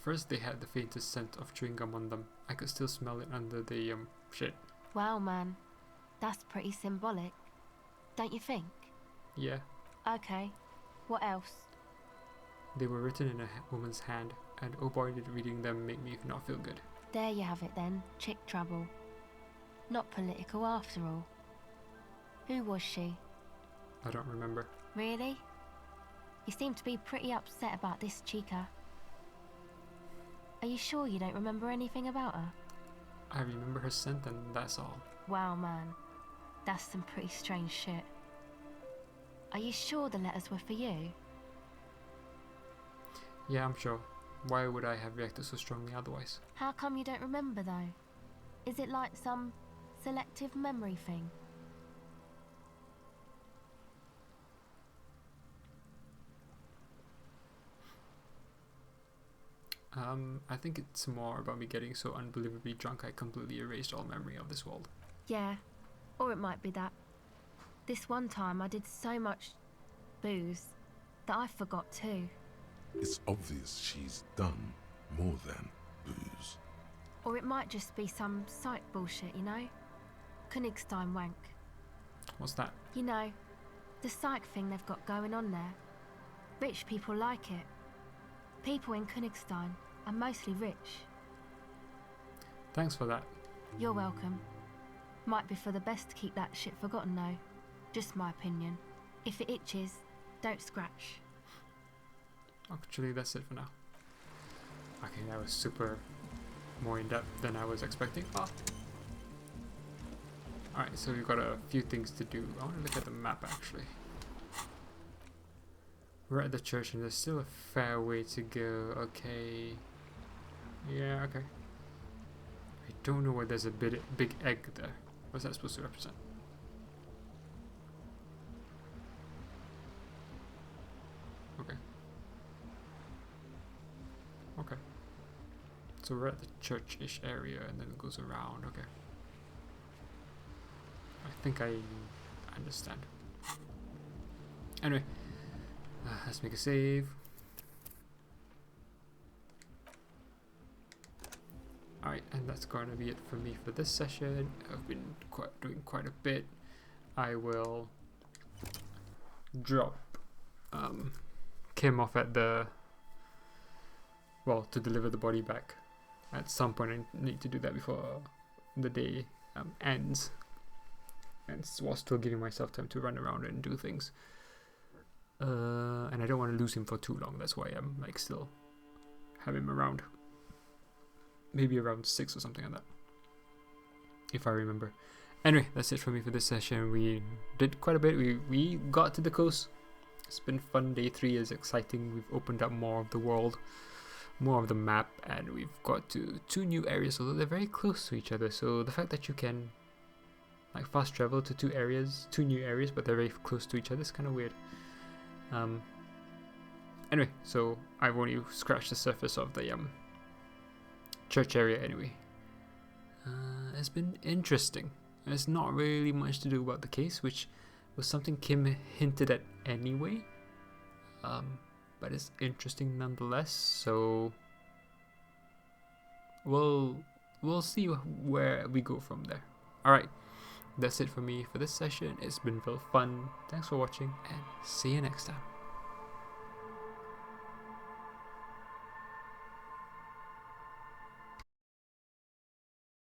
First, they had the faintest scent of chewing gum on them. I could still smell it under the, shit. Wow, man. That's pretty symbolic. Don't you think? Yeah. Okay. What else? They were written in a woman's hand, and oh boy did reading them make me not feel good. There you have it then. Chick trouble. Not political after all. Who was she? I don't remember. Really? You seem to be pretty upset about this chica. Are you sure you don't remember anything about her? I remember her scent and that's all. Wow, man. That's some pretty strange shit. Are you sure the letters were for you? Yeah, I'm sure. Why would I have reacted so strongly otherwise? How come you don't remember though? Is it like some selective memory thing? I think it's more about me getting so unbelievably drunk I completely erased all memory of this world. Yeah, or it might be that. This one time I did so much booze that I forgot too. It's obvious she's done more than booze. Or it might just be some psych bullshit, you know? Königstein wank. What's that? You know, the psych thing they've got going on there. Rich people like it. People in Königstein are mostly rich. Thanks for that. You're welcome. Might be for the best to keep that shit forgotten though. Just my opinion. If it itches, don't scratch. Actually, that's it for now. Okay, that was super more in depth than I was expecting. Alright, so we've got a few things to do. I want to look at the map actually. We're at the church and there's still a fair way to go. Okay. Yeah, okay. I don't know where there's a big egg there. What's that supposed to represent? Okay. Okay. So we're at the church-ish area and then it goes around. Okay. I think I understand. Anyway. Let's make a save. Alright, and that's going to be it for me for this session. I've been doing quite a bit. I will drop Kim off at the... well, to deliver the body back. At some point I need to do that before the day ends. And while still giving myself time to run around and do things. And I don't want to lose him for too long. That's why I'm like still have him around. Maybe around 6 or something like that, if I remember. Anyway, that's it for me for this session. We did quite a bit. We got to the coast. It's been fun. Day 3 is exciting. We've opened up more of the world, more of the map, and we've got to 2 new areas, although they're very close to each other. So the fact that you can like fast travel to 2 new areas, but they're very close to each other is kind of weird. Anyway, so I've only scratched the surface of the church area anyway. It's been interesting. There's not really much to do about the case, which was something Kim hinted at anyway. But it's interesting nonetheless. So we'll see where we go from there. Alright, that's it for me for this session. It's been real fun. Thanks for watching and see you next time.